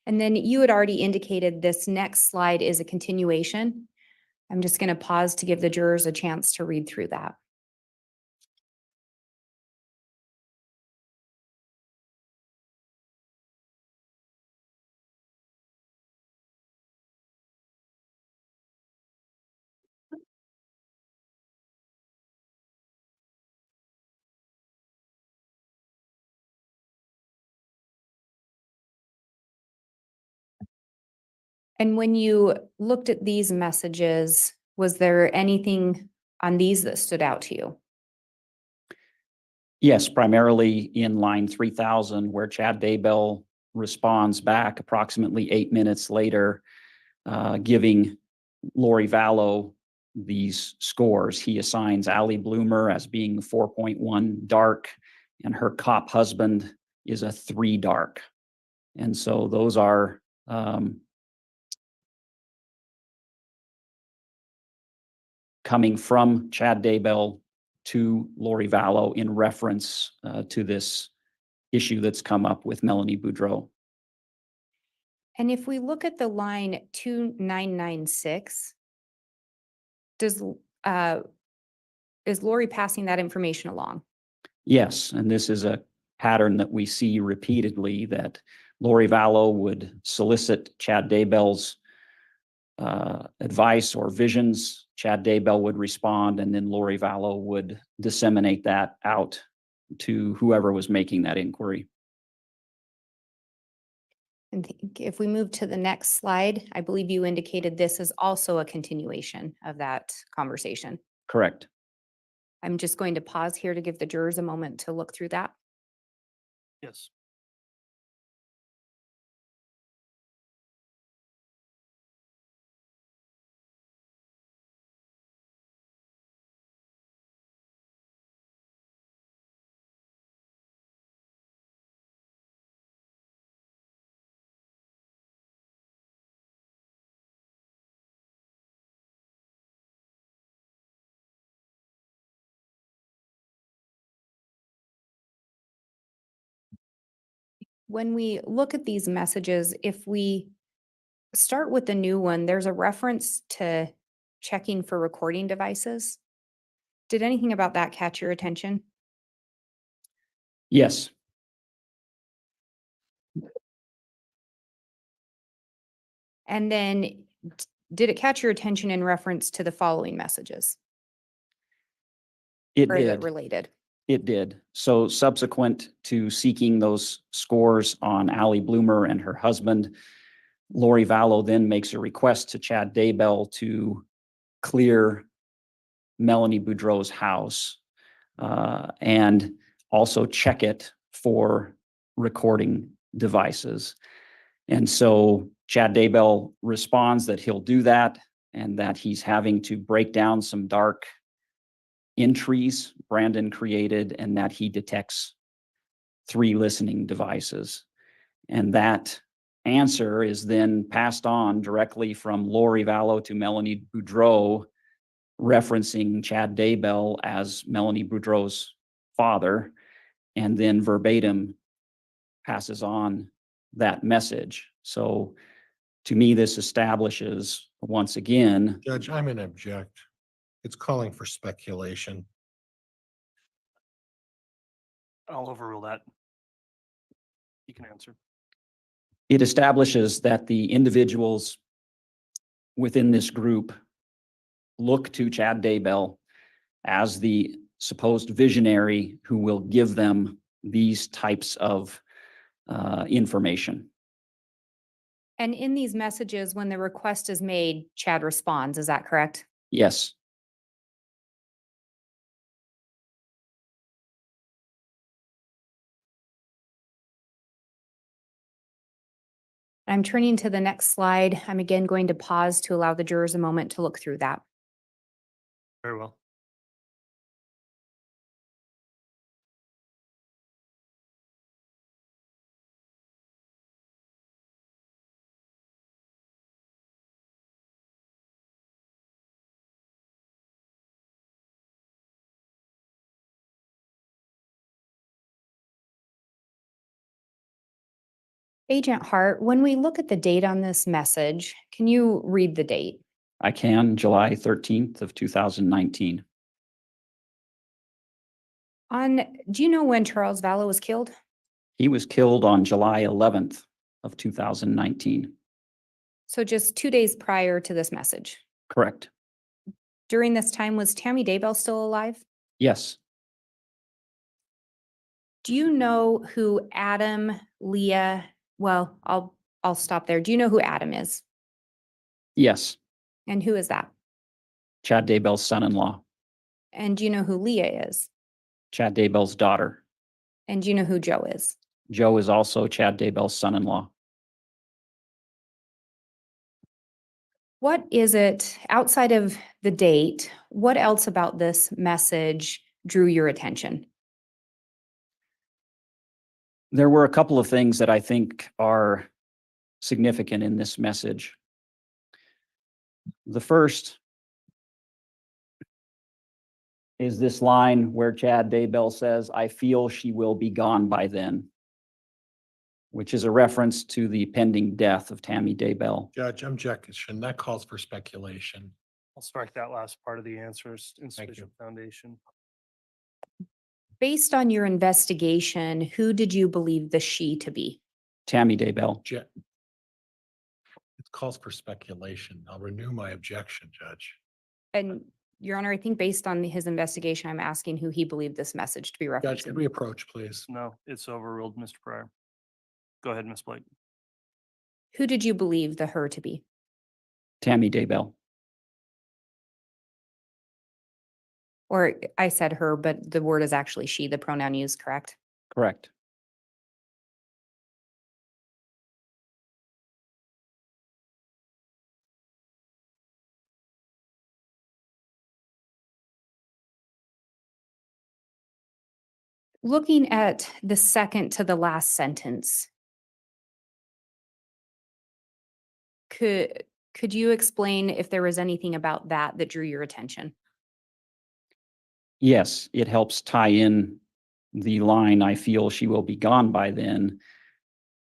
And then you had already indicated this next slide is a continuation. I'm just going to pause to give the jurors a chance to read through that. And when you looked at these messages, was there anything on these that stood out to you? Yes, primarily in line 3000, where Chad Daybell responds back approximately 8 minutes later, giving Lori Vallow these scores. He assigns Allie Bloomer as being 4.1 dark, and her cop husband is a 3 dark. And so those are coming from Chad Daybell to Lori Vallow in reference to this issue that's come up with Melanie Boudreau. And if we look at the line 2996, is Lori passing that information along? Yes, and this is a pattern that we see repeatedly, that Lori Vallow would solicit Chad Daybell's advice or visions. Chad Daybell would respond, and then Lori Vallow would disseminate that out to whoever was making that inquiry. And if we move to the next slide, I believe you indicated this is also a continuation of that conversation. Correct. I'm just going to pause here to give the jurors a moment to look through that. Yes. When we look at these messages, if we start with the new one, there's a reference to checking for recording devices. Did anything about that catch your attention? Yes, And then did it catch your attention in reference to the following messages? it Or is it did. related? It did. So subsequent to seeking those scores on Allie Bloomer and her husband, Lori Vallow then makes a request to Chad Daybell to clear Melanie Boudreau's house and also check it for recording devices. And so Chad Daybell responds that he'll do that and that he's having to break down some dark entries Brandon created and that he detects 3 listening devices. And that answer is then passed on directly from Lori Vallow to Melanie Boudreau, referencing Chad Daybell as Melanie Boudreau's father, and then verbatim passes on that message. So to me, this establishes once again, Judge, I'm gonna object. It's calling for speculation. I'll overrule that. You can answer. it establishes that the individuals within this group look to Chad Daybell as the supposed visionary who will give them these types of information. And in these messages, when the request is made, Chad responds. Is that correct? Yes, I'm turning to the next slide. I'm again going to pause to allow the jurors a moment to look through that. Very well. Agent Hart, when we look at the date on this message, can you read the date? I can, July 13th of 2019. Do you know when Charles Vallow was killed? He was killed on July 11th of 2019. So just 2 days prior to this message. Correct. During this time, was Tammy Daybell still alive? Yes, Do you know who Adam, Leah, well, I'll stop there. Do you know who Adam is? yes. And who is that? Chad Daybell's son-in-law, And do you know who Leah is? Chad Daybell's daughter. And do you know who Joe is? Joe is also Chad Daybell's son-in-law. What is it, outside of the date, what else about this message drew your attention? There were a couple of things that I think are significant in this message. The first is this line where Chad Daybell says, "I feel she will be gone by then," which is a reference to the pending death of Tammy Daybell. Judge, objection. That calls for speculation. I'll strike that last part of the answers, you. insufficient foundation. Based on your investigation, who did you believe the she to be? Tammy Daybell. It calls for speculation. I'll renew my objection, Judge. And Your Honor, I think based on his investigation, I'm asking who he believed this message to be Judge, could we referencing. approach, please? No, it's overruled, Mr. Pryor. Go ahead, Ms. Blake. Who did you believe the her to be? Tammy Daybell. Or I said her, but the word is actually she, the pronoun used, correct? Correct. Looking at the second to the last sentence, could you explain if there was anything about that that drew your attention? Yes, it helps tie in the line, "I feel she will be gone by then."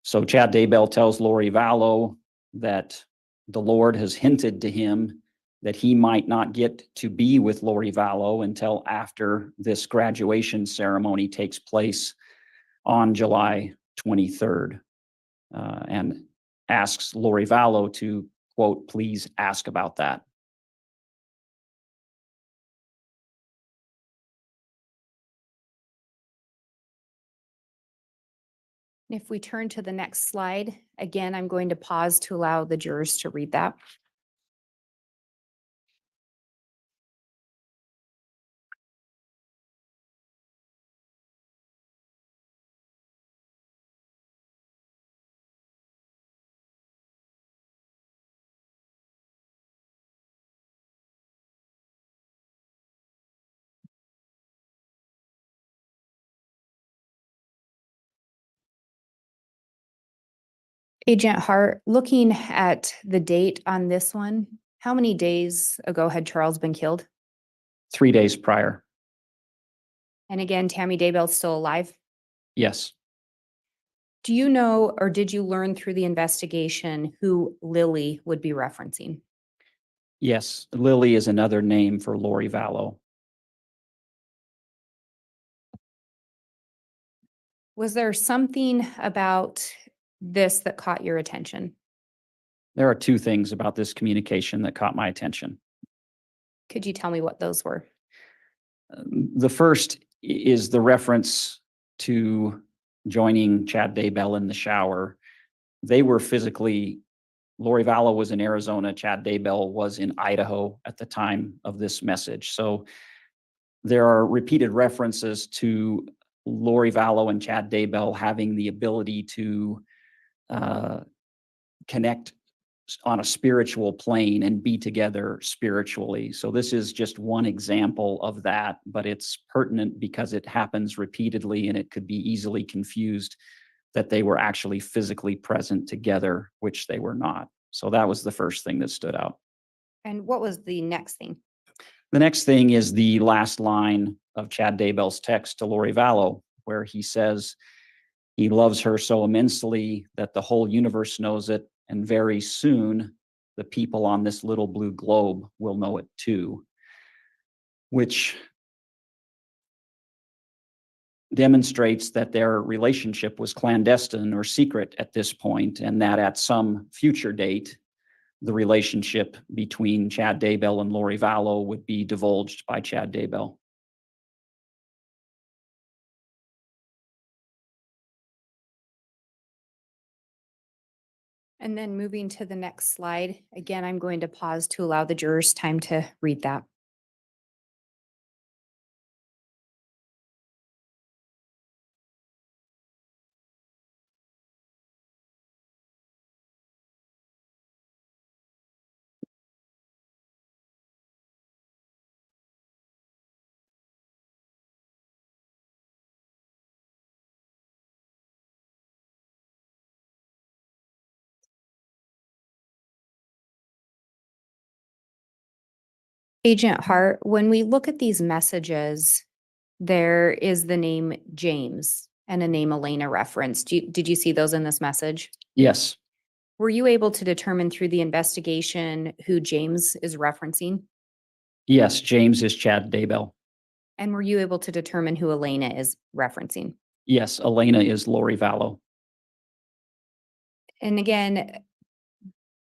So Chad Daybell tells Lori Vallow that the Lord has hinted to him that he might not get to be with Lori Vallow until after this graduation ceremony takes place on July 23rd, and asks Lori Vallow to, quote, please ask about that. If we turn to the next slide, again, I'm going to pause to allow the jurors to read that. Agent Hart, looking at the date on this one, how many days ago had Charles been killed? 3 days prior. And again, Tammy Daybell's still alive? Yes. Do you know, or did you learn through the investigation who Lily would be referencing? Yes. Lily is another name for Lori Vallow. Was there something about this that caught your attention? There are two things about this communication that caught my attention. Could you tell me what those were? The first is the reference to joining Chad Daybell in the shower. They were physically, Lori Vallow was in Arizona, Chad Daybell was in Idaho at the time of this message. So there are repeated references to Lori Vallow and Chad Daybell having the ability to connect on a spiritual plane and be together spiritually. So this is just one example of that, but it's pertinent because it happens repeatedly and it could be easily confused that they were actually physically present together, which they were not. So that was the first thing that stood out. And what was the next thing? The next thing is the last line of Chad Daybell's text to Lori Vallow, where he says he loves her so immensely that the whole universe knows it, and very soon the people on this little blue globe will know it too, which demonstrates that their relationship was clandestine or secret at this point, and that at some future date, the relationship between Chad Daybell and Lori Vallow would be divulged by Chad Daybell. And then moving to the next slide, again, I'm going to pause to allow the jurors time to read that. Agent Hart, when we look at these messages, there is the name James and a name Elena referenced. Did you see those in this message? Yes, Were you able to determine through the investigation who James is referencing? yes, James is Chad Daybell. And were you able to determine who Elena is referencing? Yes, Elena is Lori Vallow. And again,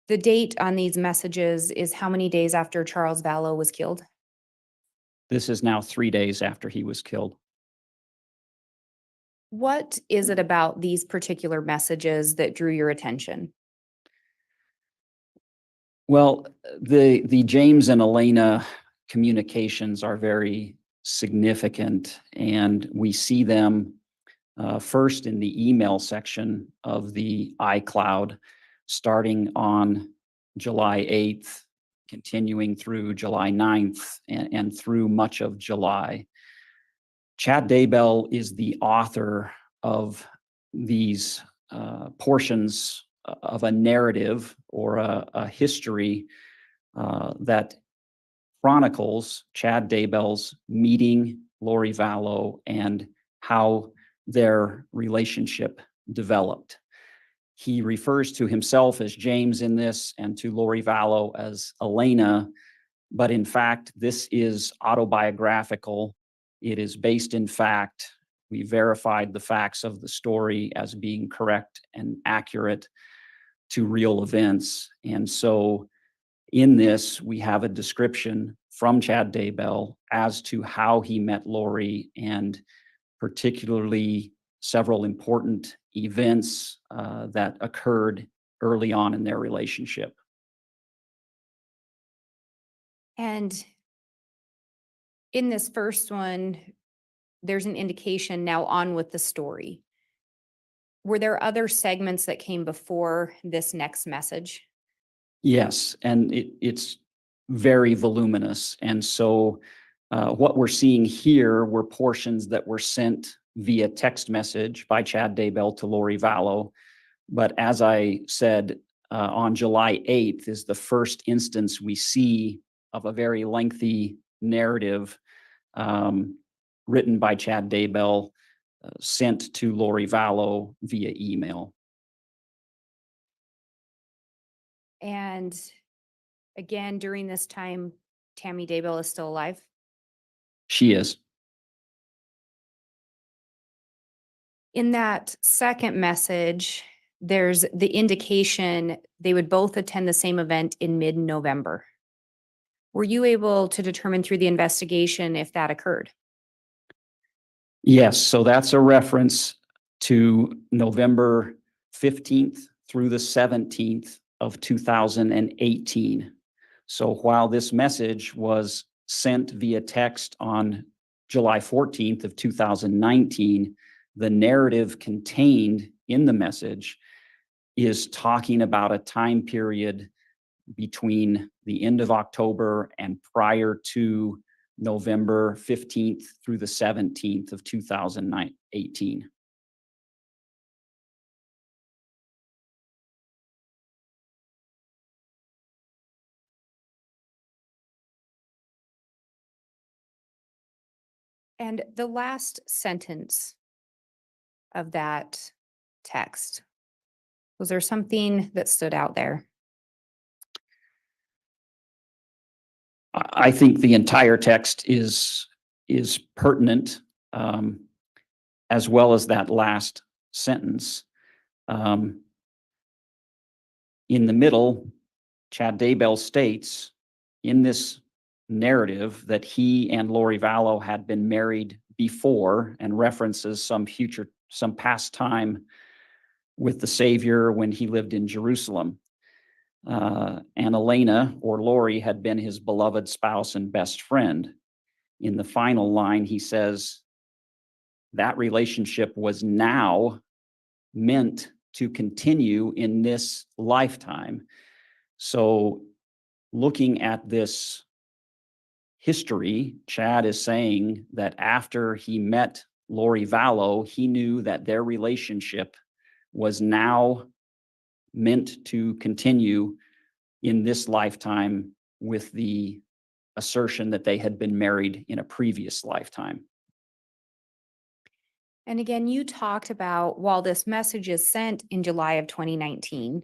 the date on these messages is how many days after Charles Vallow was killed? This is now 3 days after he was killed. What is it about these particular messages that drew your attention? Well, the James and Elena communications are very significant, and we see them first in the email section of the iCloud, starting on July 8th, continuing through July 9th, and through much of July. Chad Daybell is the author of these portions of a narrative or a history that chronicles Chad Daybell's meeting Lori Vallow and how their relationship developed. He refers to himself as James in this and to Lori Vallow as Elena, But in fact, this is autobiographical. It is based in fact. We verified the facts of the story as being correct and accurate to real events. And so in this, we have a description from Chad Daybell as to how he met Lori, and particularly several important events that occurred early on in their relationship. And in this first one, there's an indication now on with the story. Were there other segments that came before this next message? Yes, and it's very voluminous. And so what we're seeing here were portions that were sent via text message by Chad Daybell to Lori Vallow. But as I said, on July 8th is the first instance we see of a very lengthy narrative written by Chad Daybell, sent to Lori Vallow via email. And again, during this time, Tammy Daybell is still alive? She is. In that second message, there's the indication they would both attend the same event in mid-November. Were you able to determine through the investigation if that occurred? Yes, so that's a reference to November 15th through the 17th of 2018. So while this message was sent via text on July 14th of 2019, the narrative contained in the message is talking about a time period between the end of October and prior to November 15th through the 17th of 2018. And the last sentence of that text, was there something that stood out there? I think the entire text is pertinent, as well as that last sentence. In the middle, Chad Daybell states in this narrative that he and Lori Vallow had been married before, and references some past time with the Savior when he lived in Jerusalem. And Elena, or Lori, had been his beloved spouse and best friend. In the final line, he says that relationship was now meant to continue in this lifetime. So looking at this history, Chad is saying that after he met Lori Vallow, he knew that their relationship was now meant to continue in this lifetime, with the assertion that they had been married in a previous lifetime. And again, you talked about, while this message is sent in July of 2019,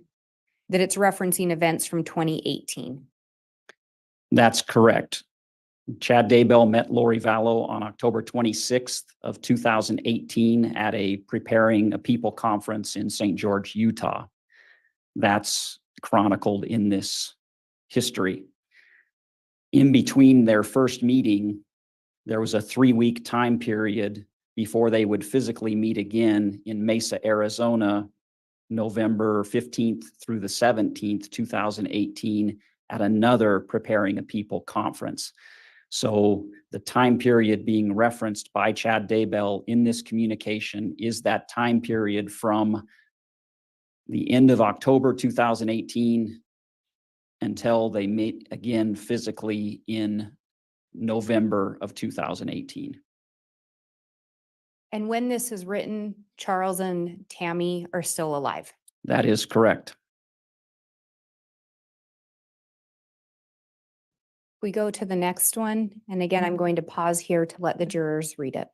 that it's referencing events from 2018. That's correct. Chad Daybell met Lori Vallow on October 26th of 2018 at a Preparing a People conference in St. George, Utah. That's chronicled in this history. In between their first meeting, there was a 3-week time period before they would physically meet again in Mesa, Arizona, November 15th through the 17th, 2018, at another Preparing a People conference. So the time period being referenced by Chad Daybell in this communication is that time period from the end of October 2018 until they meet again physically in November of 2018. And when this is written, Charles and Tammy are still alive. That is correct. We go to the next one. And again, I'm going to pause here to let the jurors read it.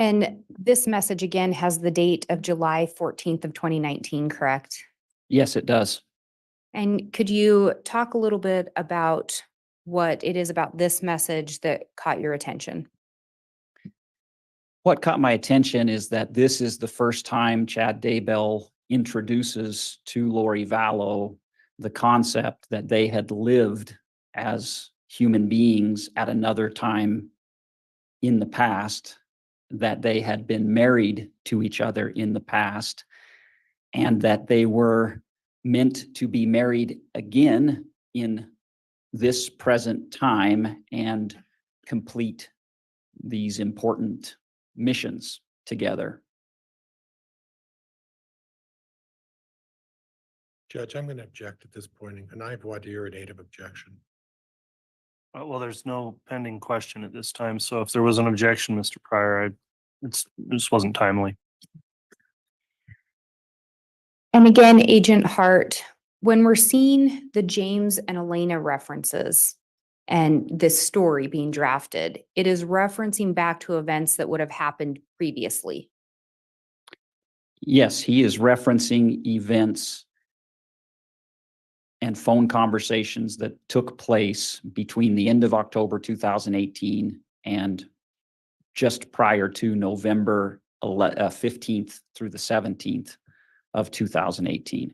And this message again has the date of July 14th of 2019, correct? Yes, it does. And could you talk a little bit about what it is about this message that caught your attention? What caught my attention is that this is the first time Chad Daybell introduces to Lori Vallow the concept that they had lived as human beings at another time in the past, that they had been married to each other in the past, and that they were meant to be married again in this present time and complete these important missions together. Judge, I'm going to object at this point, and I have what your native objection. Well, there's no pending question at this time, so if there was an objection, Mr. Pryor, this wasn't timely. And again, Agent Hart, when we're seeing the James and Elena references and this story being drafted, it is referencing back to events that would have happened previously. Yes, he is referencing events and phone conversations that took place between the end of October 2018 and just prior to November 15th through the 17th of 2018.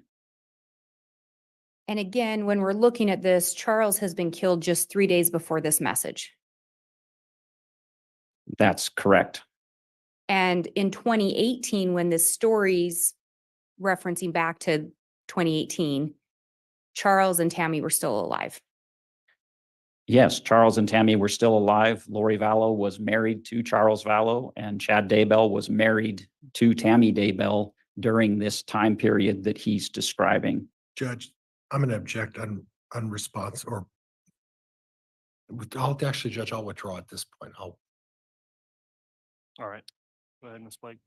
And again, when we're looking at this, Charles has been killed just 3 days before this message. That's correct. And in 2018, when this story's referencing back to 2018, Charles and Tammy were still alive. Yes, Charles and Tammy were still alive. Lori Vallow was married to Charles Vallow, and Chad Daybell was married to Tammy Daybell during this time period that he's describing. Judge, I'm going to object on response, or I'll actually, Judge, I'll withdraw at this point. All right. Go ahead, Ms. Blake.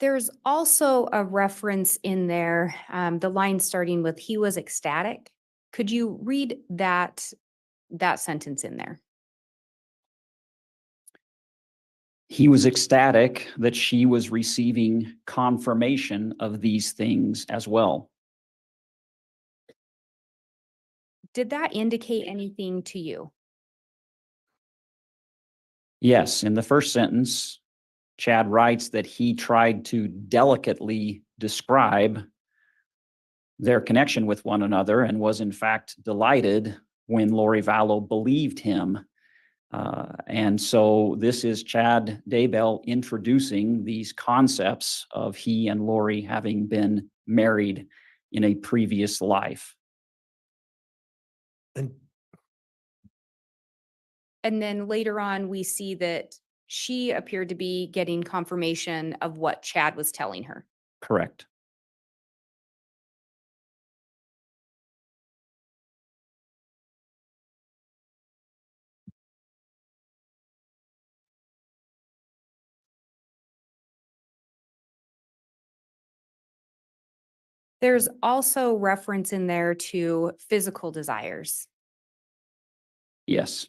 There's also a reference in there, the line starting with "he was ecstatic." Could you read that sentence in there? He was ecstatic that she was receiving confirmation of these things as well. Did that indicate anything to you? Yes, in the first sentence, Chad writes that he tried to delicately describe their connection with one another and was in fact delighted when Lori Vallow believed him. And so this is Chad Daybell introducing these concepts of he and Lori having been married in a previous life. And then later on, we see that she appeared to be getting confirmation of what Chad was telling her. Correct. There's also reference in there to physical desires. Yes.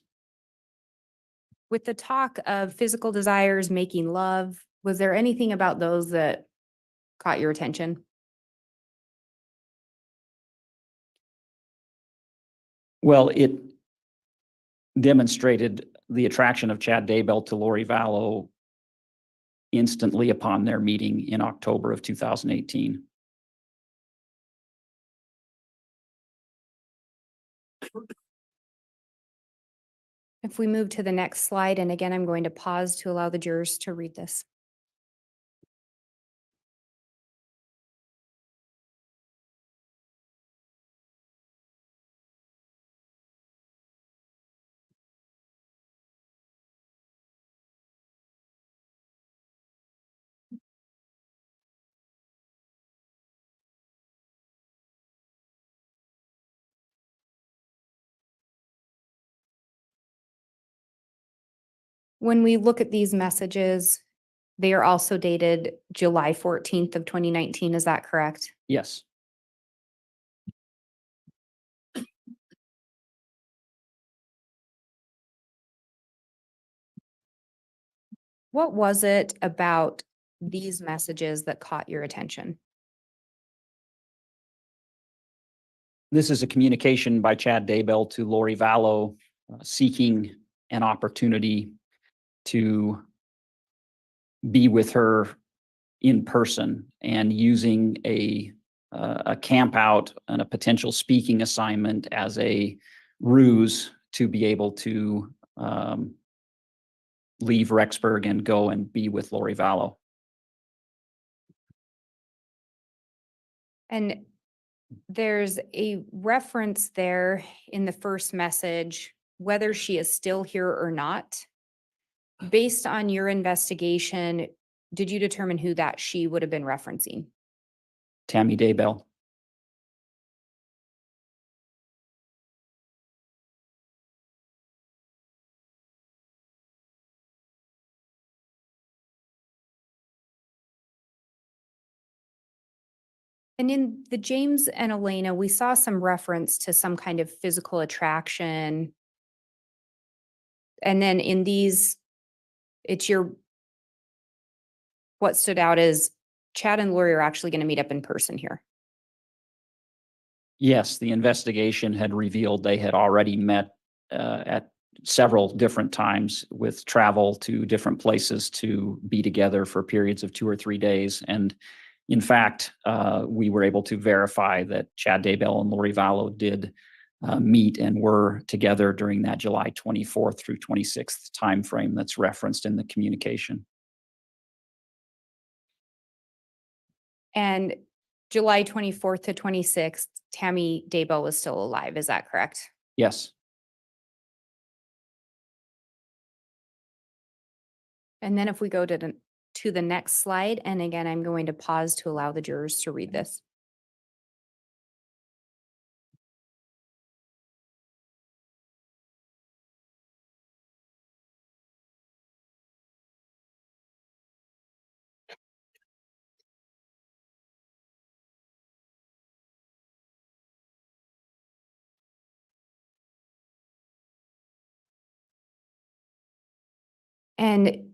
With the talk of physical desires, making love, was there anything about those that caught your attention? Well, it demonstrated the attraction of Chad Daybell to Lori Vallow instantly upon their meeting in October of 2018. If we move to the next slide, and again, I'm going to pause to allow the jurors to read this. When we look at these messages, they are also dated July 14th of 2019. Is that correct? Yes. What was it about these messages that caught your attention? This is a communication by Chad Daybell to Lori Vallow, seeking an opportunity to be with her in person and using a camp out and a potential speaking assignment as a ruse to be able to leave Rexburg and go and be with Lori Vallow. And there's a reference there in the first message, whether she is still here or not. Based on your investigation, did you determine who that she would have been referencing? Tammy Daybell. And in the James and Elena, we saw some reference to some kind of physical attraction. And then in these, what stood out is Chad and Lori are actually going to meet up in person here. Yes, the investigation had revealed they had already met at several different times with travel to different places to be together for periods of 2 or 3 days. And in fact, we were able to verify that Chad Daybell and Lori Vallow did meet and were together during that July 24th through 26th timeframe that's referenced in the communication. And July 24th to 26th, Tammy Daybell was still alive. Is that correct? Yes. And then if we go to the next slide, and again, I'm going to pause to allow the jurors to read this. And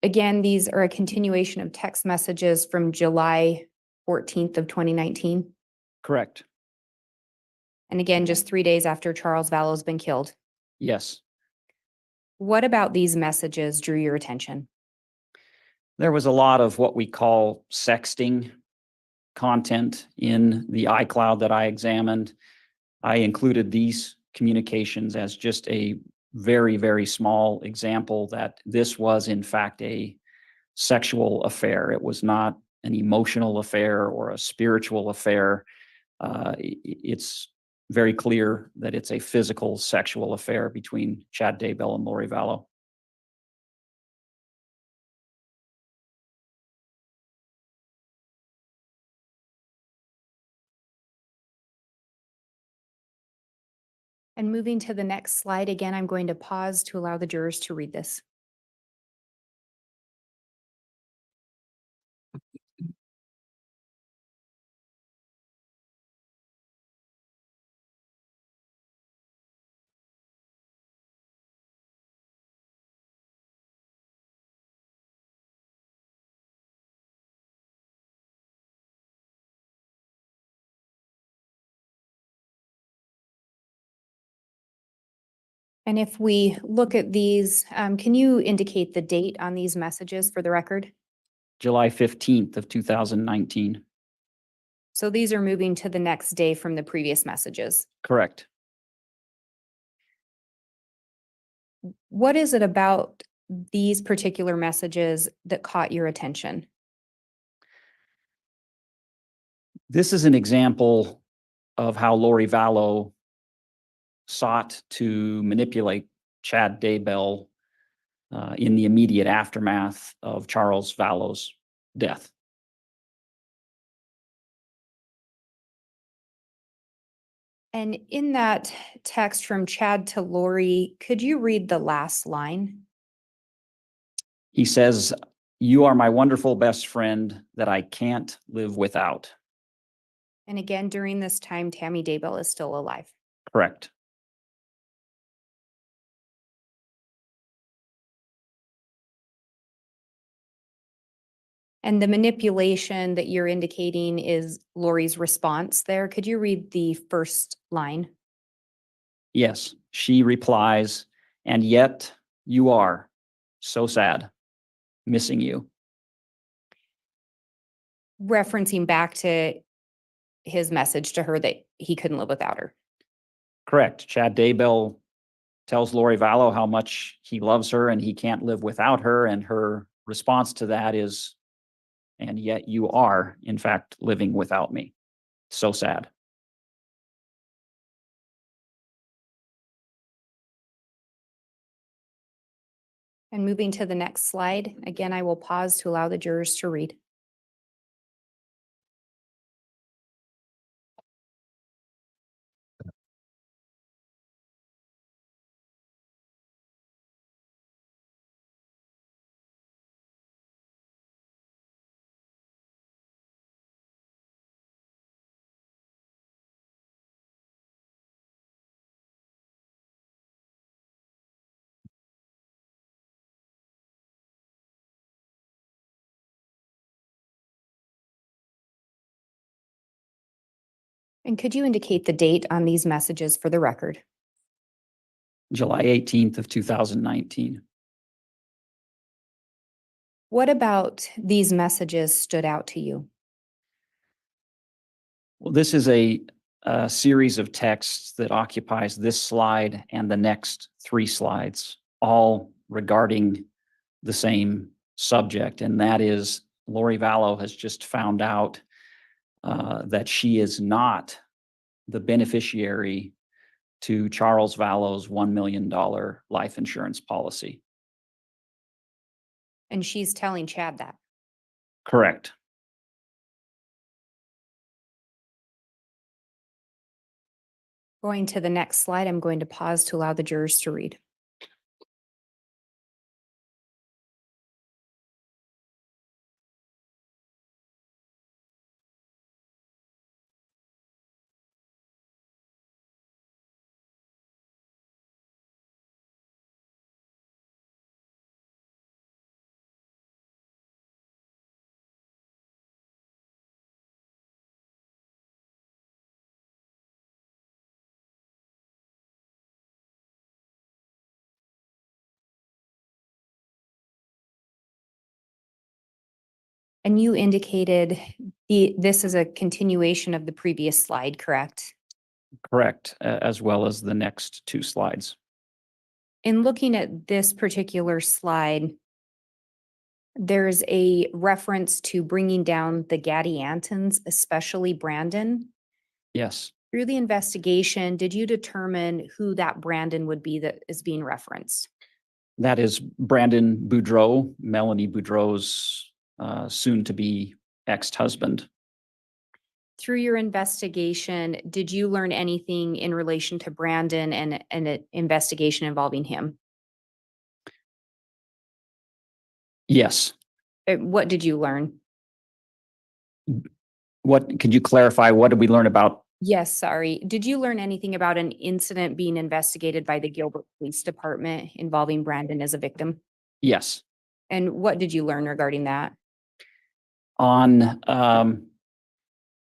again, these are a continuation of text messages from July 14th of 2019. Correct. And again, just 3 days after Charles Vallow's been killed. Yes. What about these messages drew your attention? There was a lot of what we call sexting content in the iCloud that I examined. I included these communications as just a very, very small example that this was in fact a sexual affair. It was not an emotional affair or a spiritual affair. It's very clear that it's a physical sexual affair between Chad Daybell and Lori Vallow. And moving to the next slide, again, I'm going to pause to allow the jurors to read this. And if we look at these, can you indicate the date on these messages for the record? July 15th of 2019. So these are moving to the next day from the previous messages. Correct. What is it about these particular messages that caught your attention? This is an example of how Lori Vallow sought to manipulate Chad Daybell in the immediate aftermath of Charles Vallow's death. And in that text from Chad to Lori, could you read the last line? He says, "You are my wonderful best friend that I can't live without." And again, during this time, Tammy Daybell is still alive. Correct. And the manipulation that you're indicating is Lori's response there. Could you read the first line? Yes, she replies, and yet you are so sad, missing you. Referencing back to his message to her that he couldn't live without her. Correct. Chad Daybell tells Lori Vallow how much he loves her and he can't live without her. And her response to that is, and yet you are, in fact, living without me. So sad. And moving to the next slide, again, I will pause to allow the jurors to read. And could you indicate the date on these messages for the record? July 18th of 2019. What about these messages stood out to you? Well, this is a series of texts that occupies this slide and the next 3 slides, all regarding the same subject, and that is Lori Vallow has just found out that she is not the beneficiary to Charles Vallow's $1 million life insurance policy. And she's telling Chad that. Correct. Going to the next slide, I'm going to pause to allow the jurors to read. And you indicated this is a continuation of the previous slide, correct? Correct, as well as the next 2 slides. In looking at this particular slide, there's a reference to bringing down the Gaddy Antons, especially Brandon. Yes, Through the investigation, did you determine who that Brandon would be that is being referenced? that is Brandon Boudreau, Melanie Boudreau's soon-to-be ex-husband. Through your investigation, did you learn anything in relation to Brandon and an investigation involving him? Yes. What did you learn? What, could you clarify, what did we learn about? Yes, sorry. Did you learn anything about an incident being investigated by the Gilbert Police Department involving Brandon as a victim? Yes. And what did you learn regarding that? On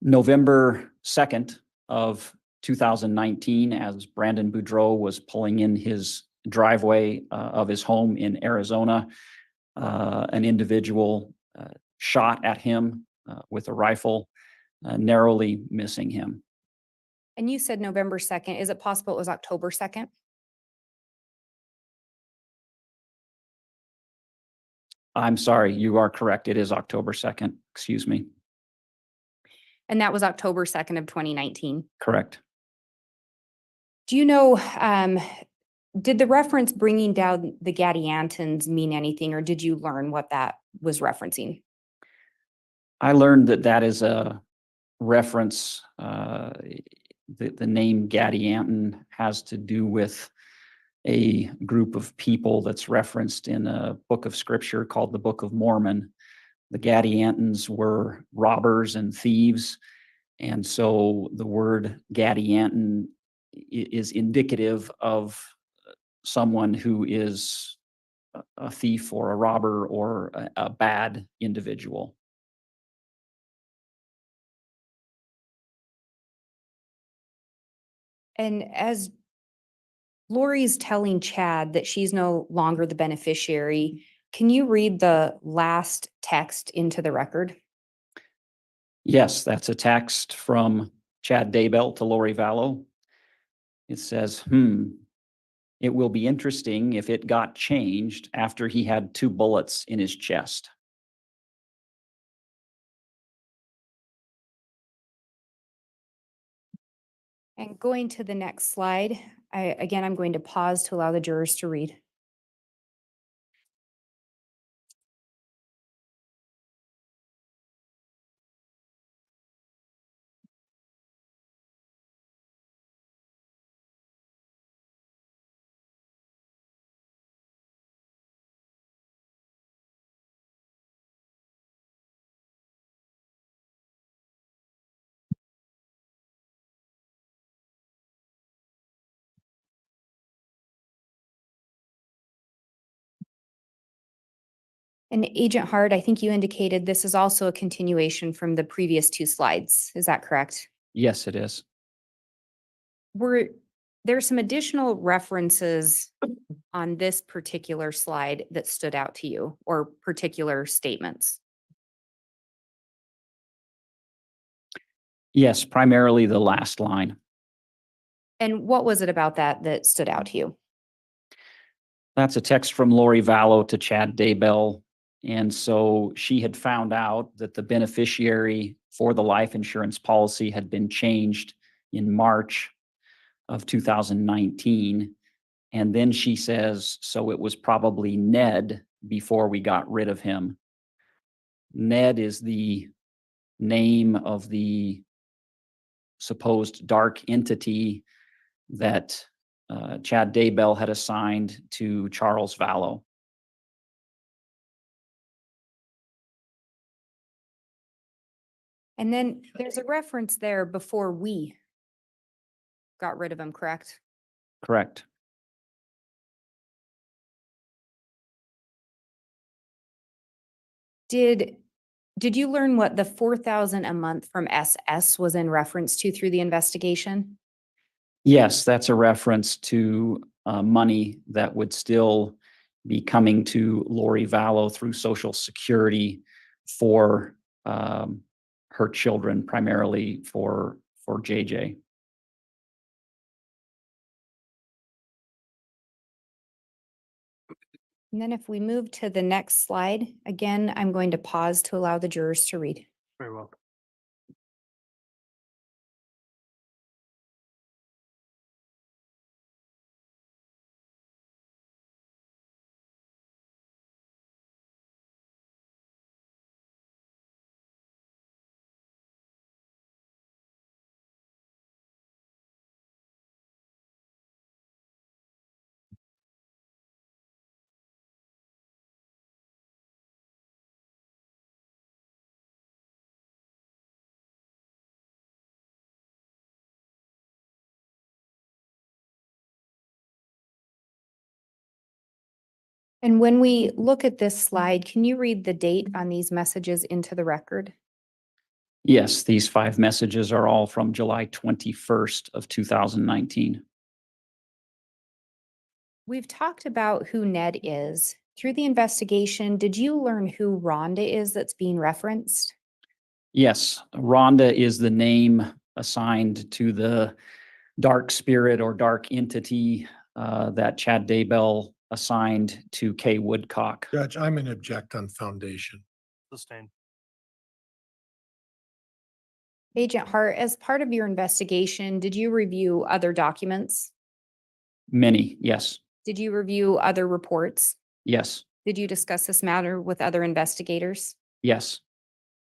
November 2nd of 2019, as Brandon Boudreau was pulling in his driveway of his home in Arizona, an individual shot at him with a rifle, narrowly missing him. And you said November 2nd. Is it possible it was October 2nd? I'm sorry, you are correct. It is October 2nd. Excuse me. And that was October 2nd of 2019. Correct. Do you know, did the reference bringing down the Gaddy Antons mean anything, or did you learn what that was referencing? I learned that that is a reference. The name Gaddy Anton has to do with a group of people that's referenced in a book of scripture called the Book of Mormon. The Gaddy Antons were robbers and thieves. And so the word Gaddy Anton is indicative of someone who is a thief or a robber or a bad individual. And as Lori's telling Chad that she's no longer the beneficiary, can you read the last text into the record? Yes, that's a text from Chad Daybell to Lori Vallow. It says, it will be interesting if it got changed after he had 2 bullets in his chest. And going to the next slide, I'm going to pause to allow the jurors to read. And Agent Hart, I think you indicated this is also a continuation from the previous 2 slides. Is that correct? Yes, it is. Were there some additional references on this particular slide that stood out to you, or particular statements? Yes, primarily the last line. And what was it about that that stood out to you? That's a text from Lori Vallow to Chad Daybell. And so she had found out that the beneficiary for the life insurance policy had been changed in March of 2019. And then she says, so it was probably Ned before we got rid of him. Ned is the name of the supposed dark entity that Chad Daybell had assigned to Charles Vallow. And then there's a reference there before we got rid of him, correct? Correct. Did you learn what the 4,000 a month from SS was in reference to through the investigation? Yes, that's a reference to money that would still be coming to Lori Vallow through Social Security for her children, primarily for JJ. And then if we move to the next slide, again, I'm going to pause to allow the jurors to read. Very well. And when we look at this slide, can you read the date on these messages into the record? Yes, these 5 messages are all from July 21st of 2019. We've talked about who Ned is. Through the investigation, did you learn who Rhonda is that's being referenced? Yes, Rhonda is the name assigned to the dark spirit or dark entity that Chad Daybell assigned to Kay Woodcock. Judge, I'm in object on foundation. Sustained. Agent Hart, as part of your investigation, did you review other documents? Many, yes, Did you review other reports? yes, Did you discuss this matter with other investigators? yes,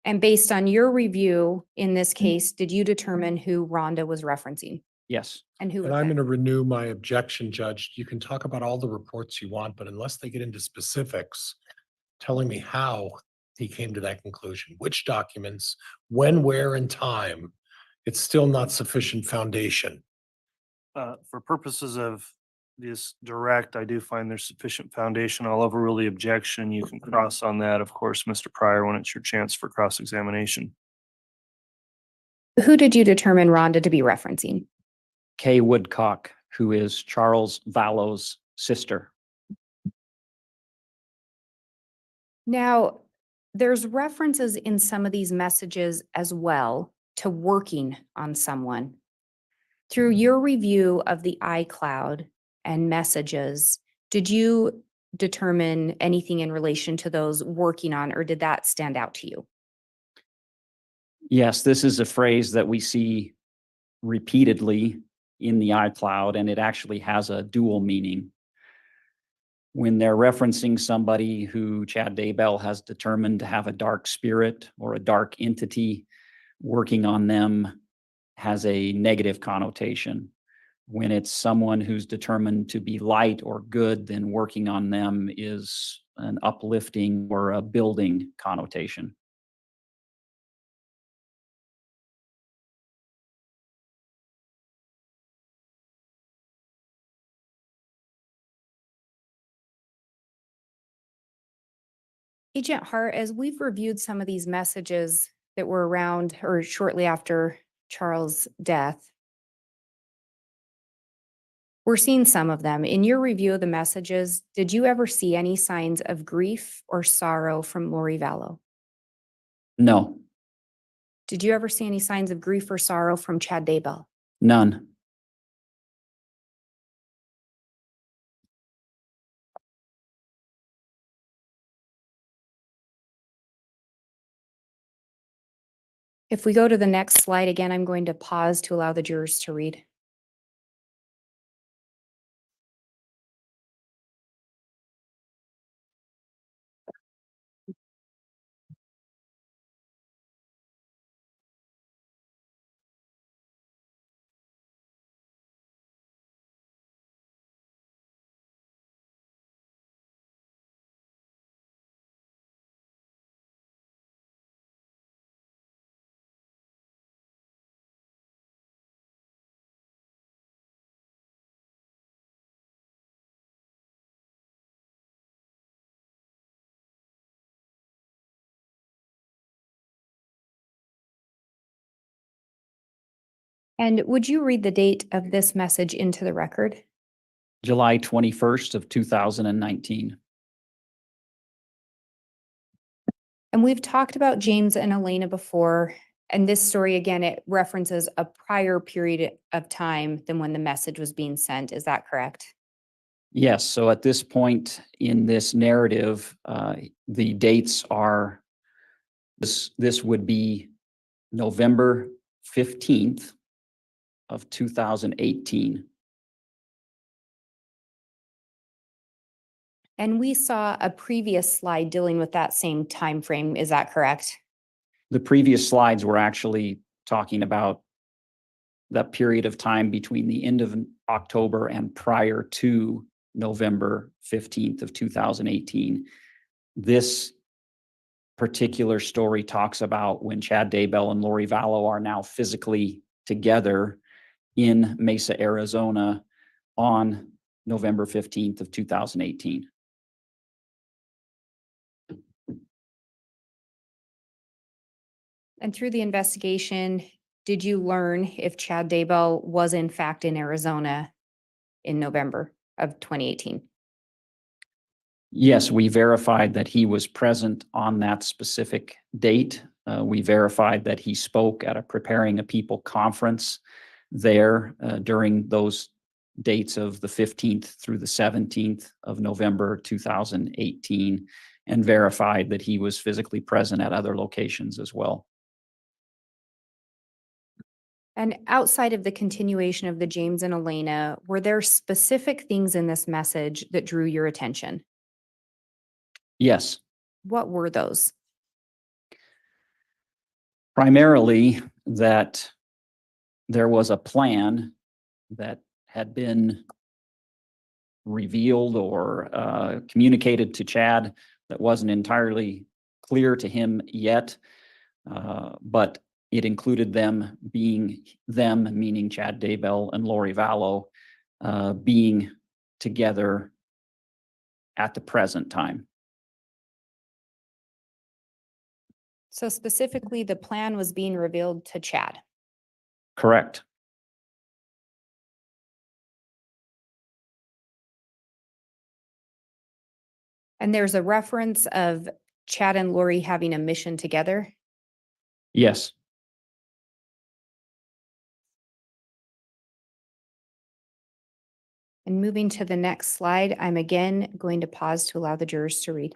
And based on your review in this case, did you determine who Rhonda was referencing yes. and who? And was I'm that? going to renew my objection, Judge. You can talk about all the reports you want, but unless they get into specifics, telling me how he came to that conclusion, which documents, when, where, and time, it's still not sufficient foundation. For purposes of is direct. I do find there's sufficient foundation. I'll overrule the objection. You can cross on that, of course, Mr. Pryor, when it's your chance for cross-examination. Who did you determine Rhonda to be referencing? Kay Woodcock, who is Charles Vallow's sister. Now, there's references in some of these messages as well to working on someone. Through your review of the iCloud and messages, did you determine anything in relation to those working on, or did that stand out to you? Yes, this is a phrase that we see repeatedly in the iCloud, and it actually has a dual meaning. When they're referencing somebody who Chad Daybell has determined to have a dark spirit or a dark entity working on them has a negative connotation. When it's someone who's determined to be light or good, then working on them is an uplifting or a building connotation. Agent Hart, as we've reviewed some of these messages that were around or shortly after Charles' death, we're seeing some of them. In your review of the messages, did you ever see any signs of grief or sorrow from Lori Vallow? No, Did you ever see any signs of grief or sorrow from Chad Daybell? none. If we go to the next slide again, I'm going to pause to allow the jurors to read. And would you read the date of this message into the record? July 21st of 2019. And we've talked about James and Elena before, and this story, again, it references a prior period of time than when the message was being sent. Is that correct? Yes, so at this point in this narrative, the dates are, this would be November 15th of 2018. And we saw a previous slide dealing with that same time frame. Is that correct? The previous slides were actually talking about that period of time between the end of October and prior to November 15th of 2018. This particular story talks about when Chad Daybell and Lori Vallow are now physically together in Mesa, Arizona on November 15th of 2018. And through the investigation, did you learn if Chad Daybell was in fact in Arizona in November of 2018? Yes, we verified that he was present on that specific date. We verified that he spoke at a Preparing a People conference there during those dates of the 15th through the 17th of November 2018, and verified that he was physically present at other locations as well. And outside of the continuation of the James and Elena, were there specific things in this message that drew your attention? Yes, What were those? primarily that there was a plan that had been revealed or communicated to Chad that wasn't entirely clear to him yet, but it included them, meaning Chad Daybell and Lori Vallow, being together at the present time. So specifically, the plan was being revealed to Chad. Correct. And there's a reference of Chad and Lori having a mission together. Yes. And moving to the next slide, I'm again going to pause to allow the jurors to read.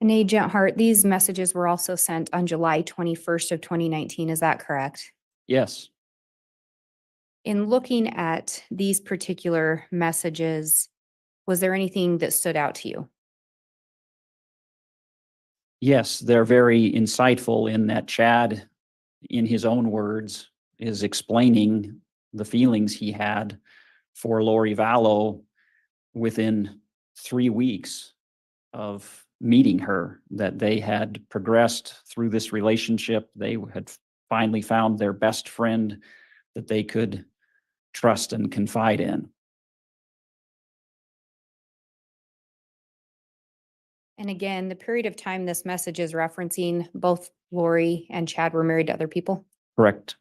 And Agent Hart, these messages were also sent on July 21st of 2019. Is that correct? Yes. In looking at these particular messages, was there anything that stood out to you? Yes, they're very insightful in that Chad, in his own words, is explaining the feelings he had for Lori Vallow within 3 weeks of meeting her, that they had progressed through this relationship. They had finally found their best friend that they could trust and confide in. And again, the period of time this message is referencing, both Lori and Chad were married to other people. Correct.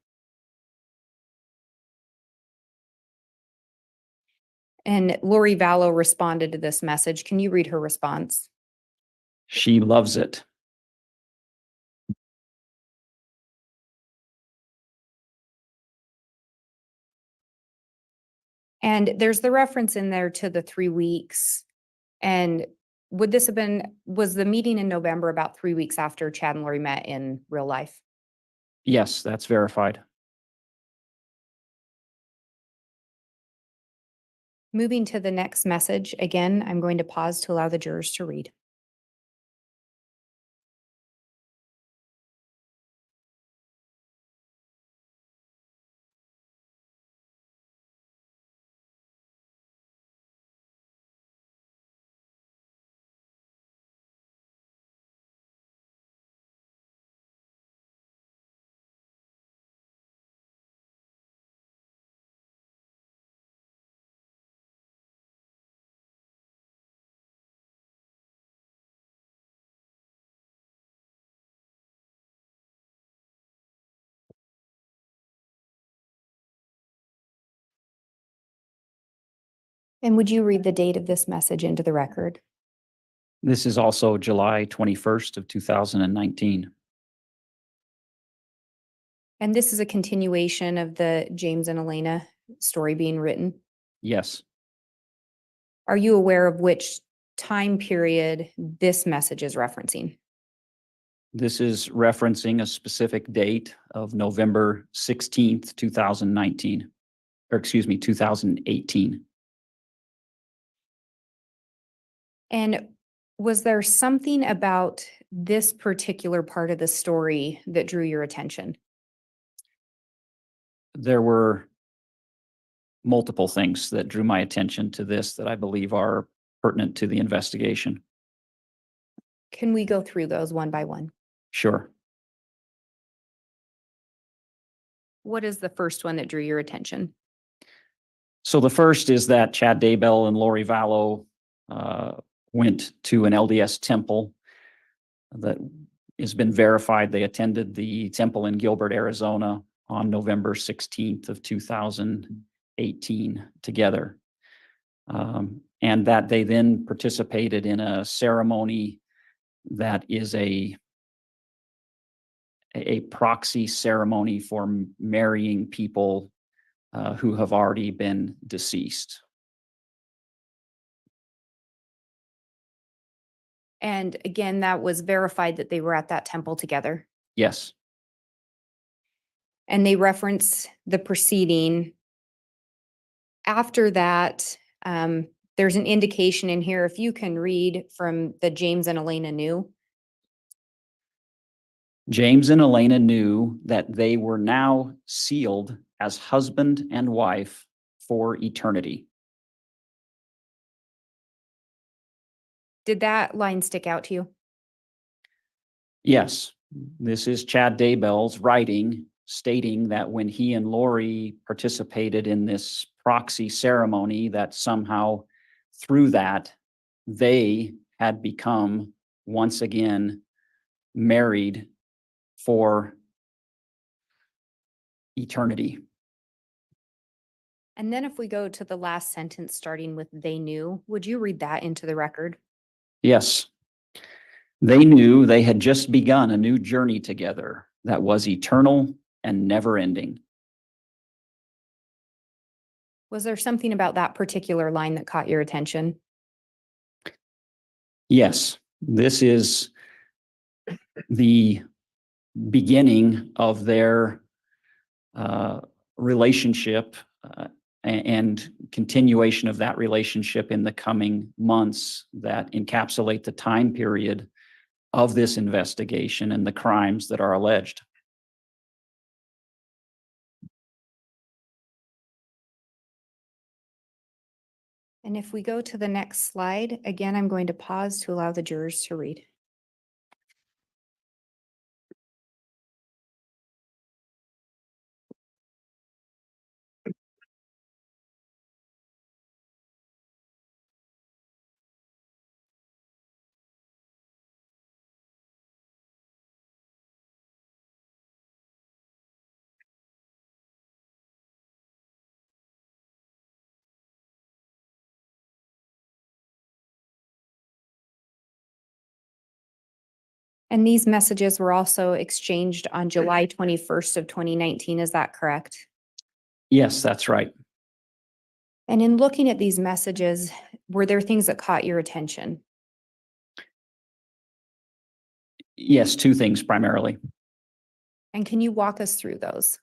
And Lori Vallow responded to this message. Can you read her response? She loves it. And there's the reference in there to the 3 weeks. And would this have been, was the meeting in November about 3 weeks after Chad and Lori met in real life? Yes, that's verified. Moving to the next message, again, I'm going to pause to allow the jurors to read. And would you read the date of this message into the record? This is also July 21st of 2019. And this is a continuation of the James and Elena story being written. Yes. Are you aware of which time period this message is referencing? This is referencing a specific date of November 16th, 2019, or excuse me, 2018. And was there something about this particular part of the story that drew your attention? There were multiple things that drew my attention to this that I believe are pertinent to the investigation. Can we go through those one by one? Sure. What is the first one that drew your attention? So the first is that Chad Daybell and Lori Vallow went to an LDS temple that has been verified. They attended the temple in Gilbert, Arizona on November 16th of 2018 together. And that they then participated in a ceremony that is a proxy ceremony for marrying people who have already been deceased. And again, that was verified that they were at that temple together. Yes, And they reference the proceeding after that, there's an indication in here, if you can read from the James and Elena knew. James and Elena knew that they were now sealed as husband and wife for eternity. Did that line stick out to you? Yes, this is Chad Daybell's writing stating that when he and Lori participated in this proxy ceremony, that somehow through that, they had become once again married for eternity. And then if we go to the last sentence, starting with they knew, would you read that into the record? Yes. They knew they had just begun a new journey together that was eternal and never ending. Was there something about that particular line that caught your attention? Yes, this is the beginning of their relationship and continuation of that relationship in the coming months that encapsulate the time period of this investigation and the crimes that are alleged. And if we go to the next slide, again, I'm going to pause to allow the jurors to read. And these messages were also exchanged on July 21st of 2019, is that correct? Yes, that's right. And in looking at these messages, were there things that caught your attention? Yes, two things primarily. And can you walk us through those?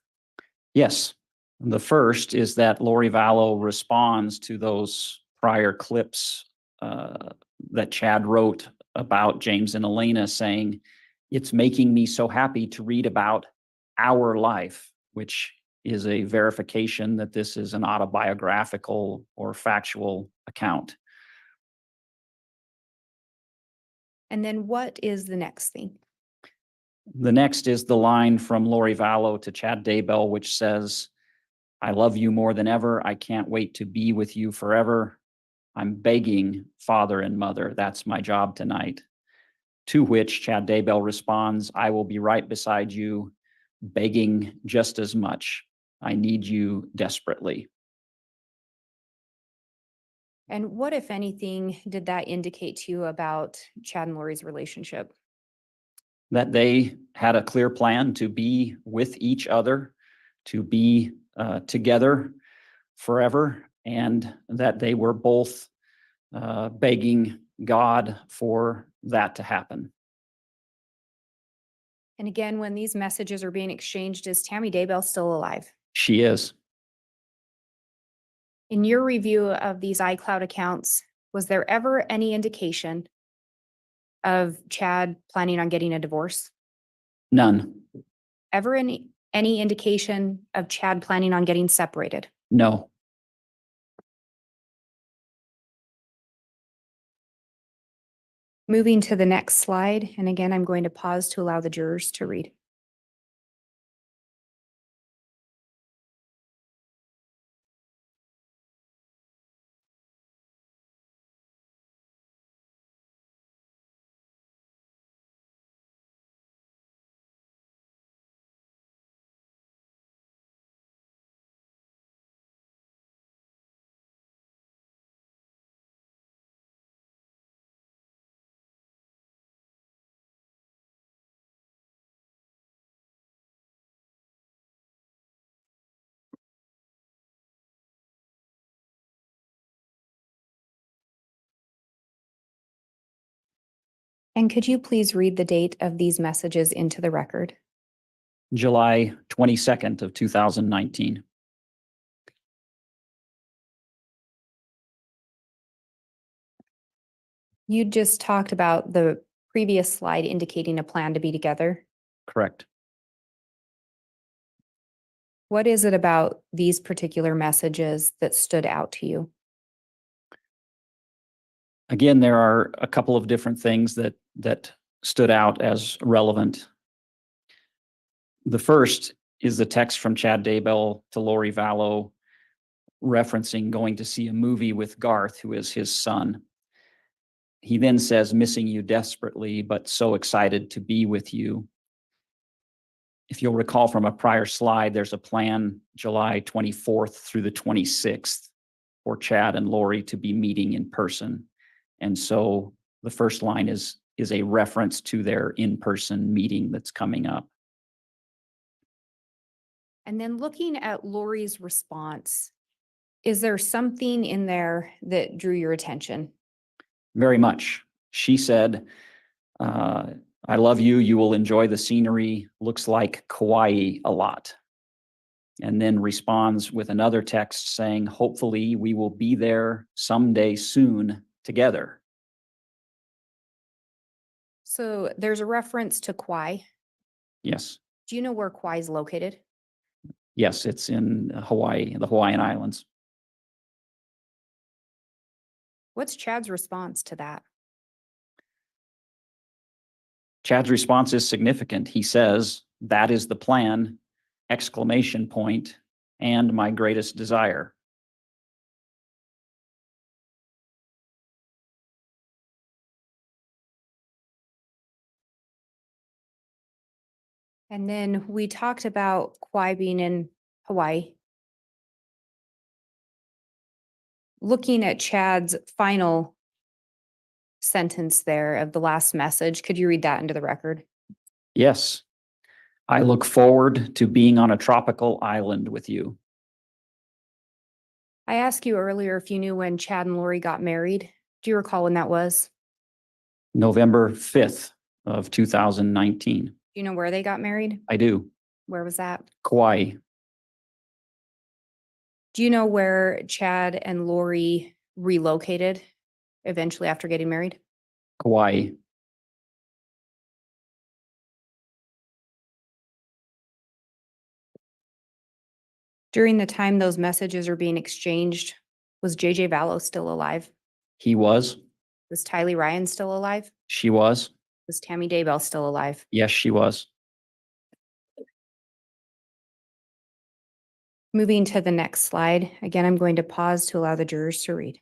Yes. The first is that Lori Vallow responds to those prior clips that Chad wrote about James and Elena, saying, "It's making me so happy to read about our life," which is a verification that this is an autobiographical or factual account. And then what is the next thing? The next is the line from Lori Vallow to Chad Daybell, which says, "I love you more than ever. I can't wait to be with you forever. I'm begging father and mother. That's my job tonight." To which Chad Daybell responds, "I will be right beside you, begging just as much. I need you desperately." And what, if anything, did that indicate to you about Chad and Lori's relationship? That they had a clear plan to be with each other, to be together forever, and that they were both begging God for that to happen. And again, when these messages are being exchanged, is Tammy Daybell still alive? She is. In your review of these iCloud accounts, was there ever any indication of Chad planning on getting a divorce? None. Ever any indication of Chad planning on getting separated? No. Moving to the next slide, and again, I'm going to pause to allow the jurors to read. And could you please read the date of these messages into the record? July 22nd of 2019. You just talked about the previous slide indicating a plan to be together. Correct. What is it about these particular messages that stood out to you? Again, there are a couple of different things that stood out as relevant. The first is the text from Chad Daybell to Lori Vallow referencing going to see a movie with Garth, who is his son. He then says, missing you desperately, but so excited to be with you. If you'll recall from a prior slide, there's a plan July 24th through the 26th for Chad and Lori to be meeting in person. And so the first line is a reference to their in-person meeting that's coming up. And then looking at Lori's response, is there something in there that drew your attention? Very much. She said, I love you. You will enjoy the scenery. Looks like Kauai a lot. And then responds with another text saying, hopefully we will be there someday soon together. So there's a reference to Kauai. Yes. Do you know where Kauai is located? Yes, it's in Hawaii, the Hawaiian Islands. What's Chad's response to that? Chad's response is significant. He says, that is the plan, exclamation point, and my greatest desire. And then we talked about Kauai being in Hawaii. Looking at Chad's final sentence there of the last message, could you read that into the record? Yes. I look forward to being on a tropical island with you. I asked you earlier if you knew when Chad and Lori got married. Do you recall when that was? November 5th of 2019. Do you know where they got married? I do. Where was that? Kauai. Do you know where Chad and Lori relocated eventually after getting married? Kauai. During the time those messages are being exchanged, was JJ Vallow still alive? He was. Was Tylee Ryan still alive? She was. Was Tammy Daybell still alive? Yes, she was. Moving to the next slide. Again, I'm going to pause to allow the jurors to read.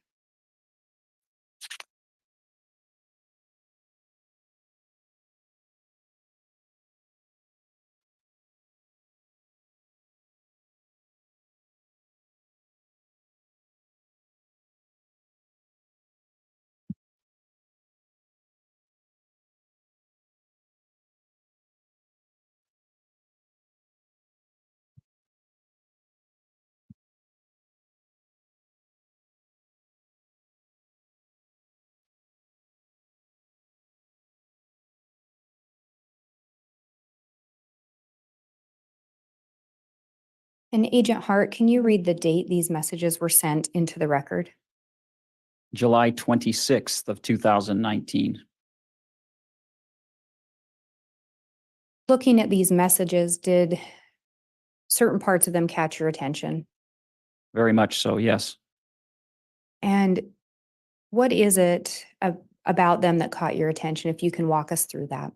And Agent Hart, can you read the date these messages were sent into the record? July 26th of 2019. Looking at these messages, did certain parts of them catch your attention? Very much so, yes. And what is it about them that caught your attention, if you can walk us through that?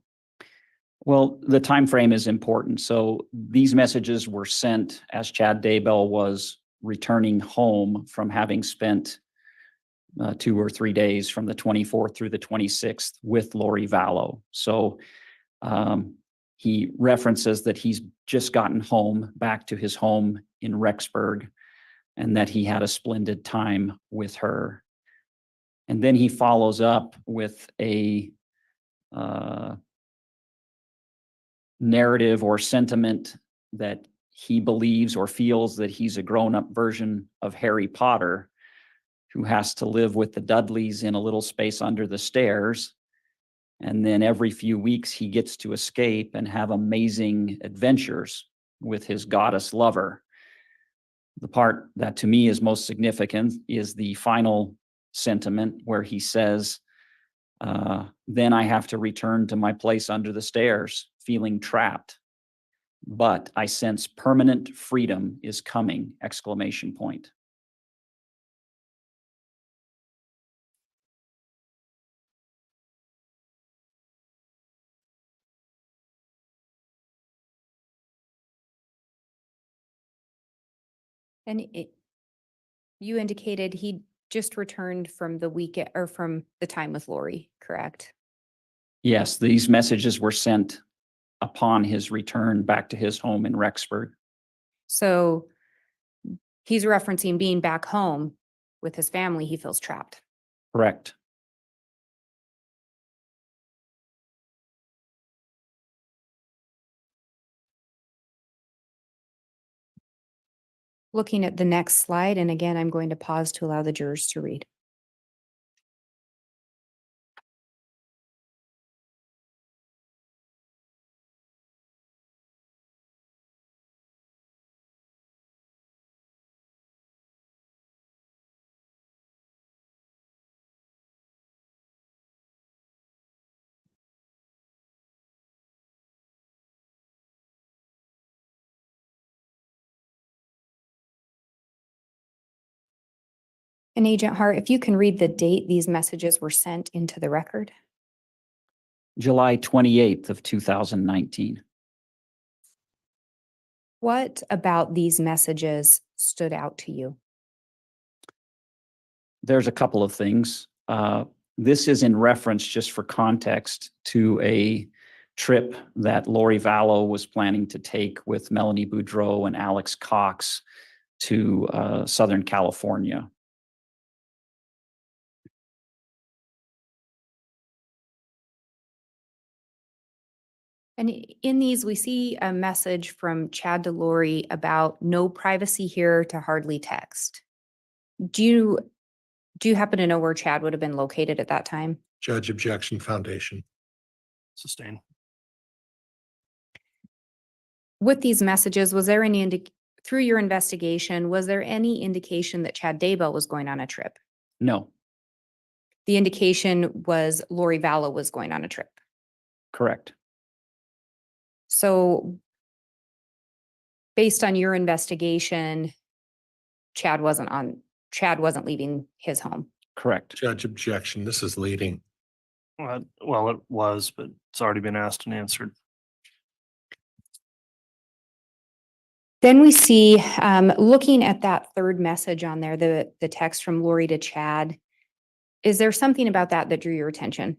Well, the time frame is important. So these messages were sent as Chad Daybell was returning home from having spent 2 or 3 days from the 24th through the 26th with Lori Vallow. So he references that he's just gotten home, back to his home in Rexburg, and that he had a splendid time with her. And then he follows up with a narrative or sentiment that he believes or feels that he's a grown-up version of Harry Potter who has to live with the Dudleys in a little space under the stairs. And then every few weeks he gets to escape and have amazing adventures with his goddess lover. The part that to me is most significant is the final sentiment where he says, Then I have to return to my place under the stairs, feeling trapped. But I sense permanent freedom is coming, exclamation point. And you indicated he just returned from the weekend or from the time with Lori, correct? Yes, these messages were sent upon his return back to his home in Rexburg. So he's referencing being back home with his family. He feels trapped. Correct. Looking at the next slide, and again, I'm going to pause to allow the jurors to read. And Agent Hart, if you can read the date these messages were sent into the record. July 28th of 2019. What about these messages stood out to you? There's a couple of things. This is in reference, just for context, to a trip that Lori Vallow was planning to take with Melanie Boudreau and Alex Cox to Southern California. And in these, we see a message from Chad to Lori about no privacy here to hardly text. Do you happen to know where Chad would have been located at that time? Judge objection foundation. Sustain. With these messages, was there any through your investigation, was there any indication that Chad Daybell was going on a trip? No, The indication was Lori Vallow was going on a trip. correct. So based on your investigation, Chad wasn't leaving his home. Correct. Judge objection. This is leading. Well, it was, but it's already been asked and answered. Then we see, looking at that third message on there, the text from Lori to Chad, is there something about that that drew your attention?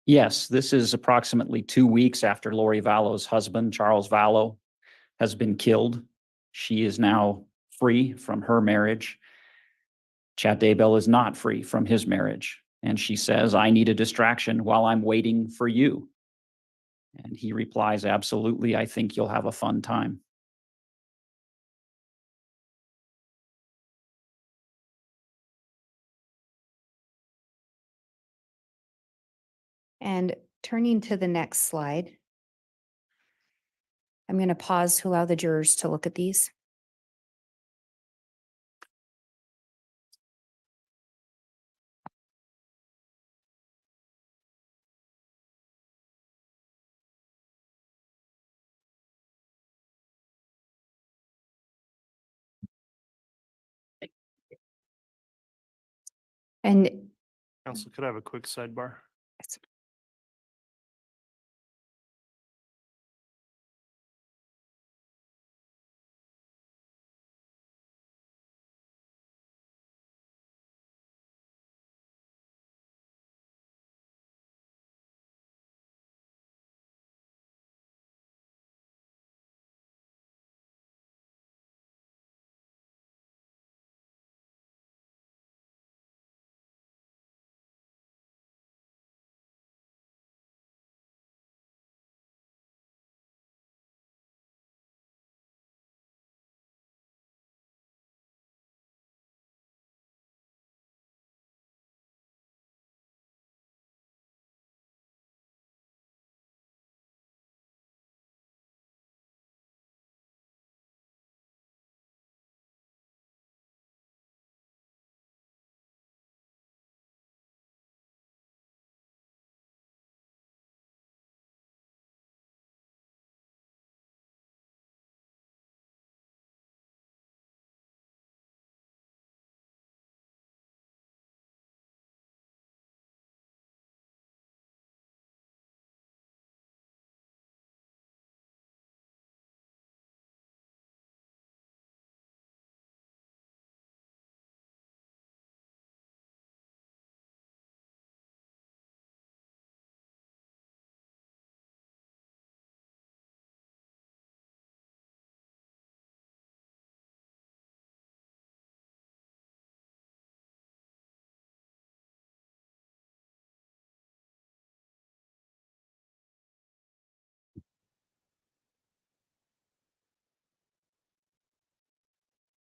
Yes, this is approximately 2 weeks after Lori Vallow's husband, Charles Vallow, has been killed. She is now free from her marriage. Chad Daybell is not free from his marriage. And she says, I need a distraction while I'm waiting for you. And he replies, absolutely, I think you'll have a fun time. And turning to the next slide, I'm going to pause to allow the jurors to look at these. And Council, could I have a quick sidebar?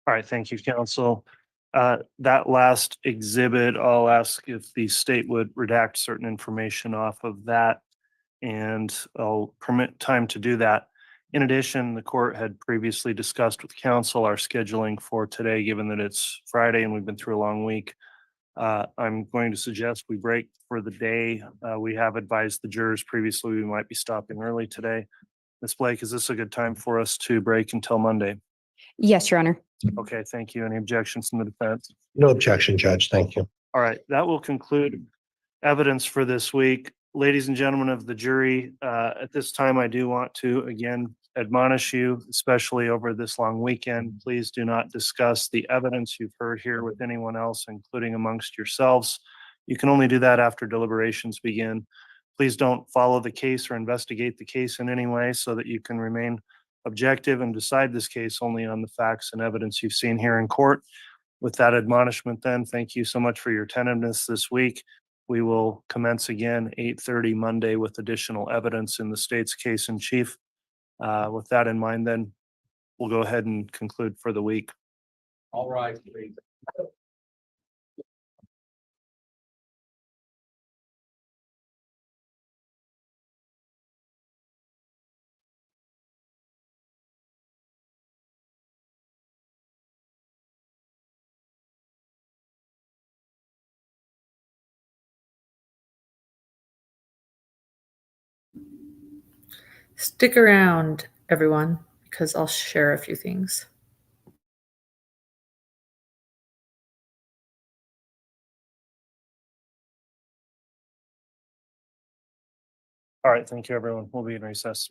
All right, thank you, counsel. That last exhibit, I'll ask if the state would redact certain information off of that, and I'll permit time to do that. In addition, the court had previously discussed with counsel our scheduling for today, given that it's Friday and we've been through a long week. I'm going to suggest we break for the day. We have advised the jurors previously we might be stopping early today. Ms. Blake, is this a good time for us to break until Monday? Yes, Your Honor. Okay, thank you. Any objections from the defense? No objection, Judge. Thank you. All right, that will conclude evidence for this week. Ladies and gentlemen of the jury, at this time, I do want to again admonish you, especially over this long weekend. Please do not discuss the evidence you've heard here with anyone else, including amongst yourselves. You can only do that after deliberations begin. Please don't follow the case or investigate the case in any way so that you can remain objective and decide this case only on the facts and evidence you've seen here in court. With that admonishment then, thank you so much for your attentiveness this week. We will commence again 8:30 Monday with additional evidence in the state's case in chief. With that in mind, then we'll go ahead and conclude for the week. All right, please. Stick around, everyone, because I'll share a few things. All right, thank you, everyone. We'll be in recess.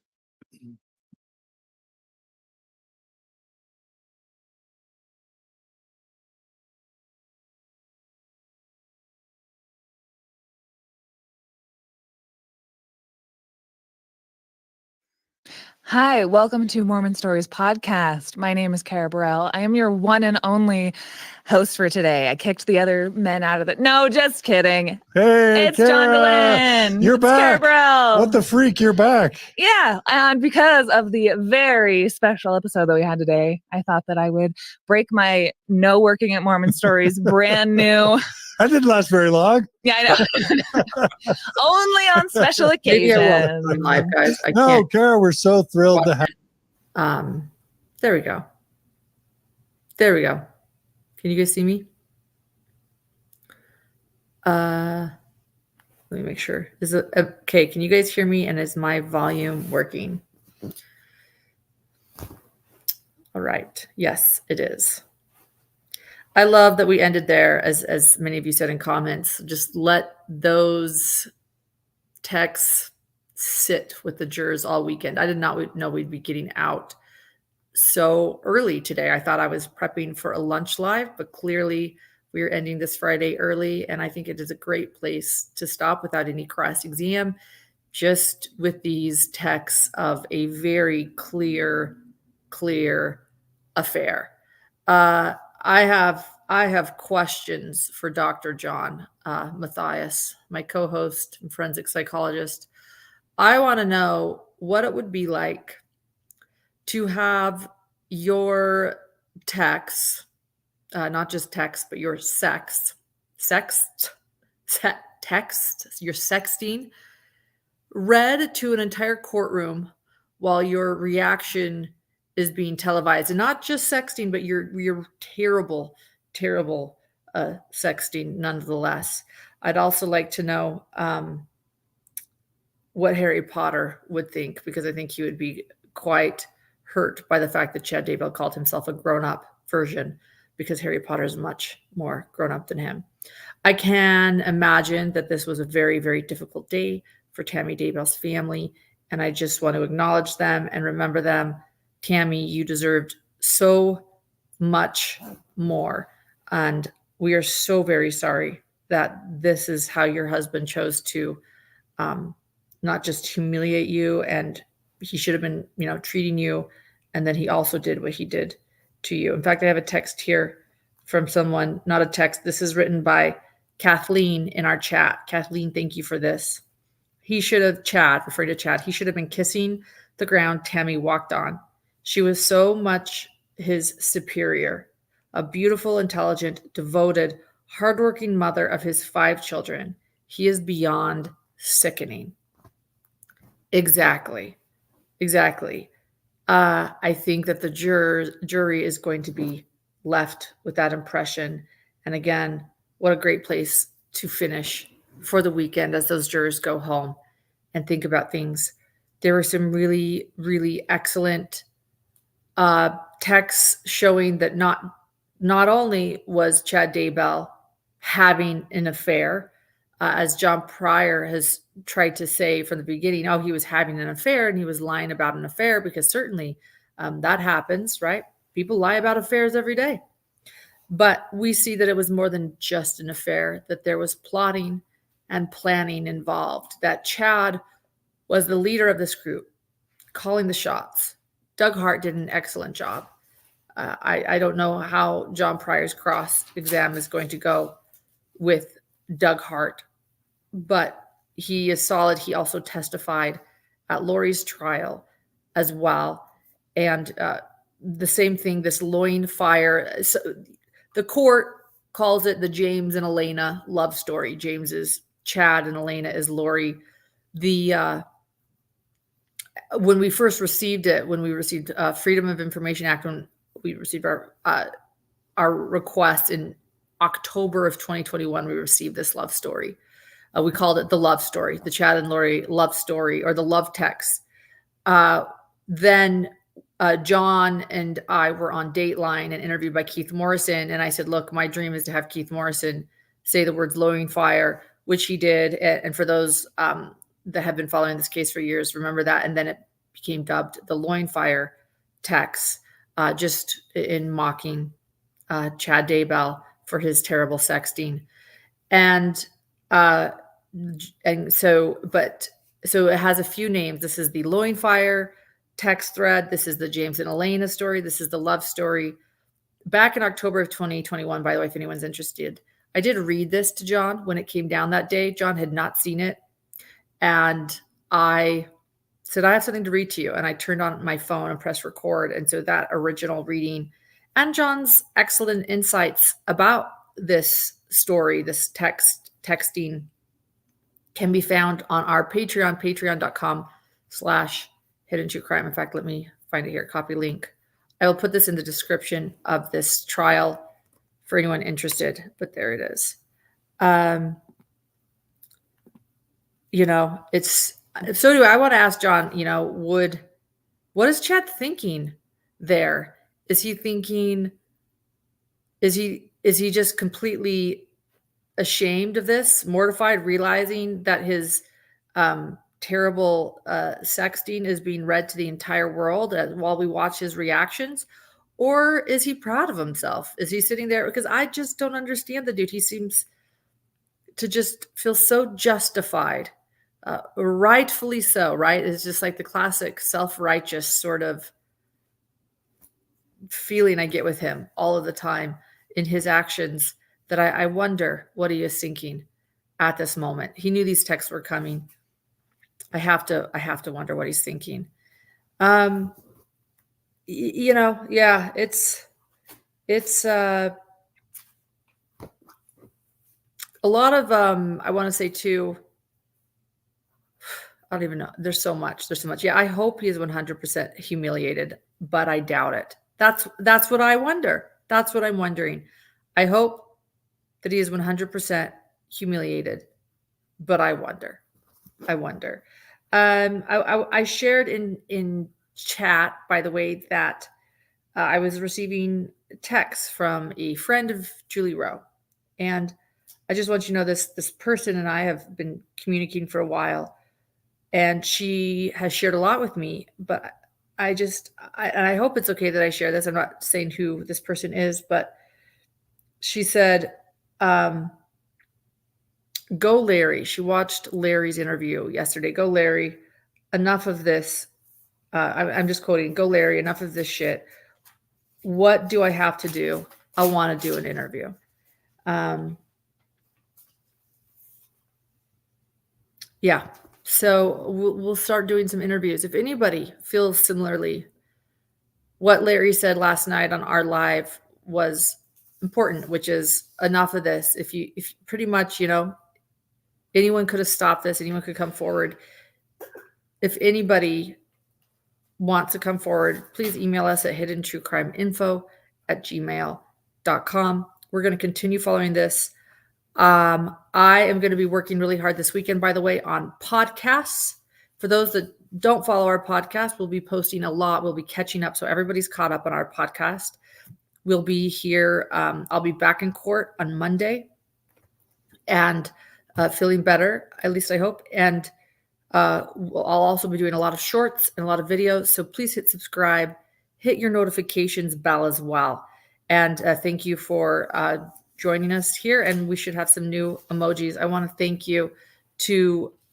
Hi, welcome to Mormon Stories Podcast. My name is Kara Burrell. I am your one and only host for today. I kicked the other men out of the. No, just kidding. Hey, It's John Kara, Delenn. you're It's Kara back. Burrell. What the freak? You're back. Yeah, and because of the very special episode that we had today, I thought that I would break my no working at Mormon Stories brand new. That didn't last very long. Yeah, I know. Only on special Maybe I will occasions. on live, guys. I No, can't. Kara, we're so thrilled to have. There we go. There we go. Can you guys see me? Let me make sure. Is it okay? Can you guys hear me? And is my volume working? All right. Yes, it is. I love that we ended there, as many of you said in comments. Just let those texts sit with the jurors all weekend. I did not know we'd be getting out so early today. I thought I was prepping for a lunch live, but clearly we are ending this Friday early, and I think it is a great place to stop without any cross exam, just with these texts of a very clear affair. I have questions for Dr. John Matthias, my co-host and forensic psychologist. I want to know what it would be like to have your texts, not just text, but your text, your sexting, read to an entire courtroom while your reaction is being televised, and not just sexting, but your terrible sexting nonetheless. I'd also like to know what Harry Potter would think, because I think he would be quite hurt by the fact that Chad Daybell called himself a grown-up version, because Harry Potter is much more grown-up than him. I can imagine that this was a very, very difficult day for Tammy Daybell's family, and I just want to acknowledge them and remember them. Tammy, you deserved so much more, and we are so very sorry that this is how your husband chose to not just humiliate you, and he should have been, treating you, and then he also did what he did to you. In fact, I have a text here from someone, not a text. This is written by Kathleen in our chat. Kathleen, thank you for this. He should have, referring to Chad, he should have been kissing the ground Tammy walked on. She was so much his superior. a beautiful, intelligent, devoted, hardworking mother of his 5 children. He is beyond sickening. Exactly. Exactly. I think that the jury is going to be left with that impression. And again, what a great place to finish for the weekend as those jurors go home and think about things. There were some really, really excellent texts showing that not only was Chad Daybell having an affair, as John Pryor has tried to say from the beginning, oh, he was having an affair and he was lying about an affair, because certainly that happens, right? People lie about affairs every day. But we see that it was more than just an affair, that there was plotting and planning involved, that Chad was the leader of this group, calling the shots. Doug Hart did an excellent job. I don't know how John Pryor's cross exam is going to go with Doug Hart, but he is solid. He also testified at Lori's trial as well. And the same thing, this loin fire. So the court calls it the James and Elena love story. James is Chad and Elena is Lori. When we first received it, when we received Freedom of Information Act, when we received our request in October of 2021, we received this love story. We called it the love story, the Chad and Lori love story, or the love text. Then John and I were on Dateline and interviewed by Keith Morrison. And I said, look, my dream is to have Keith Morrison say the words loin fire, which he did. And for those that have been following this case for years, remember that. And then it became dubbed the loin fire text, just in mocking Chad Daybell for his terrible sexting. So it has a few names. This is the loin fire text thread. This is the James and Elena story. This is the love story. Back in October of 2021, by the way, if anyone's interested, I did read this to John when it came down that day. John had not seen it. And I said, I have something to read to you. And I turned on my phone and pressed record. And so that original reading and John's excellent insights about this story, this texting, can be found on our Patreon, patreon.com/hidden true crime. In fact, let me find it here, copy link. I will put this in the description of this trial for anyone interested, but there it is. So do I want to ask John, what is Chad thinking there? Is he thinking, is he just completely ashamed of this, mortified, realizing that his terrible sexting is being read to the entire world while we watch his reactions? Or is he proud of himself? Is he sitting there? Because I just don't understand the dude. He seems to just feel so justified, rightfully so, right? It's just like the classic self-righteous sort of feeling I get with him all of the time in his actions, that I wonder what he is thinking at this moment. He knew these texts were coming. I have to wonder what he's thinking. Yeah, it's a lot of, I want to say too, I don't even know. There's so much. Yeah. I hope he is 100% humiliated, but I doubt it. That's what I wonder. That's what I'm wondering. I hope that he is 100% humiliated, but I wonder. I shared in chat, by the way, that I was receiving texts from a friend of Julie Rowe. And I just want you to know this person and I have been communicating for a while, and she has shared a lot with me, but I hope it's okay that I share this. I'm not saying who this person is, but she said, go Larry. She watched Larry's interview yesterday. Go Larry. Enough of this. I'm just quoting, go Larry, enough of this shit. What do I have to do? I want to do an interview. Yeah. So we'll start doing some interviews. If anybody feels similarly, what Larry said last night on our live was important, which is enough of this. If pretty much, anyone could have stopped this, anyone could come forward. If anybody wants to come forward, please email us at hiddentruecrimeinfo@gmail.com. We're going to continue following this. I am going to be working really hard this weekend, by the way, on podcasts. For those that don't follow our podcast, we'll be posting a lot. We'll be catching up. So everybody's caught up on our podcast. We'll be here. I'll be back in court on Monday and feeling better, at least I hope. And I'll also be doing a lot of shorts and a lot of videos. So please hit subscribe, hit your notifications bell as well. And thank you for joining us here. And we should have some new emojis. I want to thank you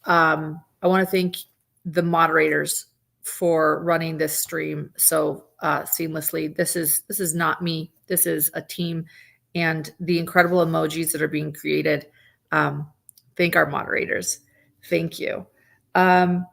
I want to thank the moderators for running this stream so seamlessly. This is not me. This is a team, and the incredible emojis that are being created. Thank our moderators. Thank you. Also,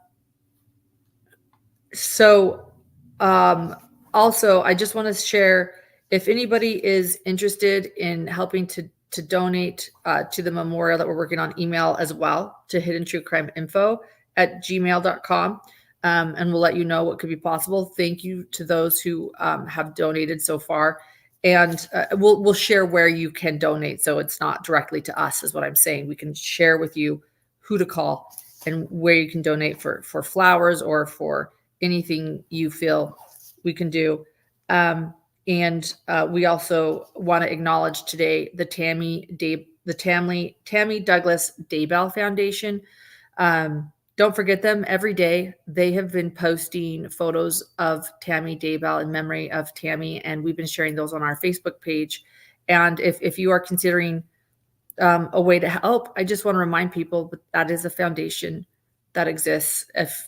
I just want to share, if anybody is interested in helping to donate to the memorial that we're working on, email as well to hiddentruecrimeinfo@gmail.com. And we'll let you know what could be possible. Thank you to those who have donated so far. And we'll share where you can donate. So it's not directly to us is what I'm saying. We can share with you who to call and where you can donate for flowers or for anything you feel we can do. And we also want to acknowledge today the Tammy Douglas Daybell Foundation. Don't forget them. Every day they have been posting photos of Tammy Daybell in memory of Tammy, and we've been sharing those on our Facebook page. And if you are considering a way to help, I just want to remind people that is a foundation that exists. If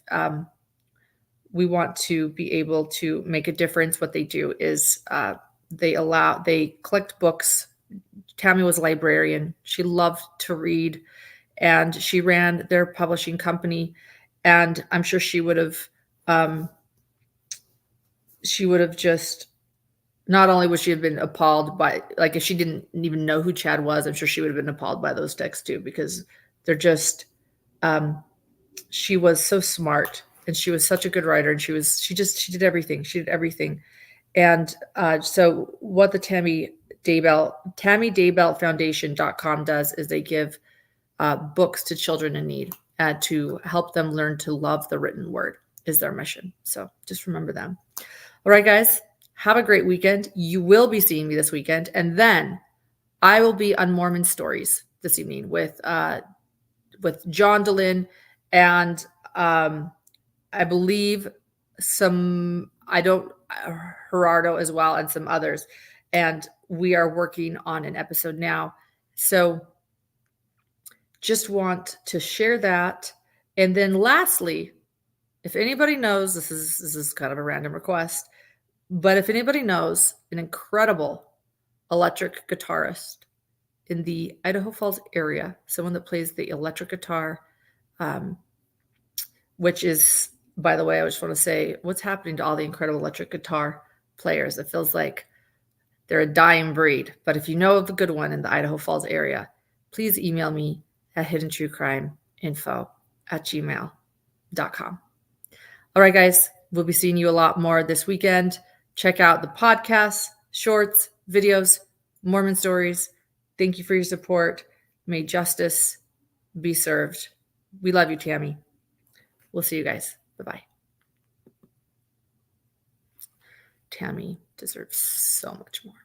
we want to be able to make a difference, what they do is they collect books. Tammy was a librarian. She loved to read, and she ran their publishing company. And I'm sure she would have just, not only would she have been appalled by, like, if she didn't even know who Chad was, I'm sure she would have been appalled by those texts too, because they're just, she was so smart and she was such a good writer, and she did everything. She did everything. And so what the Tammy Daybell Foundation.com does is they give books to children in need to help them learn to love the written word is their mission. So just remember them. All right, guys, have a great weekend. You will be seeing me this weekend. And then I will be on Mormon Stories this evening with John DeLynn and I believe Gerardo as well, and some others. And we are working on an episode now. So just want to share that. And then lastly, if anybody knows, this is kind of a random request, but if anybody knows an incredible electric guitarist in the Idaho Falls area, someone that plays the electric guitar, which is, by the way, I just want to say, what's happening to all the incredible electric guitar players? It feels like they're a dying breed. But if you know of a good one in the Idaho Falls area, please email me at hiddentruecrimeinfo@gmail.com. All right, guys, we'll be seeing you a lot more this weekend. Check out the podcasts, shorts, videos, Mormon Stories. Thank you for your support. May justice be served. We love you, Tammy. We'll see you guys. Bye-bye. Tammy deserves so much more.